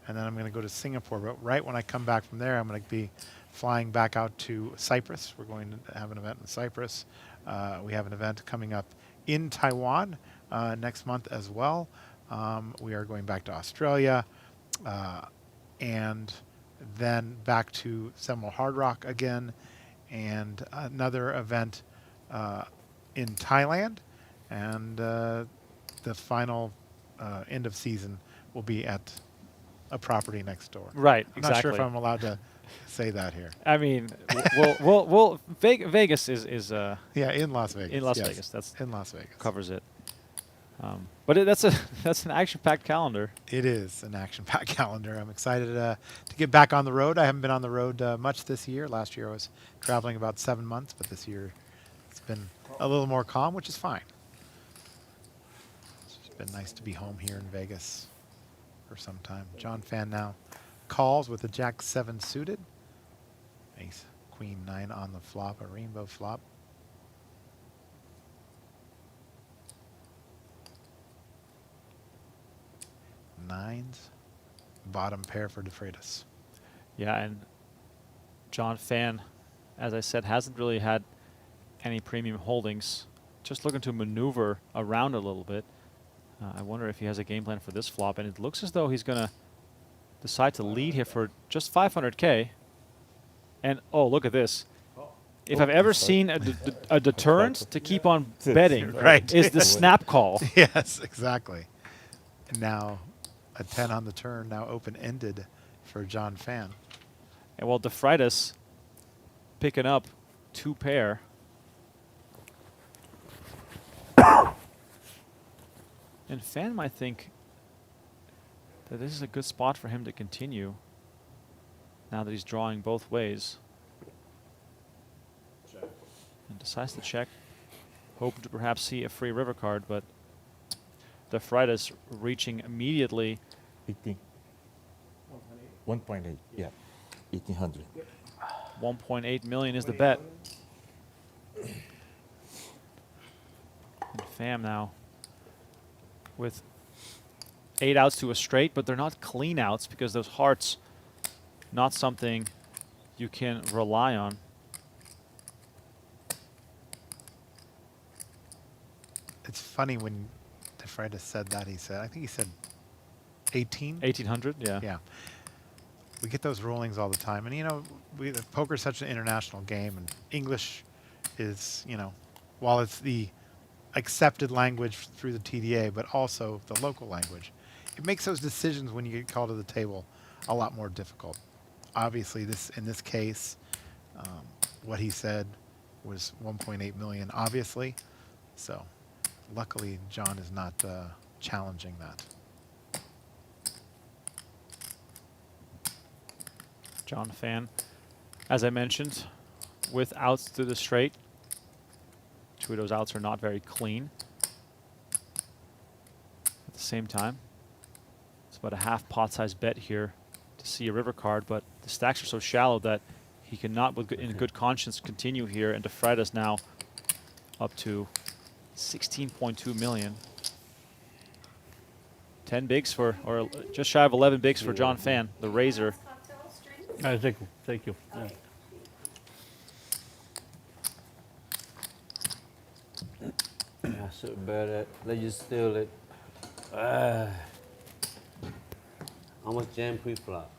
and then I'm going to go to Singapore. But right when I come back from there, I'm going to be flying back out to Cyprus. We're going to have an event in Cyprus. We have an event coming up in Taiwan next month as well. We are going back to Australia and then back to Seminole Hard Rock again, and another event in Thailand, and the final end of season will be at a property next door. Right, I'm not sure if I'm allowed to say that here. I mean, Vegas is yeah, in Las Vegas. In Las yes. Vegas, that's in Las Vegas covers it. But that's an action-packed calendar. It is an action-packed calendar. I'm excited to get back on the road. I haven't been on the road much this year. Last year I was traveling about 7 months, but this year it's been a little more calm, which is fine. It's been nice to be home here in Vegas for some time. John Phan now calls with a Jack-7 suited. Ace, Queen 9 on the flop, a rainbow flop. Nines, bottom pair for de Freitas. Yeah, and John Phan, as I said, hasn't really had any premium holdings. Just looking to maneuver around a little bit. I wonder if he has a game plan for this flop, and it looks as though he's going to decide to lead here for just 500K. And, oh, look at this. If I've ever seen a deterrent to keep on betting, right, is the snap call. Yes, exactly. And now a 10 on the turn, now open-ended for John Phan. And well, de Freitas picking up 2 pair. And Phan might think that this is a good spot for him to continue now that he's drawing both ways. And decides to check, hoping to perhaps see a free river card, but the Freitas reaching immediately. 18. 1.8, yeah. 1800. 1.8 million is the bet. And Pham now with 8 outs to a straight, but they're not clean outs because those hearts, not something you can rely on. It's funny when the Freitas said that, he said, I think he said 18? 1800, yeah. Yeah. We get those rulings all the time. And, you know, poker is such an international game, and English is, you know, while it's the accepted language through the TDA, but also the local language, it makes those decisions when you get called to the table a lot more difficult. Obviously, in this case, what he said was 1.8 million, obviously. So luckily, John is not challenging that. John Phan, as I mentioned, with outs to the straight. 2 of those outs are not very clean. At the same time, it's about a half pot size bet here to see a river card, but the stacks are so shallow that he cannot, in good conscience, continue here. And the Freitas now up to 16.2 million. 10 bigs for, or just shy of 11 bigs for John Phan, the Razor. Thank you. Thank you. Yeah. Yeah, so bad. Let you steal it. How much jam pre-flop?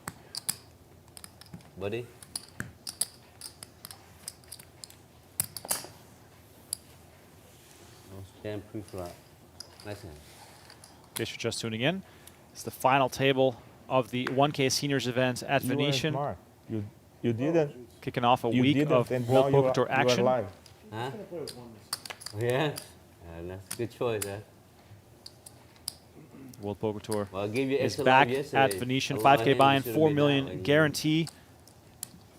Buddy? How much jam pre-flop? Nice hand. In case you're just tuning in, it's the final table of the 1K Seniors event at Venetian. Smart. You didn't. Kicking off a You week didn't, of and World now Poker Tour you are action. live. Huh? Yeah? That's a good choice, huh? World Poker Tour Well, I gave you is extra back live yesterday. at Venetian. A lot of 5K hands buy-in, should've 4 been million down, guarantee.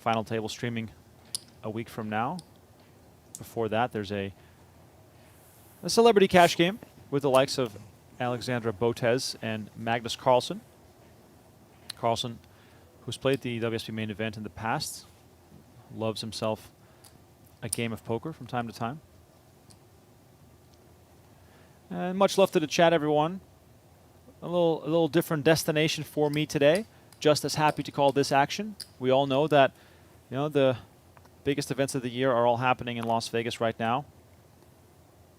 Final table streaming a week from now. Before that, there's a celebrity cash game with the likes of Alexandra Botez and Magnus Carlsen. Carlsen, who's played the WSP main event in the past, loves himself a game of poker from time to time. And much love to the chat, everyone. A little different destination for me today. Just as happy to call this action. We all know that, you know, the biggest events of the year are all happening in Las Vegas right now.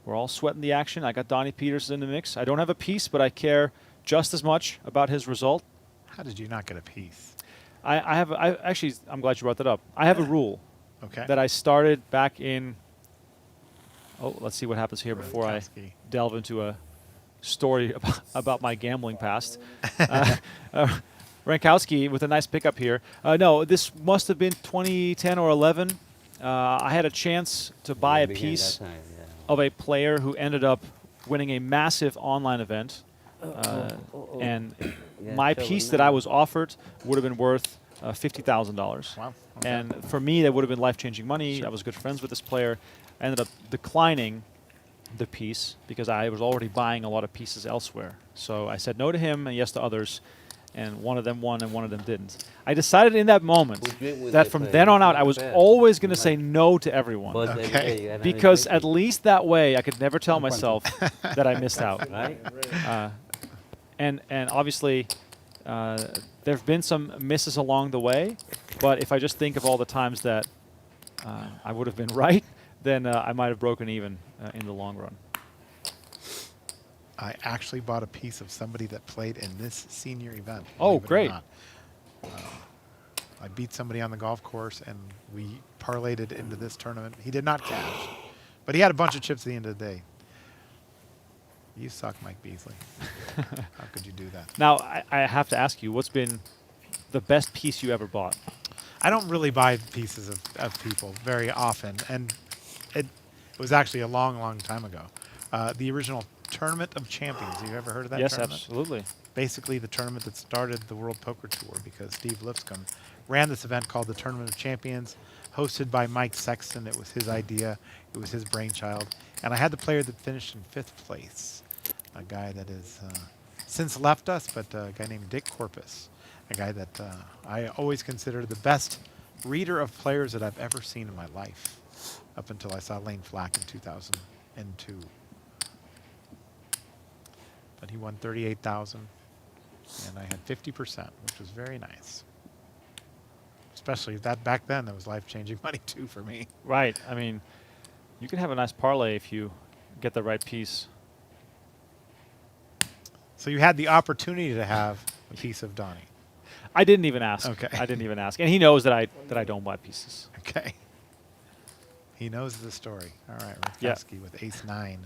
We're all sweating the action. I got Donnie Peters in the mix. I don't have a piece, but I care just as much about his result. How did you not get a piece? Actually, I'm glad you brought that up. I have a rule that I started back in. Oh, let's see what happens here before I delve into a story about my gambling past. Rzentkowski with a nice pickup here. No, this must have been 2010 or 11. I had a chance to buy a piece of a player who ended up winning a massive online event. And my piece that I was offered would have been worth $50,000. Wow. And for me, that would have been life-changing money. I was good friends with this player. I ended up declining the piece because I was already buying a lot of pieces elsewhere. So I said no to him and yes to others, and one of them won and one of them didn't. I decided in that moment that from then on out, I was always going to say no to everyone. Because at least that way, I could never tell myself that I missed out. And obviously, there have been some misses along the way, but if I just think of all the times that I would have been right, then I might have broken even in the long run. I actually bought a piece of somebody that played in this senior event. Oh, great. I beat somebody on the golf course, and we parlayed it into this tournament. He did not cash, but he had a bunch of chips at the end of the day. You suck, Mike Beasley. How could you do that? Now, I have to ask you, what's been the best piece you ever bought? I don't really buy pieces of people very often, and it was actually a long, long time ago. The original Tournament of Champions. Have you ever heard of that Yes, tournament? absolutely. Basically the tournament that started the World Poker Tour, because Steve Lipscomb ran this event called the Tournament of Champions, hosted by Mike Sexton. It was his idea. It was his brainchild. And I had the player that finished in 5th place, a guy that has since left us, but a guy named Dick Corpus, a guy that I always considered the best reader of players that I've ever seen in my life, up until I saw Lane Flack in 2002. But he won 38,000, and I had 50%, which was very nice. Especially that back then, that was life-changing money too for me. Right. I mean, you can have a nice parlay if you get the right piece. So you had the opportunity to have a piece of Donnie. I didn't even ask. Okay. I didn't even ask, and he knows that I don't buy pieces. Okay. He knows the story. All right, Yeah. Rzentkowski with ace-9.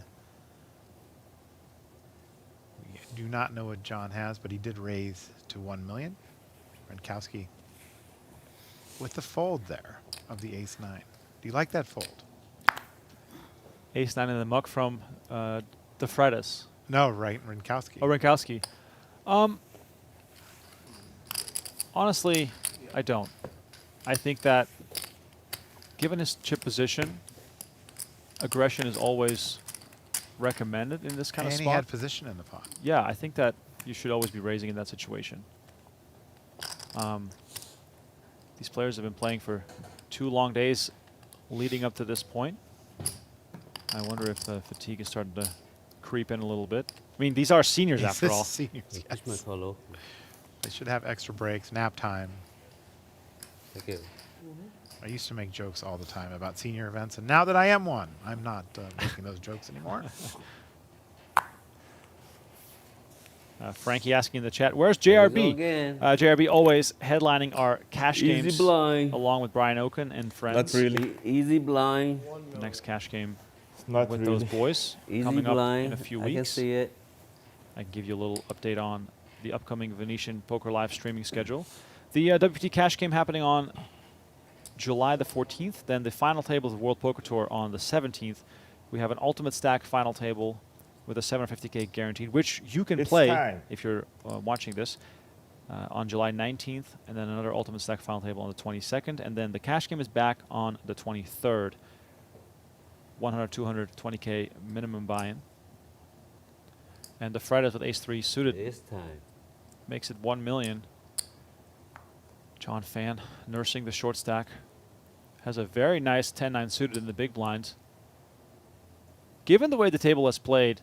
We do not know what John has, but he did raise to 1 million. Rzentkowski with the fold there of the ace-9. Do you like that fold? Ace-9 in the muck from the Freitas. No, right, Rzentkowski. Oh, Rzentkowski. Honestly, I don't. I think that given his chip position, aggression is always recommended in this kind of And spot. he had position in the pot. Yeah, I think that you should always be raising in that situation. These players have been playing for 2 long days leading up to this point. I wonder if the fatigue is starting to creep in a little bit. I mean, these are seniors after all. Seniors, yes. They should have extra breaks, nap time. Okay. I used to make jokes all the time about senior events, and now that I am one, I'm not making those jokes anymore. Frankie asking in the chat, where's JRB? There we go again. JRB always headlining our cash Easy games blind. along with Brian Oaken and friends. Not really. Easy blind. The next cash game Not with really. those boys Easy coming blind. up in a few I weeks. can see it. I can give you a little update on the upcoming Venetian Poker Live streaming schedule. The WPT cash game happening on July the 14th. Then the final table of the World Poker Tour on the 17th. We have an ultimate stack final table with a 750K guaranteed, which you can It's play time. if you're watching this on July 19th, and then another ultimate stack final table on the 22nd, and then the cash game is back on the 23rd. 100, 200, 20K minimum buy-in. And the Freitas with ace-3 suited It's time. makes it 1 million. John Phan nursing the short stack. Has a very nice 10-9 suited in the big blinds. Given the way the table has played,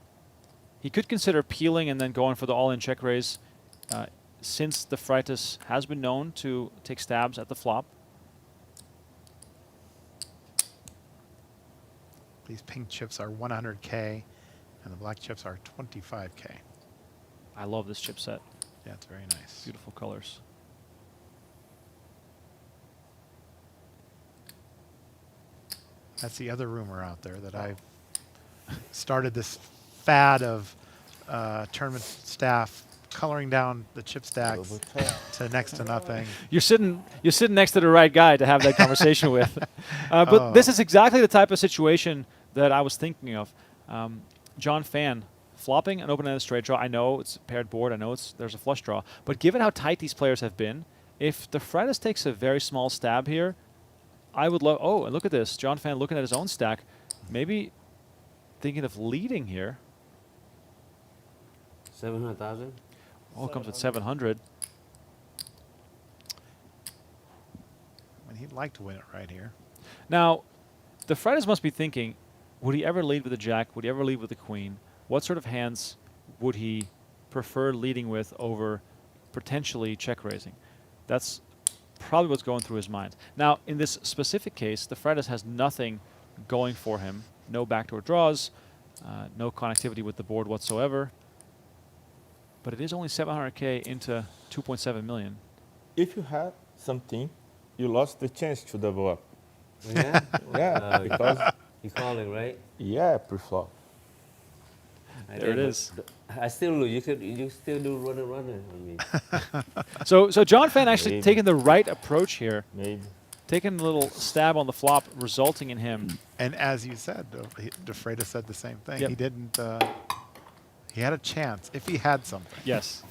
he could consider peeling and then going for the all-in check raise, since the Freitas has been known to take stabs at the flop. These pink chips are 100K, and the black chips are 25K. I love this chip set. Yeah, it's very nice. Beautiful colors. That's the other rumor out there that I've started this fad of tournament staff coloring down the chip stacks to next to nothing. You're sitting next to the right guy to have that conversation with. But this is exactly the type of situation that I was thinking of. John Phan flopping an open-ended straight draw. I know it's a paired board. I know there's a flush draw. But given how tight these players have been, if the Freitas takes a very small stab here, I would love. Oh, and look at this. John Phan looking at his own stack, maybe thinking of leading here. 700,000. Oh, comes with 700. I mean, he'd like to win it right here. Now, the Freitas must be thinking, would he ever lead with a jack? Would he ever lead with a queen? What sort of hands would he prefer leading with over potentially check raising? That's probably what's going through his mind. Now, in this specific case, the Freitas has nothing going for him. No backdoor draws, no connectivity with the board whatsoever. But it is only 700K into 2.7 million. If you had something, you lost the chance to double up. Yeah? Yeah, because You calling, right? yeah, pre-flop. There it is. I still lose. You still do runner on me. So John Phan actually taking the right approach here. Maybe. Taking a little stab on the flop, resulting in him. And as you said, De Freitas said the same thing. Yep. He didn't He had a chance if he had something. Yes.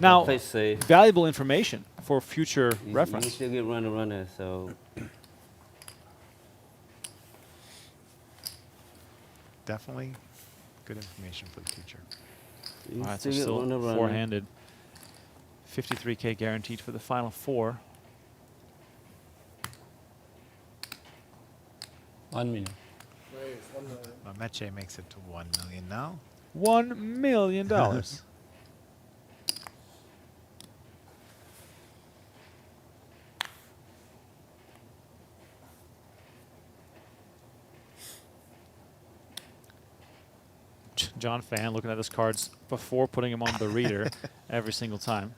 Now, Play safe. valuable information for future You reference. still get runner, so Definitely good information for the future. you All right, so still get still runner. four-handed. 53K guaranteed for the final four. 1 million. Raise 1 million. Mameche makes it to 1 million now. $1 million. John Phan looking at his cards before putting them on the reader every single time.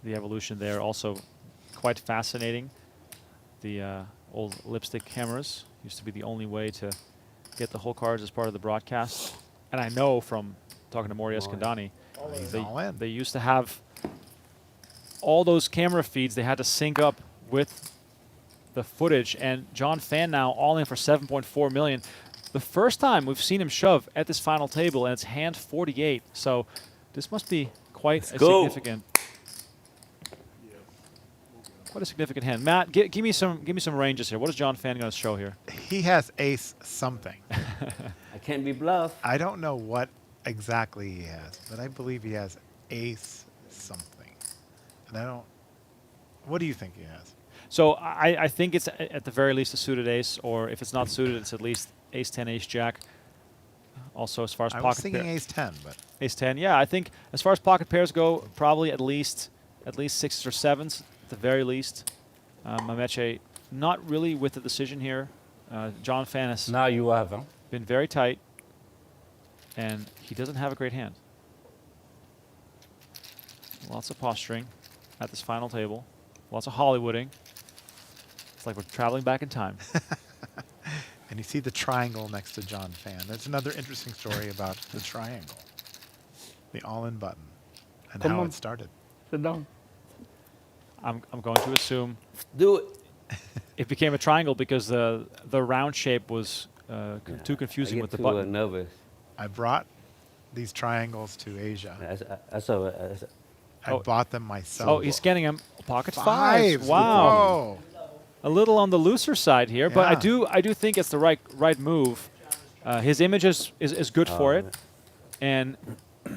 The evolution there also quite fascinating. The old lipstick cameras used to be the only way to get the whole cards as part of the broadcast. And I know from talking to Maury Eskandani, they used to have all those camera feeds. They had to sync up with the footage. And John Phan now all in for 7.4 million. The first time we've seen him shove at this final table, and it's hand 48. So this must be quite a significant. Quite a significant hand. Matt, give me some ranges here. What is John Phan going to show here? He has ace something. I can't be bluffed. I don't know what exactly he has, but I believe he has ace something. And I don't. What do you think he has? So I think it's at the very least a suited ace, or if it's not suited, it's at least ace 10, ace jack. Also, as far as I pocket was thinking ace 10, but ace 10. Yeah, I think as far as pocket pairs go, probably at least sixes or sevens at the very least. Mameche not really with the decision here. John Phan has Now you have, huh? been very tight, and he doesn't have a great hand. Lots of posturing at this final table. Lots of Hollywooding. It's like we're traveling back in time. and you see the triangle next to John Phan. That's another interesting story about the triangle, the all-in button, and how it started. Sit down. I'm going to assume do it. It became a triangle because the round shape was too confusing with the button. Nervous. I brought these triangles to Asia. I Oh. bought them myself. Oh, he's scanning them. Pocket fives. Fives. Wow. Whoa. A little on the looser side here, but Yeah. I do think it's the right move. His image is good for it, and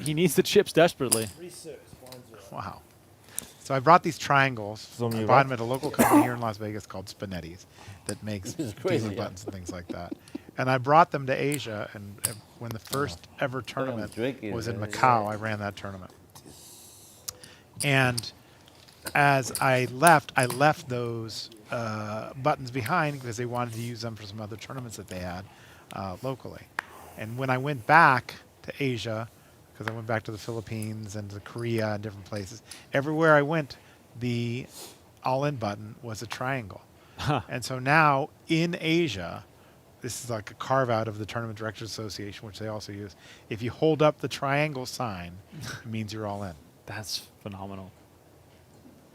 he needs the chips desperately. 3-6, Wow. So I brought these triangles. So I you bought right? them at a local company here in Las Vegas called Spinetti's that makes This is crazy, dealer yeah. buttons and things like that. And I brought them to Asia, and when the first ever tournament drinking, was in man. Macau, I ran that tournament. And as I left those buttons behind because they wanted to use them for some other tournaments that they had locally. And when I went back to Asia, because I went back to the Philippines and to Korea and different places, everywhere I went, the all-in button was a triangle. And so now in Asia, this is like a carve-out of the Tournament Directors Association, which they also use. If you hold up the triangle sign, it means you're all in. That's phenomenal.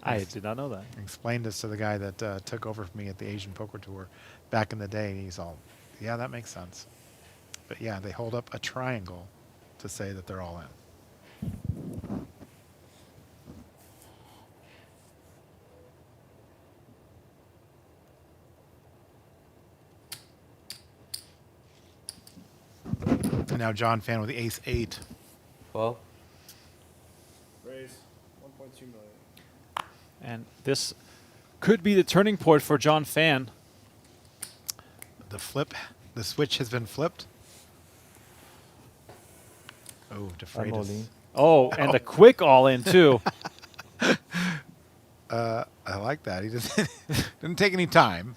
I did not know that. I explained this to the guy that took over from me at the Asian Poker Tour back in the day, and he's all, yeah, that makes sense. But yeah, they hold up a triangle to say that they're all in. And now John Phan with the ace-8. Well, raise 1.2 million. And this could be the turning point for John Phan. The switch has been flipped. Oh, to Freitas. Oh, and the quick all-in, too. I like that. He just didn't take any time.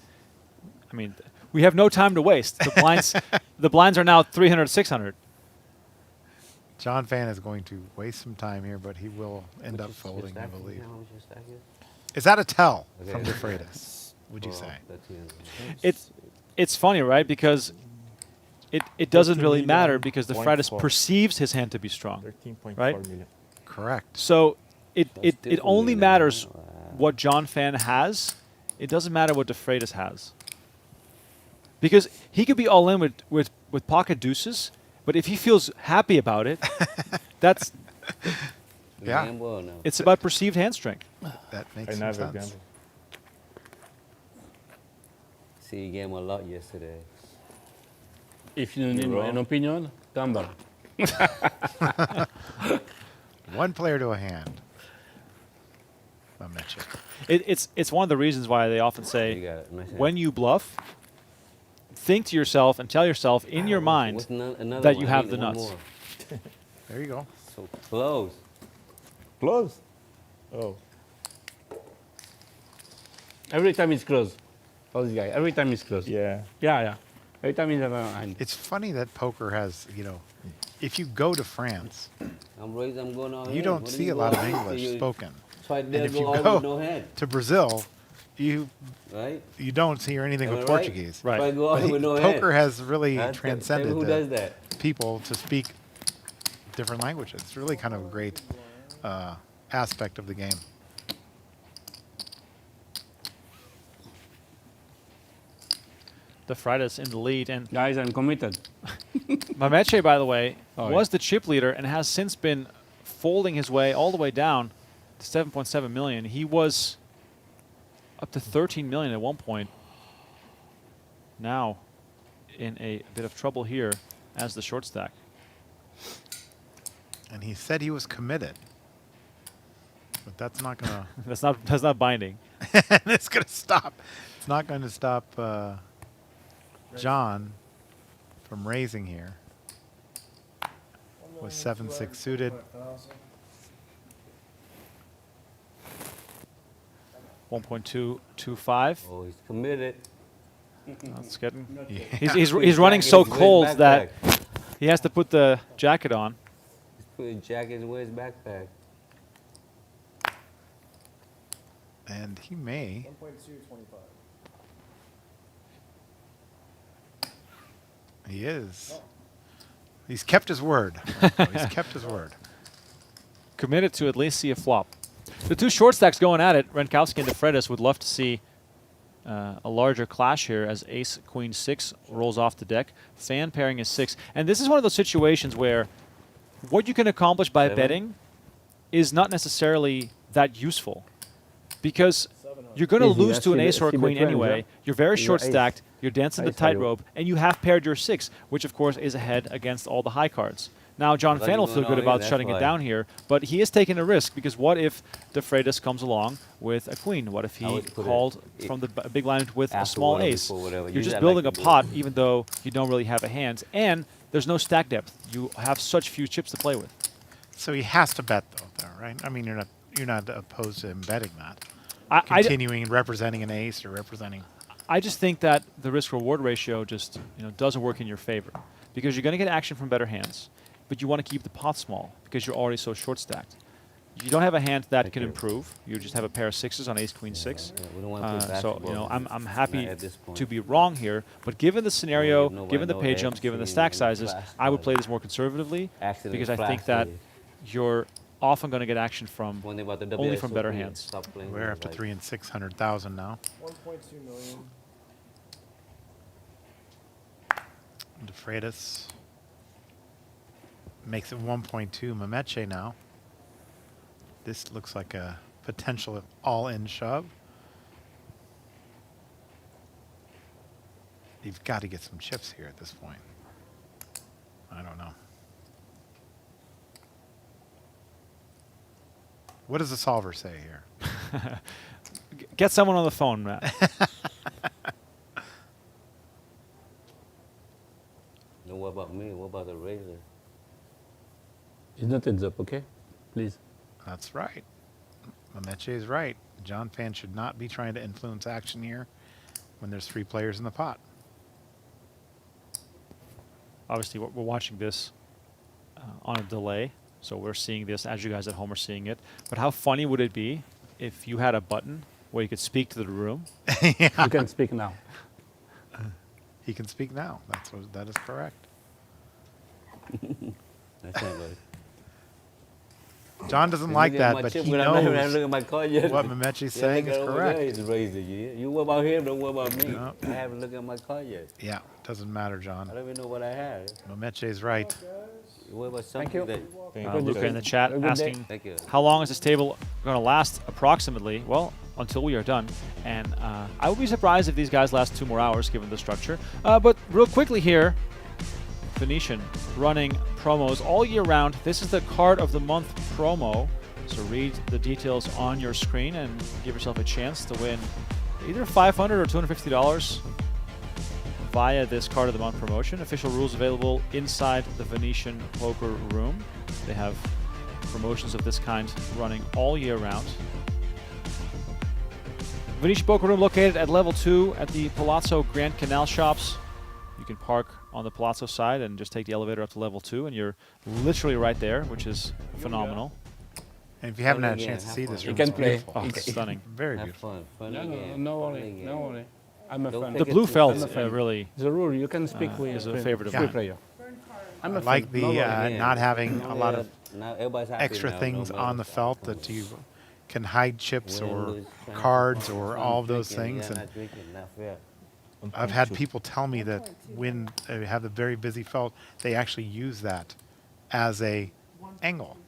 I mean, we have no time to waste. The blinds are now 300, 600. John Phan is going to waste some time here, but he will end up folding, I believe. Is that a tell from the Freitas, would you say? It's funny, right? Because it doesn't really 13 matter million, because the 0.4. Freitas perceives his hand to be strong, 13.4 right? million. Correct. So it only different, matters what John Phan has. It doesn't matter what the Freitas has. Because he could be all in with with pocket deuces, but if he feels happy about it, that's Yeah. Gamble or no? it's about perceived hand strength. That I makes some never sense. gamble. See, you gambled a lot yesterday. If you need wrong. an opinion, gamble. One player to a hand. Mameche. It's one of the reasons why they often You say, got it. Nice hand. when you bluff, think to yourself and tell yourself in your mind What's another that one? you I have need the one nuts. more. There you go. So close. Close. Oh. Every time it's close. Oh, this guy. Every time it's close. Yeah. Yeah. Every time it's hand. It's funny that poker has, if you go to France, I'm going all you in. don't What do see you a go lot of all in? English You spoken. try And to if go you all go with no hand. to Brazil, you Right? don't hear anything Am with I right? Portuguese. Right. Try to go all But with no poker hand. has really Huh? Tell me transcended who does that? people to speak different languages. It's really kind of a great aspect of the game. The Freitas in the lead, and Guys, I'm committed. Mameche, by the way, Oh, was the chip leader and has since been folding his way all the way down to 7.7 million. He was up to 13 million at one point. Now in a bit of trouble here as the short stack. And he said he was committed. But that's not going to... That's not binding. It's going to stop. It's not going to stop John from raising here. With 7-6 suited. 1.225. Oh, he's committed. That's getting. Yeah. He's running so cold that he has to put the jacket on. He's putting jackets in his backpack. And he may. 1.225. He is. He's kept his word. He's kept his word. Committed to at least see a flop. The two short stacks going at it. Rzentkowski and Freitas would love to see a larger clash here as ace queen 6 rolls off the deck. Fan pairing is 6. And this is one of those situations where what you can accomplish by betting is not necessarily that useful. Because you're going to Easy, lose to an actually, ace or a see queen the trend, anyway. yeah? You're very You're short ace. stacked. You're dancing the Ace, are you? tightrope. And you have paired your 6, which of course is ahead against all the high cards. Now, John But Fan will you feel go good all in, about that's shutting it why. down here, but he is taking a risk because what if the Freitas comes along with a queen? What if I he would put called it from the big blind with a after small whatever, ace? before whatever. You're Usually just I building a like to do pot it. even though you don't really have a hand, and there's no stack depth. You have such few chips to play with. So he has to bet though, right? I mean, you're not opposed to him betting that. I Continuing and representing an ace or representing. I just think that the risk-reward ratio just doesn't work in your favor because you're going to get action from better hands, but you want to keep the pot small because you're already so short-stacked. You don't have a hand that can improve. You just have a pair of 6s on ace queen 6. we don't wanna play So basketball. I'm happy Not at this point. to be wrong here, but given the scenario, nobody given the know pay that jumps, given the scene stack in sizes, class I would class. play this more conservatively Accident because I think class that days. you're often going to get action from One thing about the only from better WSOP, hands. stop playing We're with up to like 3 and 600,000 now. 1.2 million. De Freitas makes it 1.2. Mameche now. This looks like a potential all-in shove. You've got to get some chips here at this point. I don't know. What does the solver say here? Get someone on the phone, Matt. No, what about me? What about the razor? It's not heads up, okay? Please. That's right. Mameche is right. John Fan should not be trying to influence action here when there's 3 players in the pot. Obviously, we're watching this on a delay, so we're seeing this as you guys at home are seeing it. But how funny would it be if you had a button where you could speak to the room? You can speak now. He can speak now. That is correct. That's not right. John doesn't like Look at that, my but chip he when I'm not even knows looking at my card yet. what Mameche's saying look is at over correct. there, he's raising you. You worry about him, don't worry about me. Nope. I haven't looked at my card yet. Yeah, doesn't matter, John. I don't even know what I have. Mameche's right. You worry about something that... Luca in the chat asking, Thank you. how long is this table going to last approximately? Well, until we are done. And I would be surprised if these guys last 2 more hours, given the structure. But real quickly here, Venetian running promos all year round. This is the Card of the Month promo. So read the details on your screen and give yourself a chance to win either $500 or $250 via this Card of the Month promotion. Official rules available inside the Venetian Poker Room. They have promotions of this kind running all year round. Venetian Poker Room located at level 2 at the Palazzo Grand Canal Shops. You can park on the Palazzo side and just take the elevator up to level 2, and you're literally right there, which is phenomenal. And if you haven't had a chance to see this, You can play. Oh, it's stunning. Very beautiful. No worry, no worry. I'm a fan. The blue felt I'm a fan. really The rule, you can speak with is a favorite of free mine. player. I'm I a like fan. the No worry. not having a lot of Now everybody's happy extra now, things no on matter. the felt that you can hide chips Win, or lose, cards trying to or fun all of those drinking, things. yeah, And not drinking, not fair. I've had people tell me that when they have the very busy felt, they actually use that as a angle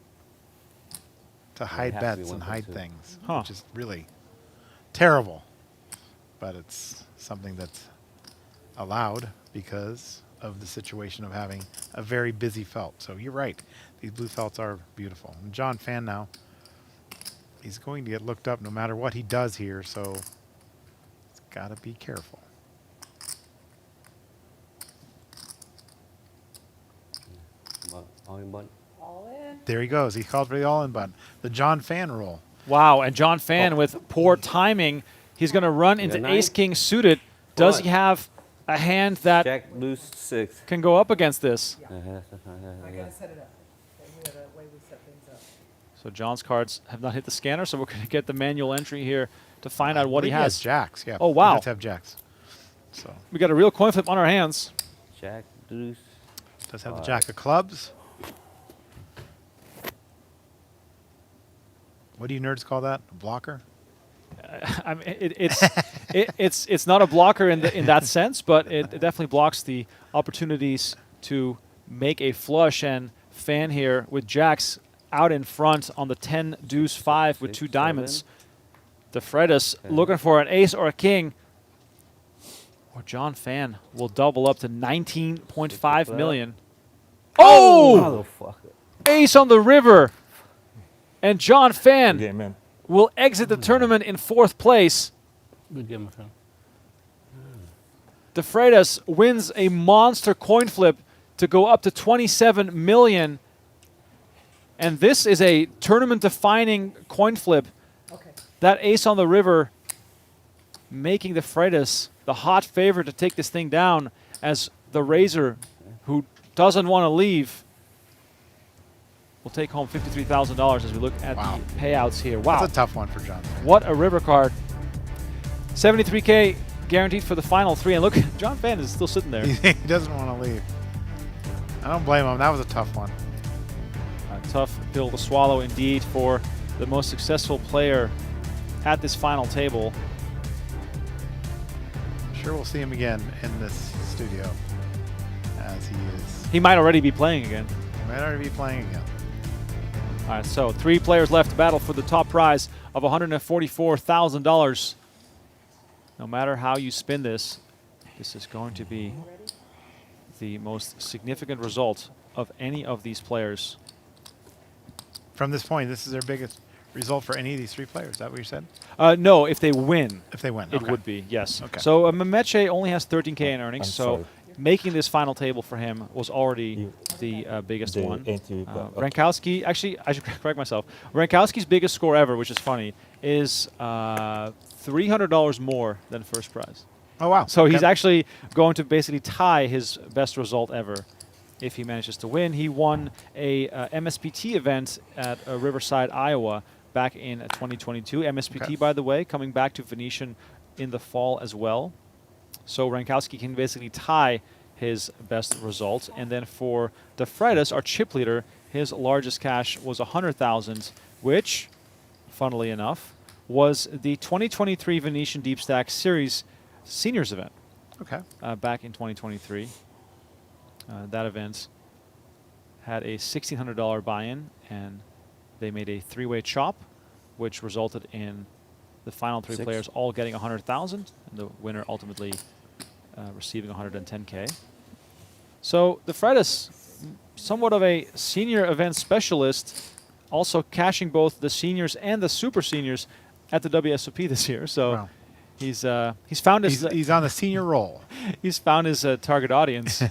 to hide has to be bets and 1.2. hide things, Huh. which is really terrible. But it's something that's allowed because of the situation of having a very busy felt. So you're right. These blue felts are beautiful. And John Fan now, he's going to get looked up no matter what he does here, so he's got to be careful. All in one. There he goes. He called for the all-in button. The John Fan rule. Wow, and John Fan with poor timing. He's going to run into nine? ace-king suited. Does What? he have a hand that Jack, loose, 6. can go up against this? I gotta set it up. We have a way we set things up. So John's cards have not hit the scanner, so we're going to get the manual entry here to find out what he I believe has. jacks. Yeah. Oh, wow. He does have jacks. So We got a real coin flip on our hands. Jack, deuce. does have the jack of clubs. What do you nerds call that? A blocker? I mean, it's not a blocker in that sense, but it definitely blocks the opportunities to make a flush. And Fan here with jacks out in front on the 10 deuce 5 with 2 diamonds. The Freitas looking for an ace or a king. Or John Fan will double up to 19.5 million. Oh! Motherfucker. Ace on the river. And John Fan Game, man. will exit the tournament in 4th place. Good game, my friend. The Freitas wins a monster coin flip to go up to 27 million. And this is a tournament-defining coin flip. Okay. That ace on the river making the Freitas the hot favorite to take this thing down, as the Razor, who doesn't want to leave, will take home $53,000 as we look at the payouts here. Wow. That's a tough one for John. What a river card. 73K guaranteed for the final 3. And look, John Fan is still sitting there. He doesn't want to leave. I don't blame him. That was a tough one. A tough pill to swallow indeed for the most successful player at this final table. I'm sure we'll see him again in this studio as he is. He might already be playing again. He might already be playing again. All right, so 3 players left to battle for the top prize of $144,000. No matter how you spin this, this is going to be the most significant result of any of these players. From this point, this is their biggest result for any of these 3 players. Is that what you said? No, if they win. If they win, It okay. would be, yes. Okay. So Mameche only has 13K in earnings, I'm so sorry. making this final table for him was already the biggest The one. entry, okay. Rzenkowski, actually, I should correct myself. Rzenkowski's biggest score ever, which is funny, is $300 more than first prize. Oh, wow. So Okay. he's actually going to basically tie his best result ever if he manages to win. He won a MSPT event at Riverside, Iowa back in 2022. MSPT, Okay. by the way, coming back to Venetian in the fall as well. So Rzenkowski can basically tie his best result. And then for the Freitas, our chip leader, his largest cash was 100,000, which, funnily enough, was the 2023 Venetian DeepStack Series Seniors event. Okay. Back in 2023. That event had a $1,600 buy-in, and they made a three-way chop, which resulted in the final three players all getting 100,000, and the winner ultimately receiving 110K. So the Freitas, somewhat of a senior event specialist, also cashing both the seniors and the super seniors at the WSOP this year. So Wow. he's found his He's on the senior roll. He's found his target audience.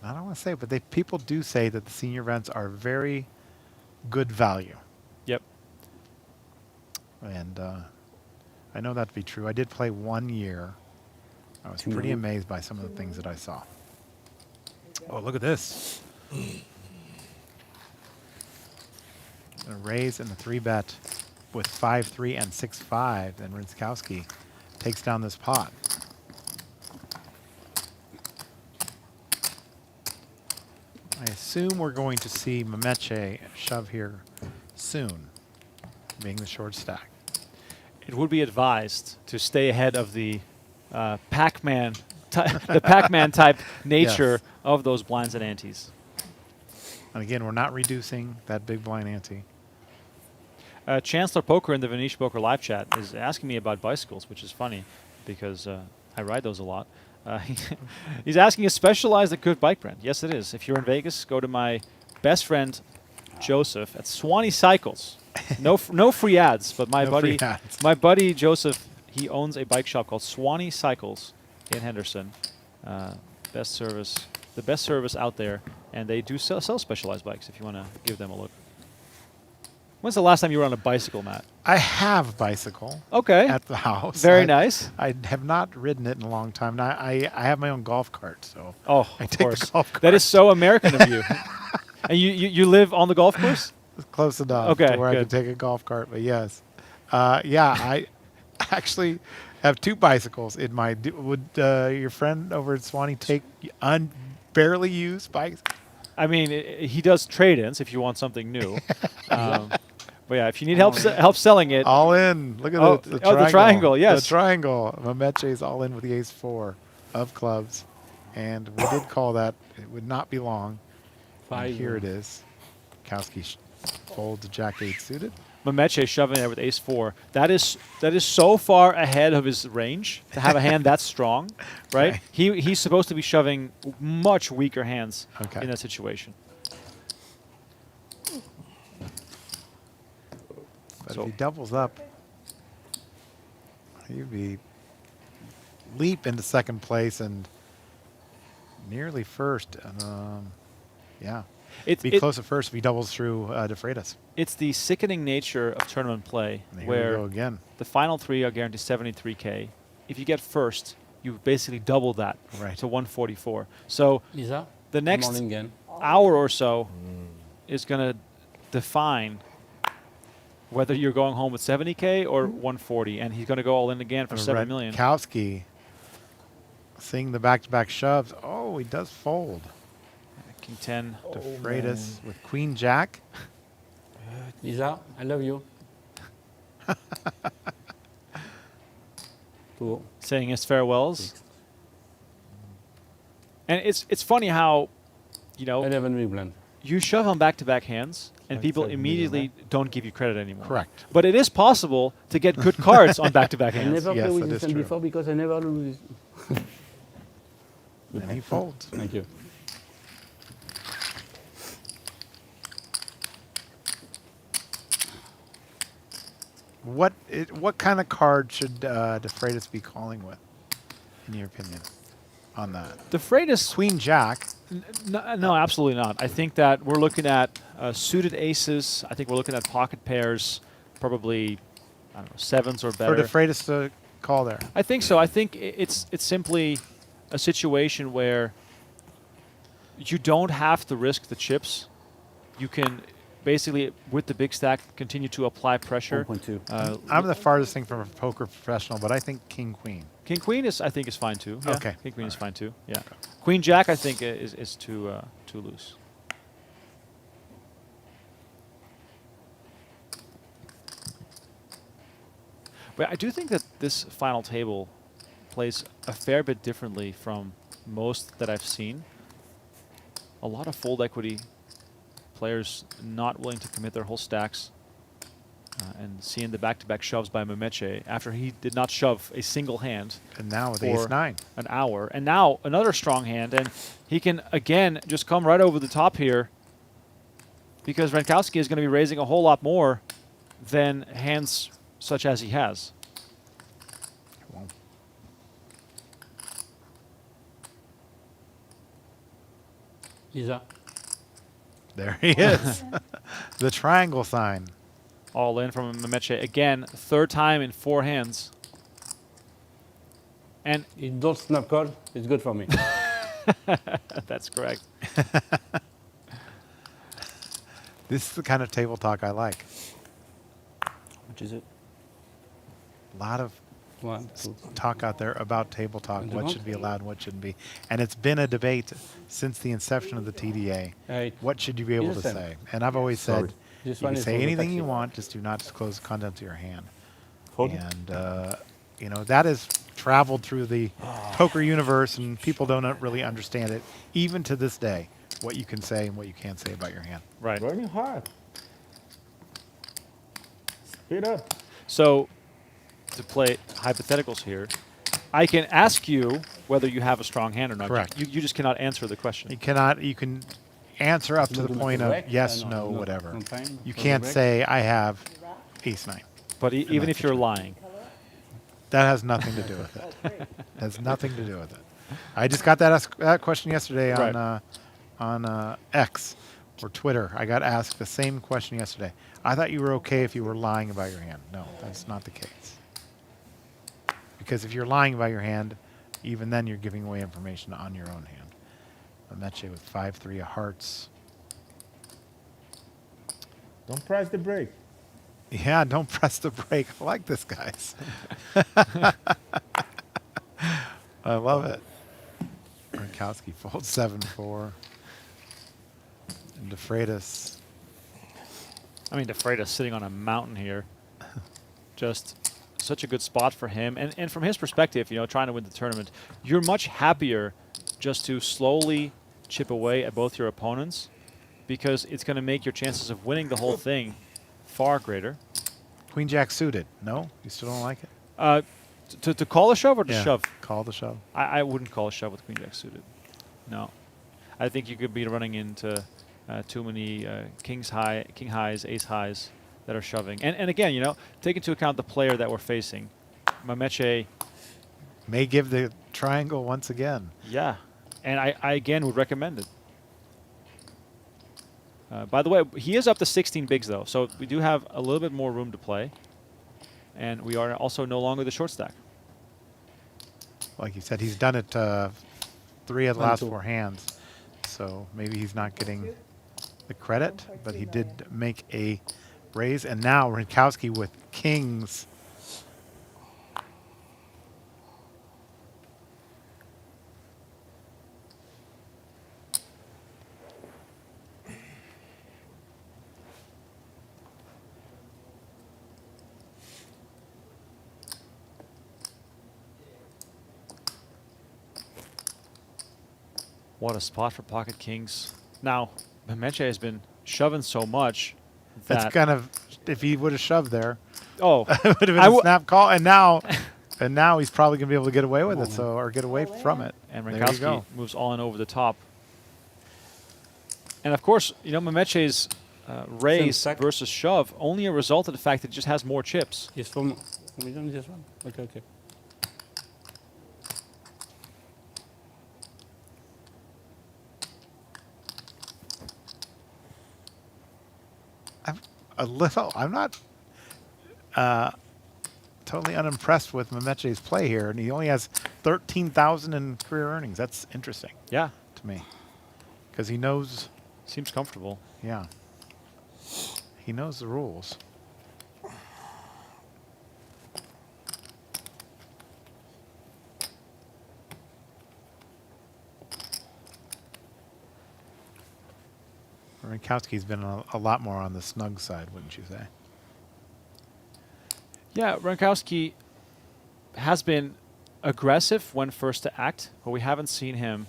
I don't want to say it, but people do say that the senior events are very good value. Yep. And I know that to be true. I did play 1 year. I was pretty amazed by some of the things that I saw. Oh, look at this. A raise in the 3-bet with 5-3 and 6-5. Then Rzentkowski takes down this pot. I assume we're going to see Mameche shove here soon, being the short stack. It would be advised to stay ahead of the Pac-Man, the Pac-Man type nature of those blinds and antes. And again, we're not reducing that big blind ante. Chancellor Poker in the Venetian Poker live chat is asking me about bicycles, which is funny because I ride those a lot. He's asking, is Specialized a good bike brand? Yes, it is. If you're in Vegas, go to my best friend Joseph at Swanee Cycles. No free ads, but my buddy Joseph, he owns a bike shop called Swanee Cycles in Henderson. The best service out there, and they do sell Specialized bikes if you want to give them a look. When's the last time you were on a bicycle, Matt? I have a bicycle. Okay. At the house. Very nice. I have not ridden it in a long time. Now, I have my own golf cart, so I take course. the golf cart. That is so American of you. And you live on the golf course? Close enough to where I good. can take a golf cart, but yes. Yeah, I actually have 2 bicycles in my... Would your friend over at Swanee take barely used bikes? I mean, he does trade-ins if you want something new. But yeah, if you need help selling it, all in. Look at the triangle. The triangle, yes. The triangle. Mameche is all in with the ace-4 of clubs, and we did call that. It would not be long. And here it is. Kowski folds to Jack-8 suited. Mameche shoving there with ace-4. That is so far ahead of his range to have a hand that strong, right? Okay. He's supposed to be shoving much weaker hands in that situation. But if he doubles up, he'd be leap into second place and nearly first. Yeah. It'd be close at first if he doubles through De Freitas. It's the sickening nature of tournament play where we go again. The final 3 are guaranteed 73K. If you get first, you basically double that to 144. So the next hour or so is going to define whether you're going home with 70K or 140, and he's going to go all in again for 7 million. Rzentkowski seeing the back-to-back shoves. Oh, he does fold. King 10. De Freitas with Queen Jack. Lisa, I love you. Saying his farewells. And it's funny how, you shove on back-to-back hands, and people immediately don't give you credit anymore. Correct. But it is possible to get good cards on back-to-back hands. I never played with this hand before because I never lose. And he folds. Thank you. What kind of card should De Freitas be calling with, in your opinion, on that? De Freitas Queen Jack. No, absolutely not. I think that we're looking at suited aces. I think we're looking at pocket pairs, probably, I don't know, 7s or better. For De Freitas to call there. I think so. I think it's simply a situation where you don't have to risk the chips. You can basically, with the big stack, continue to apply pressure. 1.2. I'm the farthest thing from a poker professional, but I think King Queen. King Queen I think is fine too. Yeah. Okay. King Queen is fine too. Yeah. Queen Jack, I think, is too loose. But I do think that this final table plays a fair bit differently from most that I've seen. A lot of fold equity players not willing to commit their whole stacks. And seeing the back-to-back shoves by Mameche after he did not shove a single hand. And now with for ace-9. An hour. And now another strong hand. And he can, again, just come right over the top here because Rzentkowski is going to be raising a whole lot more than hands such as he has. Isa. There he is. The triangle sign. All in from Mameche. Again, third time in 4 hands. And it don't snap call. It's good for me. That's correct. This is the kind of table talk I like. Which is it? A lot of talk out there about table talk, what should be allowed and what shouldn't be. And it's been a debate since the inception of the TDA. What should you be able to say? And I've always said, you can say anything you want, just do not disclose the contents of your hand. And, you know, that has traveled through the poker universe, and people don't really understand it, even to this day, what you can say and what you can't say about your hand. Right. Running hard. Speed up. So, to play hypotheticals here, I can ask you whether you have a strong hand or not. Correct. You just cannot answer the question. You cannot. You can answer up to the point of yes, no, whatever. You can't say I have ace-9. But even if you're lying, that has nothing to do with it. Has nothing to do with it. I just got that question yesterday on X or Twitter. I got asked the same question yesterday. I thought you were okay if you were lying about your hand. No, that's not the case. Because if you're lying about your hand, even then you're giving away information on your own hand. Mameche with 5-3 of hearts. Don't press the brake. Yeah, don't press the brake. I like this, guys. I love it. Rzentkowski folds 7-4. And Freitas. I mean, Freitas sitting on a mountain here. Just such a good spot for him. And from his perspective, you know, trying to win the tournament, you're much happier just to slowly chip away at both your opponents because it's going to make your chances of winning the whole thing far greater. Queen Jack suited. No? You still don't like it? To call a shove or to shove? Call the shove. I wouldn't call a shove with Queen Jack suited. No. I think you could be running into too many king highs, ace highs that are shoving. And again, you know, take into account the player that we're facing. Mameche may give the triangle once again. Yeah. And I again would recommend it. By the way, he is up to 16 bigs, though, so we do have a little bit more room to play. And we are also no longer the short stack. Like you said, he's done it 3 of the last 4 hands. So maybe he's not getting the credit, but he did make a raise. And now Rzentkowski with kings. What a spot for pocket kings. Now, Mameche has been shoving so much that... It's kind of, if he would have shoved there, oh, it would have been a snap call. And now he's probably going to be able to get away with it, or get away from it. And Rzentkowski moves all in over the top. And of course, you know, Mameche's raise versus shove only a result of the fact that it just has more chips. Yes, from we don't this one. Okay. I'm not totally unimpressed with Mameche's play here, and he only has 13,000 in career earnings. That's interesting. Yeah, to me, because he knows. Seems comfortable. Yeah, he knows the rules. Rzenkowski's been a lot more on the snug side, wouldn't you say? Yeah, Rzenkowski has been aggressive when first to act, but we haven't seen him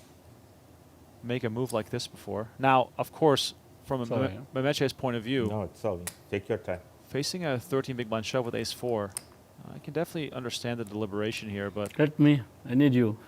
make a move like this before. Now, of course, from Mameche's point of view, No, it's solid. Take your time. facing a 13 big blind shove with ace-4, I can definitely understand the deliberation here, but Let me. I need you.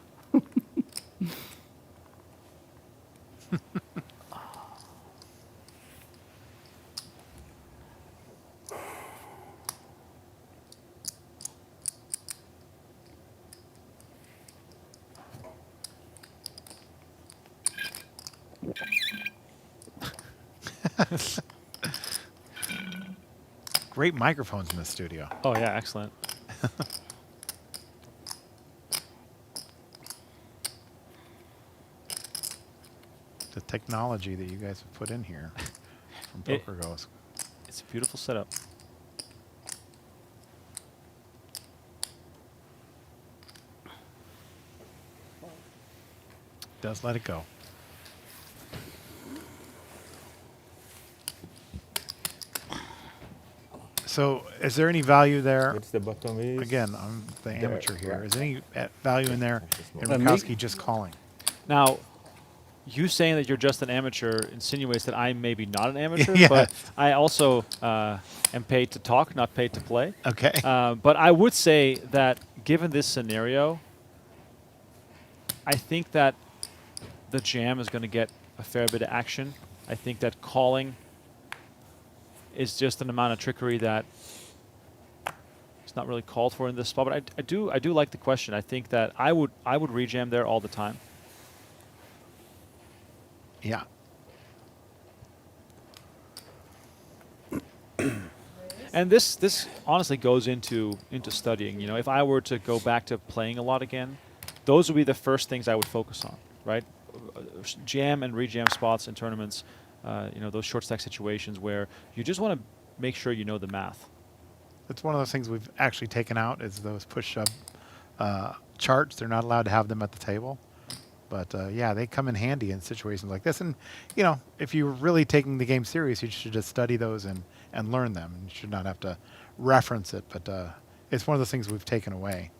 Great microphones in the studio. oh yeah, excellent. The technology that you guys have put in here from It- Poker Goes. It's a beautiful setup. Does let it go. So, is there any value there? What's the bottom is? Again, I'm the There, amateur here. right. Is there any value in there in Well, Rzenkowski just calling? Now, you saying that you're just an amateur insinuates that I'm maybe not an amateur, Yeah. but I also am paid to talk, not paid to play. Okay. But I would say that given this scenario, I think that the jam is going to get a fair bit of action. I think that calling is just an amount of trickery that it's not really called for in this spot. But I do like the question. I think that I would rejam there all the time. Yeah. And this honestly goes into studying. You know, if I were to go back to playing a lot again, those would be the first things I would focus on, right? Jam and rejam spots in tournaments, you know, those short stack situations where you just want to make sure you know the math. That's one of those things we've actually taken out is those push-shove charts. They're not allowed to have them at the table. But, yeah, they come in handy in situations like this. And, you know, if you're really taking the game serious, you should just study those and learn them. You should not have to reference it. But it's one of those things we've taken away.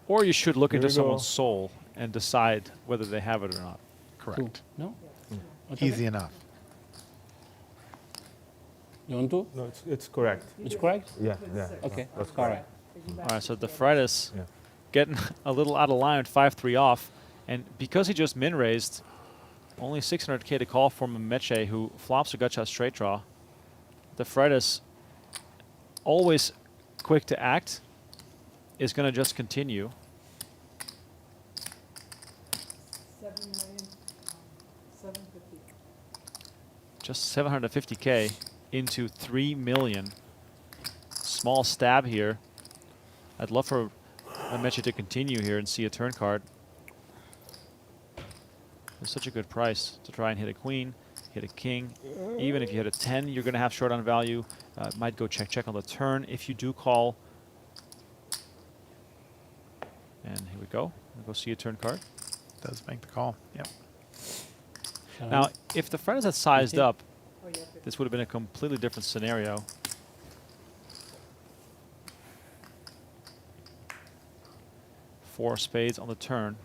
Or you should look Here into we go. someone's soul and decide whether they have it or not. Correct. No? Easy enough. You want to? No, it's correct. It's correct? Yeah, yeah. Okay, That's all right. All right, so the Freitas Yeah. getting a little out of line with 5-3 off. And because he just min-raised, only 600K to call for Mameche, who flops a gut shot straight draw. The Freitas, always quick to act, is going to just continue. 750. Just 750K into 3 million. Small stab here. I'd love for Mameche to continue here and see a turn card. It's such a good price to try and hit a queen, hit a king. Even if you hit a 10, you're going to have short on value. Might go check on the turn if you do call. And here we go. We'll go see a turn card. Does make the call. Yep. Now, if the Freitas had sized up, Oh, yeah, this would have been a completely different scenario. Four spades on the turn.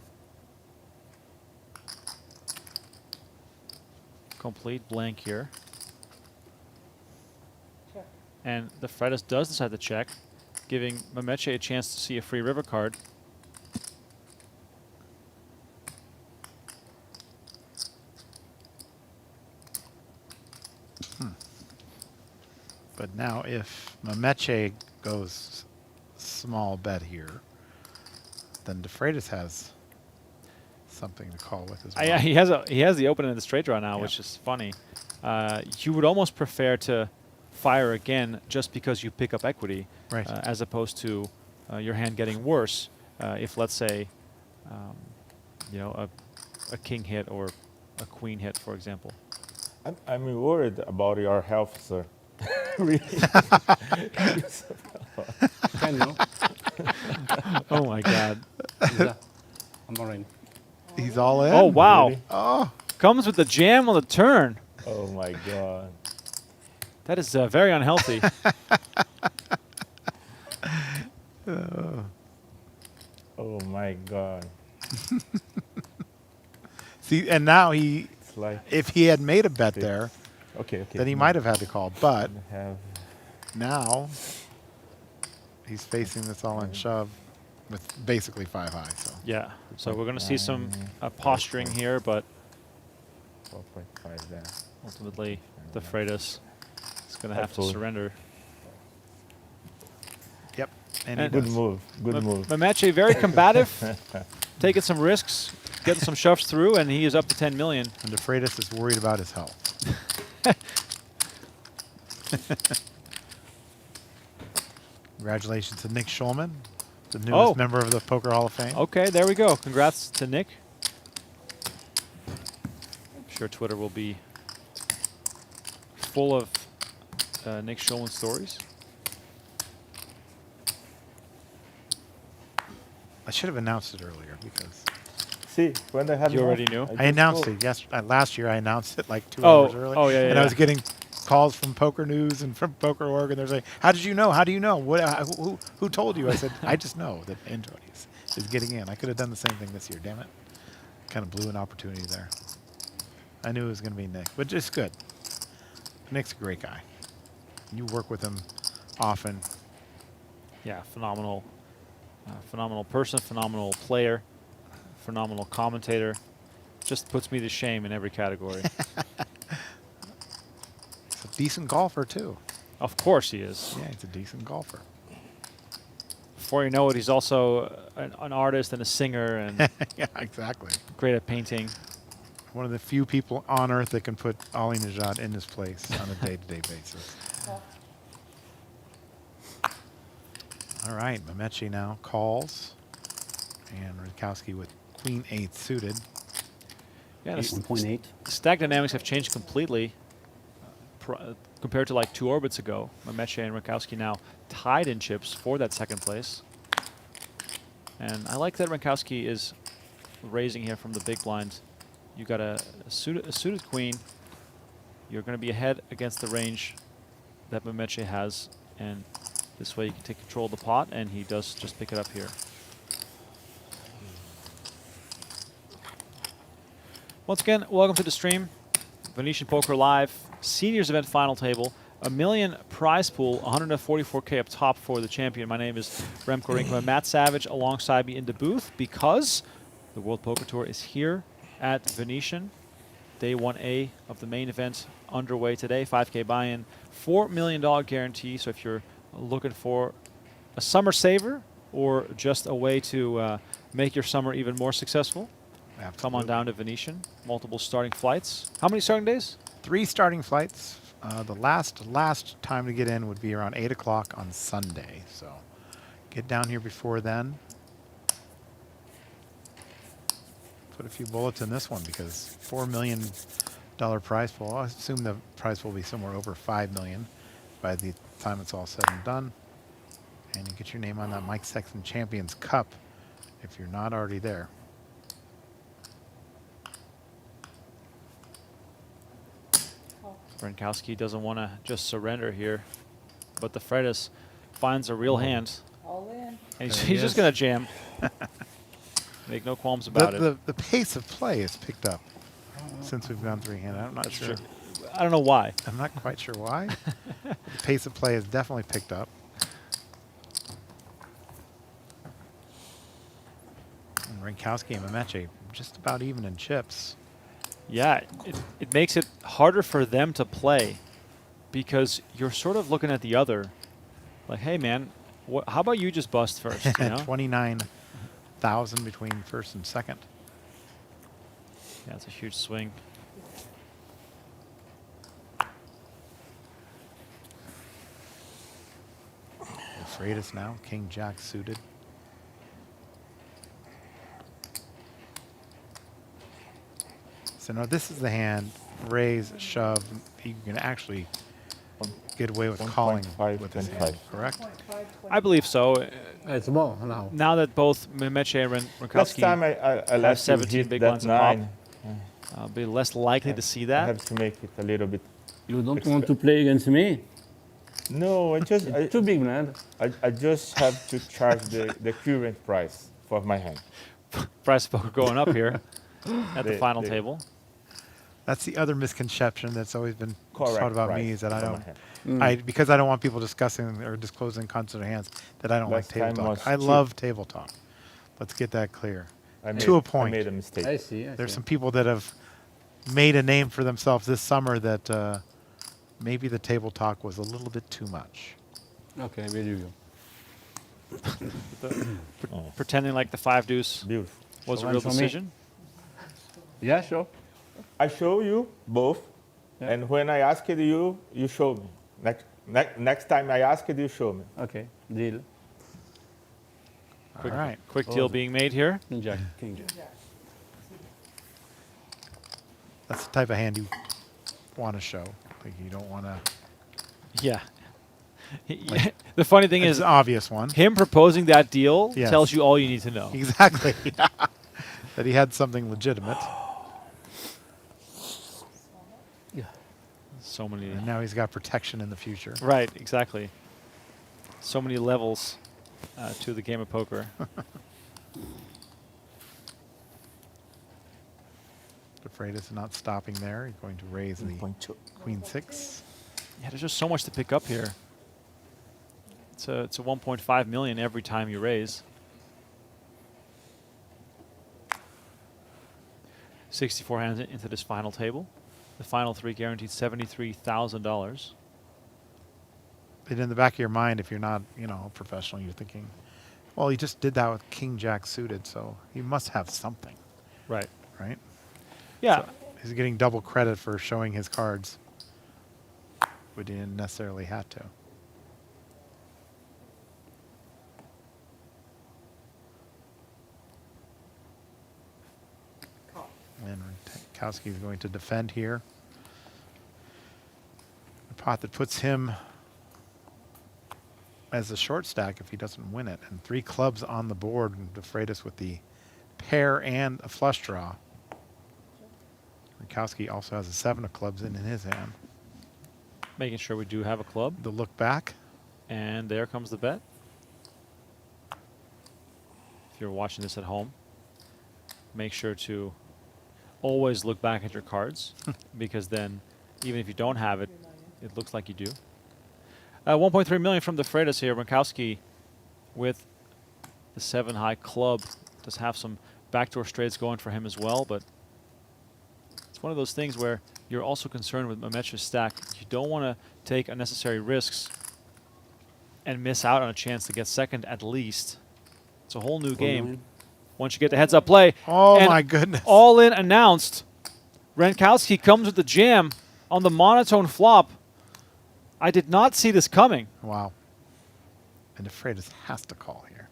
Complete blank here. check. And the Freitas does decide to check, giving Mameche a chance to see a free river card. But now if Mameche goes small bet here, then De Freitas has something to call with as well. Yeah, he has the open in the straight draw now, which is funny. You would almost prefer to fire again just because you pick up equity, Right. as opposed to your hand getting worse if, let's say, you know, a king hit or a queen hit, for example. I'm worried about your health, sir. Really? Can you? Oh my God. I'm all in. He's all in. Oh wow. Really? Oh. Comes with the jam on the turn. Oh my God. That is very unhealthy. Oh my God. See, and now he, It's like if he had made a bet six. there, Okay. then he might have had to call. But Have now he's facing this all-in shove with basically 5 high. So Yeah. So we're going to see some posturing here, but 4.5 there. ultimately the Freitas is going to have to Absolutely. surrender. Yep. And And- he Good does. move. Good move. Mameche very combative, taking some risks, getting some shoves through, and he is up to 10 million. And De Freitas is worried about his health. Congratulations to Nick Schulman, the newest member of the Poker Hall of Fame. Okay, there we go. Congrats to Nick. I'm sure Twitter will be full of Nick Schulman stories. I should have announced it earlier because See, when they had You enough, already knew? I announced it last year. I announced it like 2 Oh, hours early. oh, yeah, And yeah. I was getting calls from Poker News and from Poker Org, and they're saying, "How did you know? How do you know? What? Who told you?" I said, "I just know that Android is getting in." I could have done the same thing this year. Damn it! Kind of blew an opportunity there. I knew it was going to be Nick, but just good. Nick's a great guy. You work with him often. Yeah, phenomenal. Phenomenal person, phenomenal player, phenomenal commentator. Just puts me to shame in every category. He's a decent golfer, too. Of course he is. Yeah, he's a decent golfer. Before you know it, he's also an artist and a singer and Yeah, exactly. great at painting. One of the few people on earth that can put Ahmadinejad in his place on a day-to-day basis. All right, Mameche now calls. And Rzentkowski with Queen 8 suited. Yeah, 1.8. Stack dynamics have changed completely compared to like 2 orbits ago. Mameche and Rzentkowski now tied in chips for that second place. And I like that Rzentkowski is raising here from the big blind. You got a suited queen. You're going to be ahead against the range that Mameche has, and this way you can take control of the pot, and he does just pick it up here. Once again, welcome to the stream. Venetian Poker Live, Seniors Event Final Table. $1 million prize pool, 144K up top for the champion. My name is Remco Rinkema. Matt Savage alongside me in the booth because the World Poker Tour is here at Venetian. Day 1A of the main event underway today. 5K buy-in, $4 million guarantee. So if you're looking for a summer saver or just a way to make your summer even more successful, come on down to Venetian. Multiple starting flights. How many starting days? 3 starting flights. The last time to get in would be around 8 o'clock on Sunday. So get down here before then. Put a few bullets in this one because $4 million prize pool. I assume the prize pool will be somewhere over $5 million by the time it's all said and done. And you get your name on that Mike Sexton Champions Cup if you're not already there. Rzentkowski doesn't want to just surrender here, but the Freitas finds a real hand. All in. And he's just going to jam. Make no qualms about it. The pace of play has picked up since we've gone 3-handed. I'm not sure. I don't know why. I'm not quite sure why. The pace of play has definitely picked up. And Rzentkowski and Mameche just about even in chips. Yeah, it makes it harder for them to play because you're sort of looking at the other. Like, hey, man, how about you just bust first? You know? 29,000 between first and second. Yeah, it's a huge swing. Freitas now, King Jack suited. So now this is the hand, raise, shove. You can actually get away with calling with this hand, correct? I believe so. It's more now. Now that both Mameche and Last Rzentkowski time I have let you 17 hit big that blinds on top. 9. I'll be less likely to see that. I have to make it a little bit. You don't want to play against me? No, Too big, man. I just have to charge the current price for my hand. Price of poker going up here at the final table. That's the other misconception that's always been Correct, taught about right, me is that I for don't, my hand. because I don't want people discussing or disclosing cards in their hands that I don't like Last table time talk. was I cheap. love table talk. Let's get that clear. I To a point. made a mistake. I see. There's some people that have made a name for themselves this summer that maybe the table talk was a little bit too much. Okay, where do you go? Pretending like the 5 deuce was a real decision. Yeah, sure. I show you both, and when I asked you, you show me. Next time I ask you, show me. Okay, deal. Quick, All right. quick deal being made here. King Jack. King Jack. That's the type of hand you want to show. Like you don't want to. Yeah. The funny thing It's is, an obvious one. him proposing that deal Yes. tells you all you need to know. Exactly. That he had something legitimate. So many. And now he's got protection in the future. Right, exactly. So many levels to the game of poker. The Freitas not stopping there. He's going to raise the Queen 6. Yeah, there's just so much to pick up here. It's a 1.5 million every time you raise. 64 hands into this final table. The final 3 guaranteed $73,000. And in the back of your mind, if you're not, a professional, you're thinking, well, he just did that with King Jack suited, so he must have something. Right. Right? Yeah. So he's getting double credit for showing his cards, but he didn't necessarily have to. And Rzentkowski is going to defend here. A pot that puts him as a short stack if he doesn't win it. And 3 clubs on the board, and Freitas with the pair and a flush draw. Rzentkowski also has a 7 of clubs in his hand. Making sure we do have a club. The look back. And there comes the bet. If you're watching this at home, make sure to always look back at your cards because then even if you don't have it, it looks like you do. 1.3 million from the Freitas here. Rzentkowski with the 7 high club does have some backdoor straights going for him as well, but it's one of those things where you're also concerned with Mameche's stack. You don't want to take unnecessary risks and miss out on a chance to get second at least. It's a whole new game. Once you get the heads-up play. Oh, and my goodness. All in announced. Rzentkowski comes with the jam on the monotone flop. I did not see this coming. Wow. And the Freitas has to call here,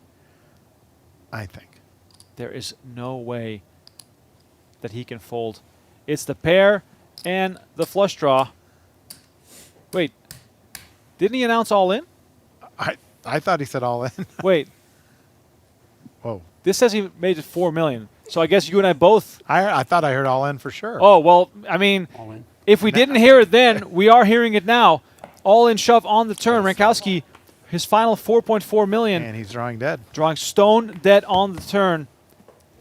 I think. There is no way that he can fold. It's the pair and the flush draw. Wait, didn't he announce all in? I thought he said all in. Wait. Whoa. This says he made it 4 million. So I guess you and I both. I thought I heard all in for sure. Oh, well, I mean, if we didn't hear it then, we are hearing it now. All in shove on the turn. Rzentkowski, his final 4.4 million. And he's drawing dead. Drawing stone dead on the turn.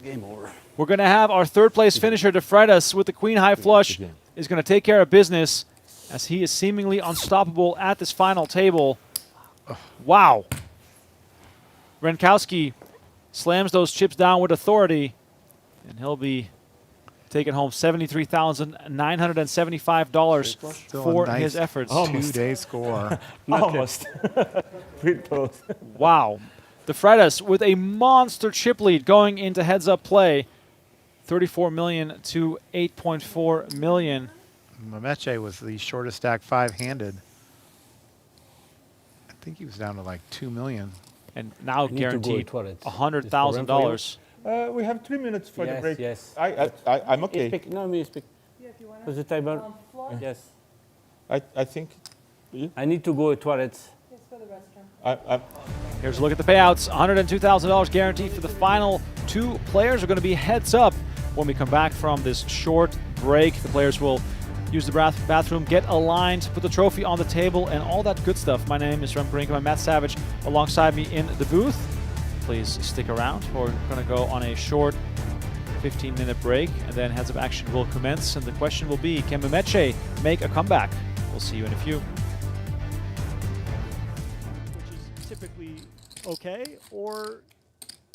Game over. We're going to have our 3rd place finisher, De Freitas, with the queen high flush, is going to take care of business as he is seemingly unstoppable at this final table. Wow. Rzentkowski slams those chips down with authority, and he'll be taking home $73,975 for nice his efforts. 2-day score. Almost. Pretty close. Wow. The Freitas with a monster chip lead going into heads-up play. 34 million to 8.4 million. Mameche was the shortest stack 5-handed. I think he was down to like 2 million. And now guaranteed $100,000. We have 3 minutes for the Yes, break. yes. I'm okay. Speak. No, me speak. Was the table? Yes. I think. I need to go to toilets. Here's a look at the payouts. $102,000 guaranteed for the final 2 players are going to be heads up. When we come back from this short break, the players will use the bathroom, get aligned, put the trophy on the table, and all that good stuff. My name is Rzentkowski J7. I'm Matt Savage alongside me in the booth. Please stick around. We're going to go on a short 15-minute break, and then heads of action will commence. And the question will be, can Mameche make a comeback? We'll see you in a few. Which is typically okay, or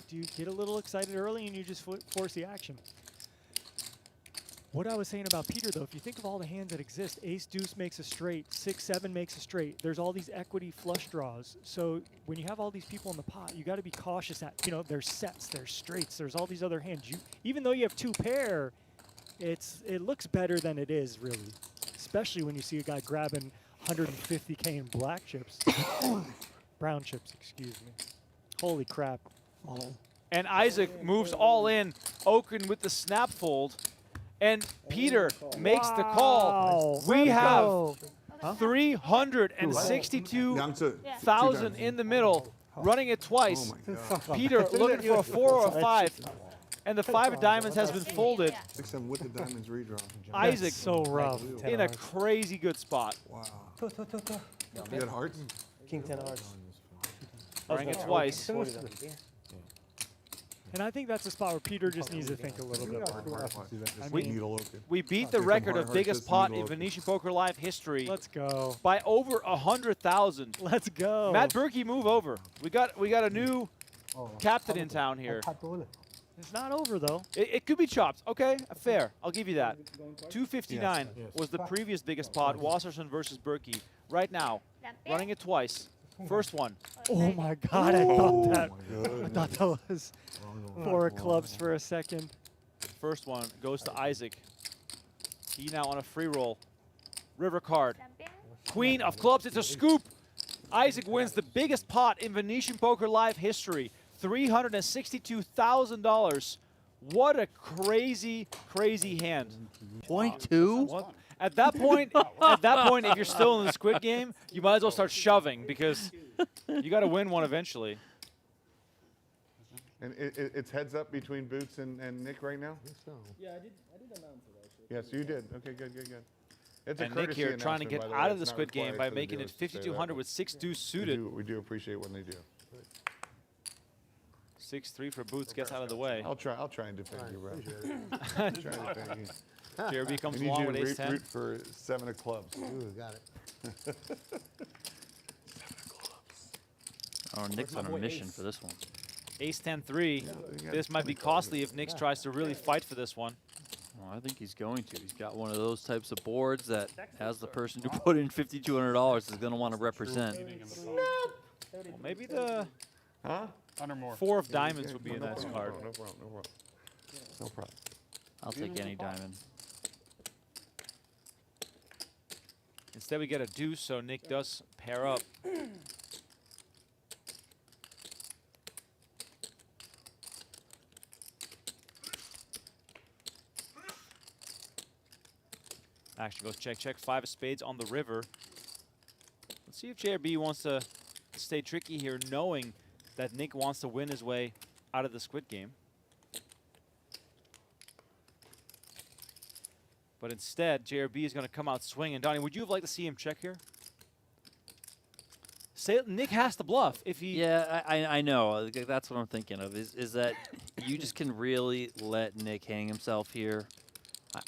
do you get a little excited early and you just force the action? What I was saying about Peter, though, if you think of all the hands that exist, ace deuce makes a straight, 6-7 makes a straight. There's all these equity flush draws. So when you have all these people in the pot, you got to be cautious that, you know, there's sets, there's straights, there's all these other hands. Even though you have 2 pair, it looks better than it is, really. Especially when you see a guy grabbing 150K in black chips. Brown chips, excuse me. Holy crap. And Isaac moves all in. Oaken with the snap fold. And Peter makes the call. We have 362,000 in the middle, running it twice. Peter looking for a 4 or a 5. And the 5 of diamonds has been folded. 6-7 with the diamonds redraw. Isaac so rough. in a crazy good spot. Wow. You had hearts? King 10 hearts. Running it twice. And I think that's a spot where Peter just needs to think a little bit more. We beat the record of biggest pot in Venetian Poker Live history. Let's go. By over 100,000. Let's go. Matt Berkey, move over. We got a new captain in town here. It's not over, though. It could be chopped. Okay, fair. I'll give you that. 259 was the previous biggest pot. Wasserson versus Berkey. Right now, running it twice. First one. Oh my God! I thought that was 4 of clubs for a second. First one goes to Isaac. He now on a free roll. River card. Queen of clubs. It's a scoop. Isaac wins the biggest pot in Venetian Poker Live history. $362,000. What a crazy, crazy hand. 0.2? At that point, if you're still in the Squid Game, you might as well start shoving because you got to win one eventually. And it's heads up between Boots and Nick right now? Yeah, I did announce it actually. Yes, you did. Okay, good. It's And Nick here trying to get out of the Squid Game by making it 5,200 with 6-2 suited. We do appreciate when they do. 6-3 for Boots gets out of the way. I'll try and defend you, bro. JRB comes We need along you with to ace-10. root for 7 of clubs. Ooh, got it. 7 of clubs. Oh, Nick's on a mission for this one. Ace-10-3. This might be costly if Nick tries to really fight for this one. Well, I think he's going to. He's got one of those types of boards that has the person who put in $5,200 is going to want to represent. Well, maybe the 4 of diamonds would be a nice card. No problem. I'll take any diamond. Instead, we get a deuce, so Nick does pair up. Action goes check, check. 5 of spades on the river. Let's see if JRB wants to stay tricky here, knowing that Nick wants to win his way out of the Squid Game. But instead, JRB is going to come out swinging. Donnie, would you have liked to see him check here? Nick has to bluff if he... Yeah, I know. That's what I'm thinking of, is that you just can really let Nick hang himself here.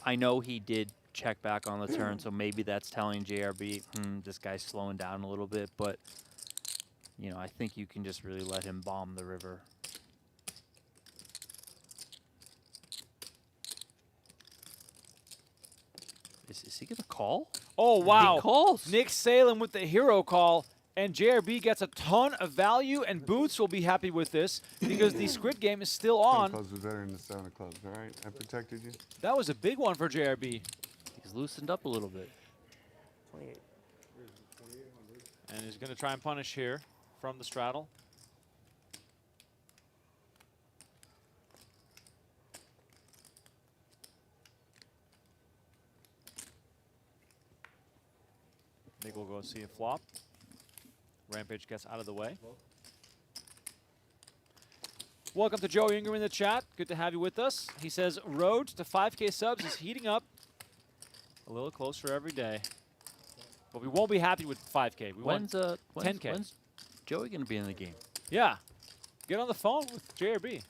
I know he did check back on the turn, so maybe that's telling JRB, this guy's slowing down a little bit. But, you know, I think you can just really let him bomb the river. Is he going to call? Oh, wow. He calls. Nick Salem with the hero call, and JRB gets a ton of value, and Boots will be happy with this because the Squid Game is still on. Clubs was better than the 7 of clubs, all right? I protected you. That was a big one for JRB. He's loosened up a little bit. 28. And he's going to try and punish here from the straddle. Nick will go see a flop. Rampage gets out of the way. Welcome to Joe Ingram in the chat. Good to have you with us. He says, road to 5K subs is heating up a little closer every day. But we won't be happy with 5K. We want 10K. When's Joey going to be in the game? Yeah. Get on the phone with JRB.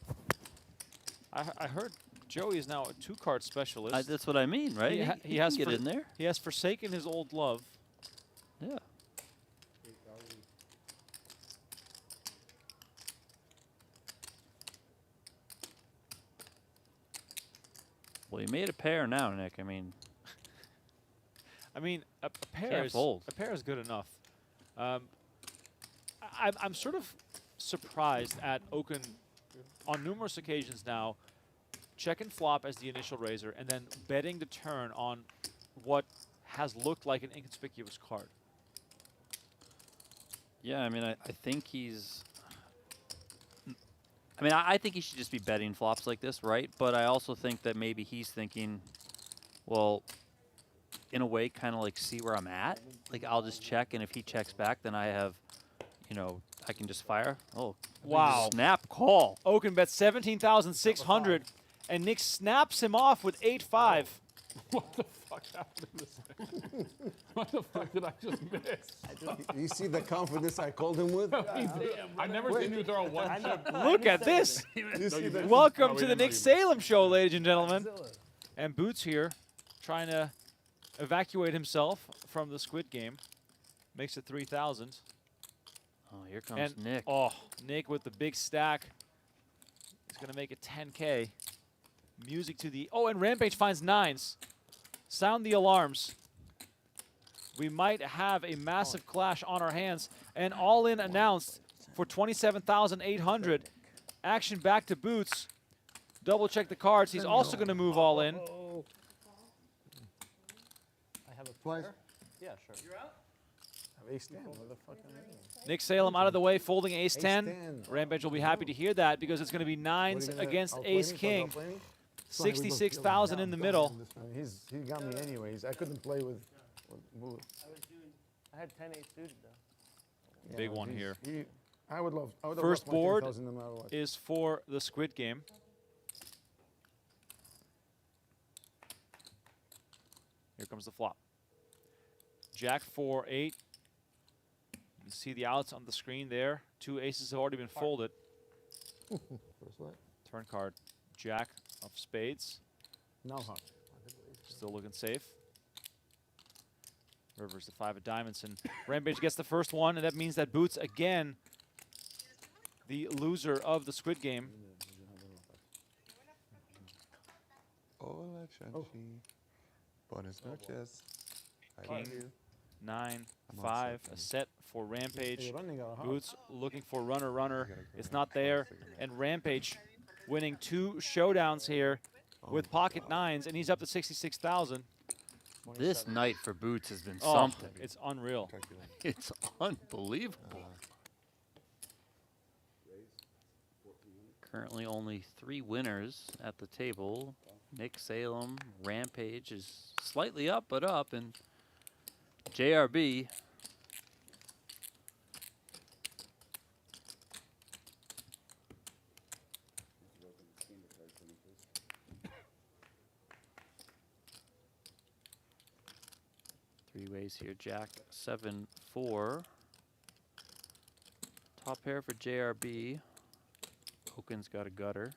I heard Joey is now a 2-card specialist. That's what I mean, right? He has can get in there. He has forsaken his old love. Yeah. Well, you made a pair now, Nick. I mean, a pair is good enough. I'm sort of surprised at Oaken on numerous occasions now, check and flop as the initial raiser, and then betting the turn on what has looked like an inconspicuous card. yeah, I mean, I think he's... I mean, I think he should just be betting flops like this, right? But I also think that maybe he's thinking, well, in a way, kind of like see where I'm at. Like, I'll just check, and if he checks back, then I have, you know, I can just fire. Oh, wow. Snap call. Oaken bets 17,600, and Nick snaps him off with 8-5. What the fuck happened to this? What the fuck did I just miss? You see the confidence I called him with? I never seen you throw one chip. Look at this. Welcome to the Nick Salem Show, ladies and gentlemen. And Boots here trying to evacuate himself from the Squid Game. Makes it 3,000. Oh, here comes Nick. Oh, Nick with the big stack. He's going to make it 10K. Music to the... Oh, and Rampage finds 9s. Sound the alarms. We might have a massive clash on our hands. And all-in announced for 27,800. Action back to Boots. Double check the cards. He's also going to move all in. I have a player. Yeah, sure. You're out? Ace-10. What the fuck am I doing? Nick Salem out of the way, folding ace-10. Rampage will be happy to hear that because it's going to be 9s against ace-king. 66,000 in the middle. He got me anyways. I couldn't play with moves. I had 10-8 suited, though. Yeah, Big one here. I would love. First board no matter what. is for the Squid Game. Here comes the flop. Jack 4-8. You can see the outs on the screen there. 2 aces have already been folded. First what? Turn card. Jack of spades. No, huh? Still looking safe. River's the 5 of diamonds, and Rampage gets the first one, and that means that Boots again, the loser of the Squid Game. Hola, Chanchi. Buenas noches. King, 9, 5, a set for Rampage. Boots looking for runner. It's not there, and Rampage winning 2 showdowns here with pocket 9s, and he's up to 66,000. This night for Boots has been something. It's unreal. It's unbelievable. Currently only 3 winners at the table. Nick Salem, Rampage is slightly up, but up, and JRB. Three-ways here, Jack 7-4. Top pair for JRB. Oaken's got a gutter.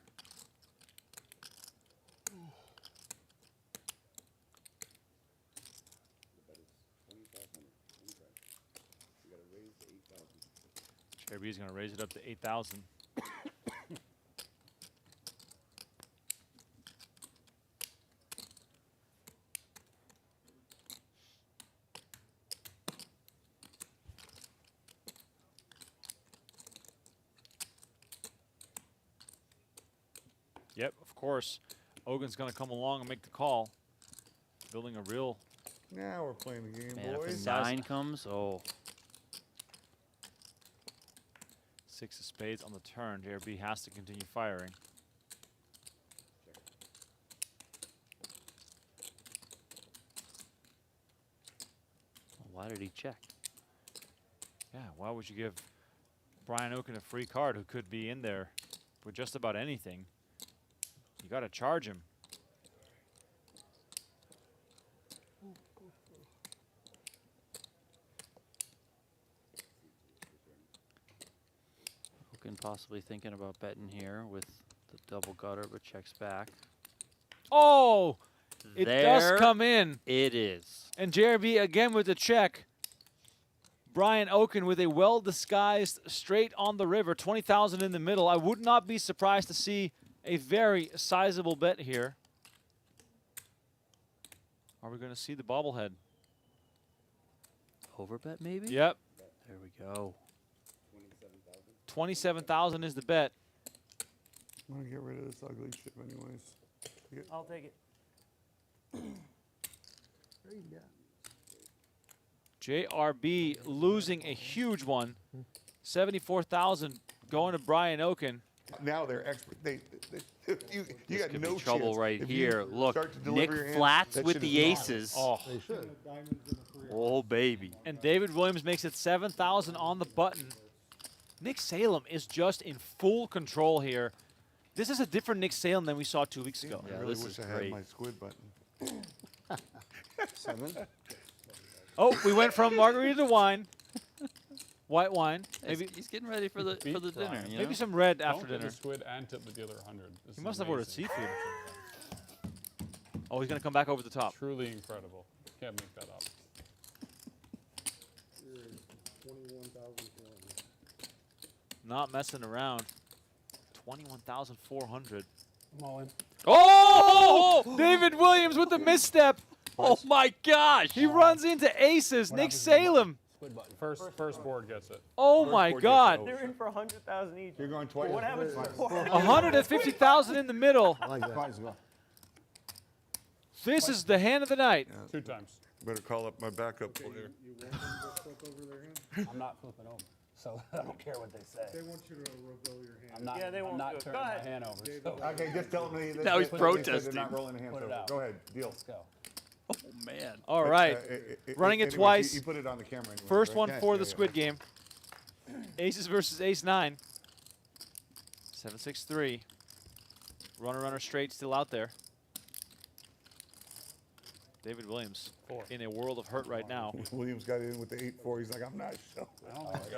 JRB is going to raise it up to 8,000. Yep, of course. Ogun's going to come along and make the call. Building a real... Now we're playing the game, Man, boys. if a 9 comes, oh. 6 of spades on the turn. JRB has to continue firing. Why did he check? Yeah, why would you give Brian Oaken a free card who could be in there with just about anything, you got to charge him. Oaken possibly thinking about betting here with the double gutter, but checks back. Oh, it does There come in. It is. And JRB again with the check. Brian Oaken with a well-disguised straight on the river, 20,000 in the middle. I would not be surprised to see a very sizable bet here. Are we going to see the bobblehead? Overbet maybe? Yep. There we go. 27,000 is the bet. I'm gonna get rid of this ugly shit anyways. I'll take it. JRB losing a huge one. 74,000 going to Brian Oaken. Now they're expert. You This got could no be trouble chance. right If you here. Look, start to Nick deliver your hand, flats that with shit the is gone. aces. Oh. They should. Oh, baby. And David Williams makes it 7,000 on the button. Nick Salem is just in full control here. This is a different Nick Salem than we saw 2 weeks ago. I really wish I had my squid button. 7. Oh, we went from margarita to wine. White wine. Maybe he's getting ready for the dinner. You Maybe know? some red Don't after get dinner. the squid and tip with the other 100. This He is must have ordered amazing. seafood. Oh, he's going to come back over the top. Truly incredible. Can't make that up. Not messing around. 21,400. I'm all in. Oh! David Williams with the misstep. Oh my gosh! He runs into aces. Nick Salem. First board gets it. Oh my God. They're in for 100,000 each. You're going twice. What happens before? 150,000 in the middle. I like that. This is the hand of the night. 2 times. Better call up my backup player. I'm not flipping over, so I don't care what they say. They want you to reveal your hand. I'm not, Yeah, they I'm won't not do it. turning Go my ahead. hand over. So Okay, just tell me. Now he's they're protesting. not rolling the hands Put it over. out. Go ahead, deal. let's go. Oh man. All right. Running it Anyway, twice. You put it on the camera. Anyway, First right? one Yeah, for yeah, the yeah. Squid Game. Aces versus ace 9. 7-6-3. Runner straight still out there. David Williams in a world of hurt right now. Williams got in with the 8-4. He's like, I'm not sure. I don't think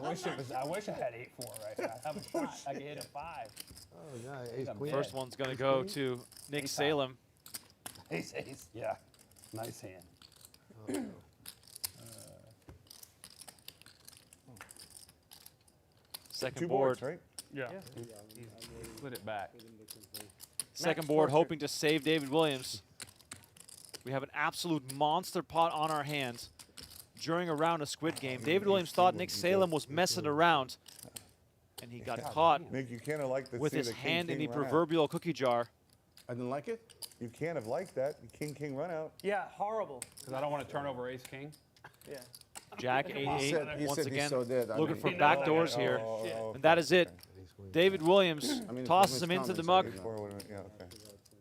I wish it was. I wish I had 8-4 right now. I have a shot. I could hit a 5. Oh, yeah, ace I'm queen. First one's going to go to Nick Salem. Ace. Yeah. Nice hand. Second 2 board. boards, right? Yeah. He slid it back. Second board hoping to save David Williams. We have an absolute monster pot on our hands during a round of Squid Game. David Williams thought Nick Salem was messing around, and he got caught Nick, you can't have liked to with see his the hand in the king run out. proverbial cookie jar. I didn't like it? You can't have liked that. The king run out. Yeah, horrible. Because I don't want to turn over ace king. Yeah. Jack 8-8 He once said he again saw that. I looking mean, for he back knows. doors here. Oh, And that is it. David Williams I mean, tosses from him his into the comments, mug. Yeah, okay.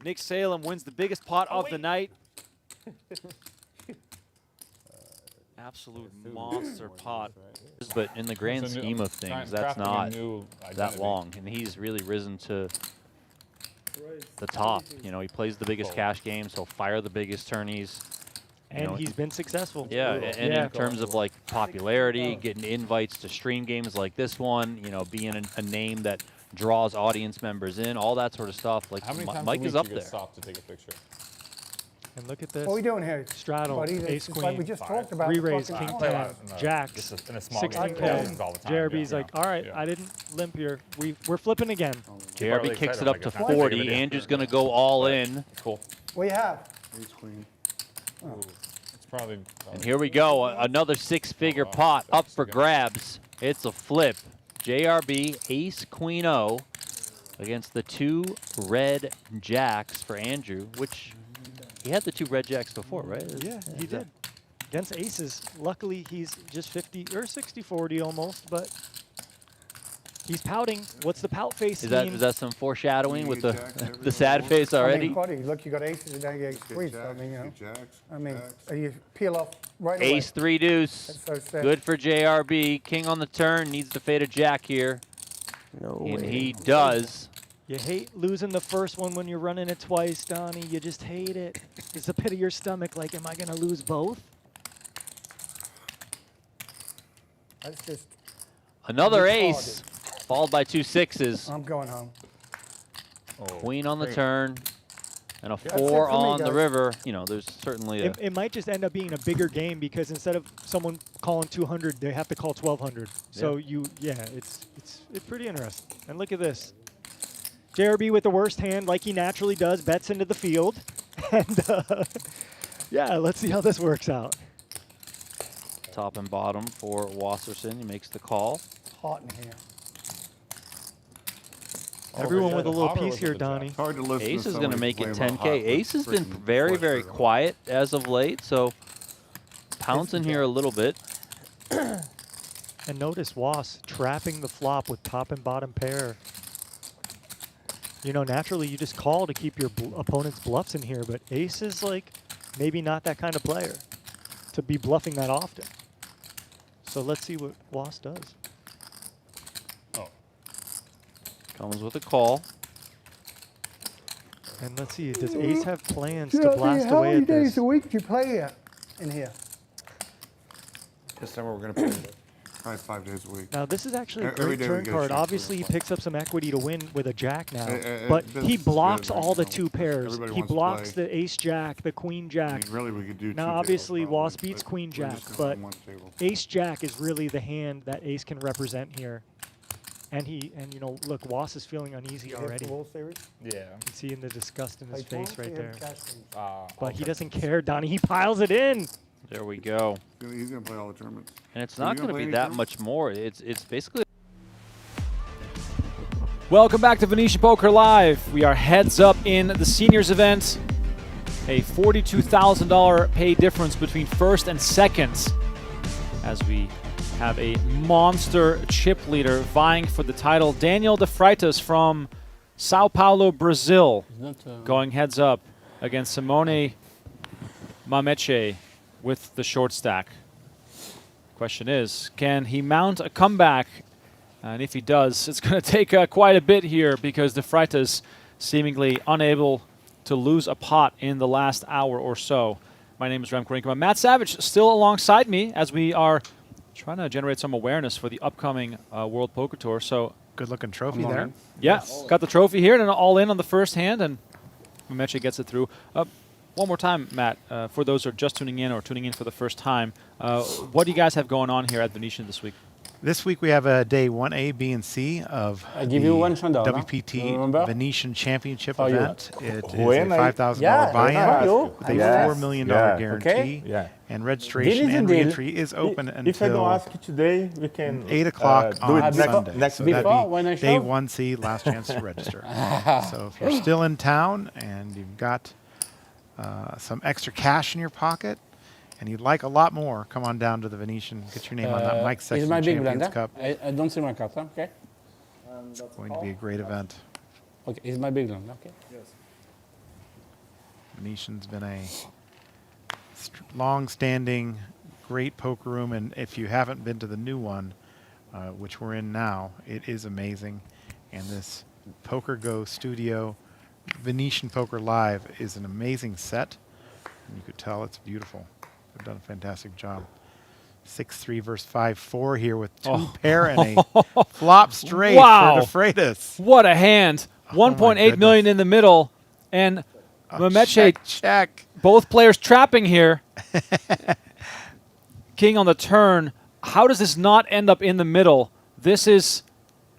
Nick Salem wins the biggest pot of the night. Absolute monster pot. But in the grand It's a new- scheme of things, that's crafting a not new that identity. long, and he's really risen to the top. You know, he plays the biggest cash games. He'll fire the biggest tourneys. You And know, he's been successful. Yeah, and in terms of like popularity, getting invites to stream games like this one, you know, being a name that draws audience members in, all that sort of stuff. Like How many times Mike a week is up you get there. stopped to take a picture? And look at this. What are we doing here? Straddle, Buddy, ace it's queen. like we just talked about. Re-raise, fucking king power. 10, jacks, in a small game. 16K. Yeah, all the time, JRB's yeah. like, all right, Yeah. I didn't limp here. We're flipping again. JRB really kicks excited it up when to I get time to take a 40. video. Andrew's going to go all in. Cool. What do you have? Ace queen. It's probably. And here we go, another 6-figure pot up for grabs. It's a flip. JRB, ace, queen, O against the 2 red jacks for Andrew, which he had the 2 red jacks before, right? Yeah, he did. Against aces. Luckily, he's just 50 or 60-40 almost, but he's pouting. What's the pout face Is mean? that some foreshadowing with the Jacks, the sad face I already? mean, buddy, look, you got aces and now you got ace queens. So, I mean, you know. Jacks. I mean, jacks. you peel off right away. Ace 3 deuce. That's so sad. Good for JRB. King on the turn, needs to fade a jack here. No And way. he does. You hate losing the first one when you're running it twice, Donnie. You just hate it. It's the pit of your stomach like, am I going to lose both? That's just. Another retarded. ace, followed by 2 6s. I'm going home. Queen on the turn, and a That's it 4 for me, on the guys. river. You know, there's certainly a... It might just end up being a bigger game because instead of someone calling 200, they have to call 1200. So it's pretty interesting. And look at this. JRB with the worst hand, like he naturally does, bets into the field. And yeah, let's see how this works out. Top and bottom for Wasserson. He makes the call. Hot in here. Everyone with a little piece here, Donnie. Hard to listen Ace to is going to somebody make it play about 10K. hot with Ace has been freaking very, very flush quiet as of late, so pouncing here a little bit. And notice Was trapping the flop with top and bottom pair. You know, naturally you just call to keep your opponent's bluffs in here, but Ace is like maybe not that kind of player to be bluffing that often. So let's see what Was does. Comes with a call. And let's see, does Ace have plans to JRB, blast how away many at this? days a week do you play here? In here? This summer we're going to play probably 5 days a week. Now this is actually a Every great day we turn get a card. chance to Obviously he play. picks up some equity to win with a jack now, It- but business he is blocks good right all the now. 2 pairs. Everybody He wants to blocks play. the ace jack, the queen jack. I mean, really, we could do two Now tables obviously probably, Was beats but queen we're jack, just gonna but run one table. ace jack is really the hand that Ace can represent here. And you know, look, Was is feeling uneasy You hit already. the World Series? Yeah. You can see in the disgust in his Play face twice, right you there. have cash games. But he doesn't care, Donnie. He piles it in. There we go. He's going to play all the tournaments. And it's Are you not gonna going to play be any that tournaments? much more. It's basically... Welcome back to Venetian Poker Live. We are heads up in the seniors event. A $42,000 pay difference between first and second as we have a monster chip leader vying for the title. Daniel de Freitas from Sao Paulo, Brazil, going heads up against Simone Mameche with the short stack. Question is, can he mount a comeback? And if he does, it's going to take quite a bit here because de Freitas seemingly unable to lose a pot in the last hour or so. My name is Rzentkowski. Matt Savage still alongside me as we are trying to generate some awareness for the upcoming World Poker Tour. So good looking trophy there. Yeah, got the trophy here and an all in on the first hand, and Mameche gets it through. One more time, Matt, for those who are just tuning in or tuning in for the first time, what do you guys have going on here at Venetian this week? This week we have a day 1A, B, and C of I give the you $100, WPT remember? Venetian Championship Oh, you event. It is a When I- $5,000 Yeah, buy-in with with a Yes. $4 million Yeah. guarantee. Okay. Yeah. And registration Deal is a and deal. re-entry is open until If I don't ask you today, we can 8 o'clock do it on next, Sunday. next So week. that'd Before, when I be day show? 1C, last chance to register. So if you're still in town and you've got some extra cash in your pocket and you'd like a lot more, come on down to the Venetian, get your name on that Mike Is Sexton my big Champions blind, Cup. I don't see my card, huh? Okay? It's going to be a great event. Okay, it's my big blind, okay? Venetian's been a long-standing, great poker room, and if you haven't been to the new one, which we're in now, it is amazing. And this Poker Go Studio Venetian Poker Live is an amazing set. And you could tell it's beautiful. They've done a fantastic job. 6-3 versus 5-4 here with two pair and a flop straight Wow. for de Freitas. What a hand. Oh my 1.8 million in the middle. And Mameche, check. both players trapping here. King on the turn. How does this not end up in the middle? This is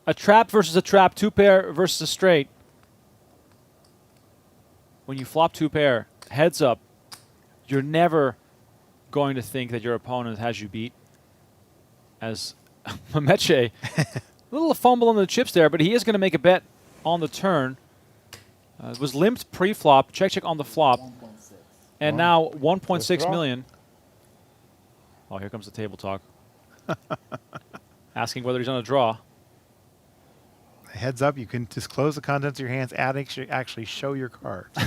a trap versus a trap, 2-pair versus a straight. When you flop 2-pair, heads up, you're never going to think that your opponent has you beat. As Mameche, a little fumble on the chips there, but he is going to make a bet on the turn. It was limped pre-flop, check on the flop. And now 1.6 million. Oh, here comes the table talk. Asking whether he's on a draw. Heads up, you can disclose the contents of your hands and actually show your cards.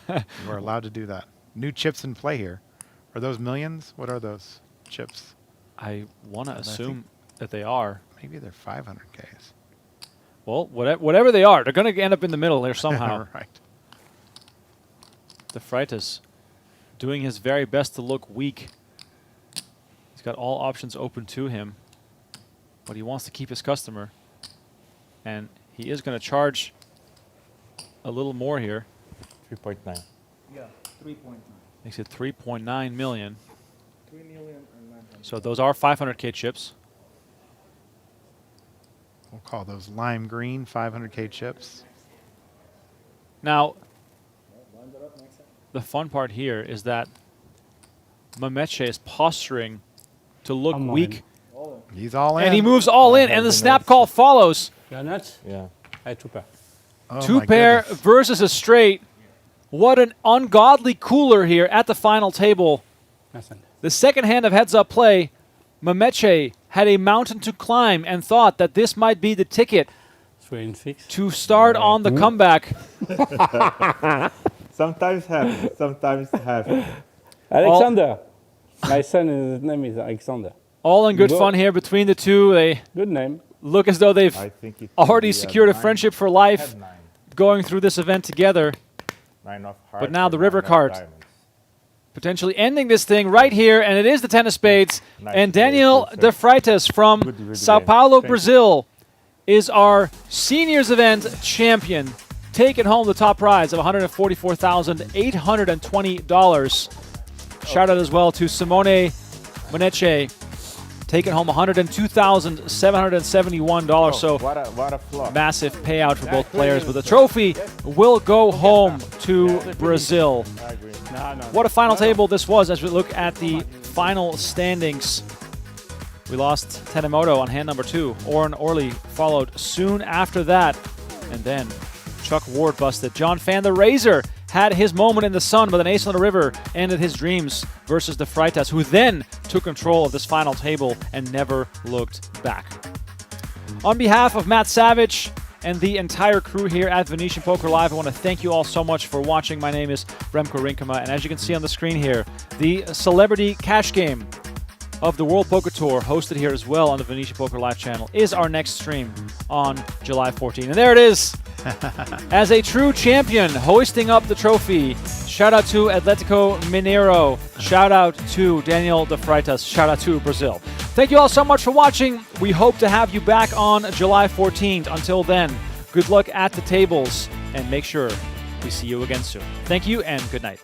You are allowed to do that. New chips in play here. Are those millions? What are those chips? I want to I assume think that they are. Maybe they're 500Ks. Well, whatever they are, they're going to end up in the middle there somehow. Right. De Freitas doing his very best to look weak. He's got all options open to him, but he wants to keep his customer. And he is going to charge a little more here. 3.9. Yeah, 3.9. Makes it 3.9 million. 3 million and 900. So those are 500K chips. We'll call those lime green 500K chips. Now, the fun part here is that Mameche is posturing to look weak. He's all in. And he moves all in, and the snap call follows. You're nuts? Yeah. I 2 pair. Oh Two my pair goodness. versus a straight. What an ungodly cooler here at the final table. Listen. The second hand of heads-up play, Mameche had a mountain to climb and thought that this might be the ticket 3 and 6. to start on the comeback. Sometimes happens. Sometimes happens. Alexander. My son, his name is Alexander. All in good fun here between the two. They Good name. look as though they've I think it already could be secured a 9. friendship for life Had 9. going through this event together. 9 of But hearts now and the river 9 of card diamonds. potentially ending this thing right here, and it is the 10 of spades. Nice And play, Daniel good De Freitas from Good Sao game. Paulo, Thank you. Brazil, is our seniors event champion, taking home the top prize of $144,820. Shout out as well to Simone Mameche, taking home $102,771. So what a flop. massive payout for both players, but the trophy will go home to Brazil. I agree. What a final table this was as we look at the final standings. We lost Tanimoto on hand number 2. Orly followed soon after that. And then Chuck Ward busted. John Fan the Razor had his moment in the sun, but an ace on the river ended his dreams versus De Freitas, who then took control of this final table and never looked back. On behalf of Matt Savage and the entire crew here at Venetian Poker Live, I want to thank you all so much for watching. My name is Remco Rinkema, and as you can see on the screen here, the celebrity cash game of the World Poker Tour, hosted here as well on the Venetian Poker Live channel, is our next stream on July 14. And there it is. As a true champion, hoisting up the trophy. Shout out to Atletico Mineiro. Shout out to Daniel De Freitas. Shout out to Brazil. Thank you all so much for watching. We hope to have you back on July 14th. Until then, good luck at the tables, and make sure we see you again soon. Thank you, and good night.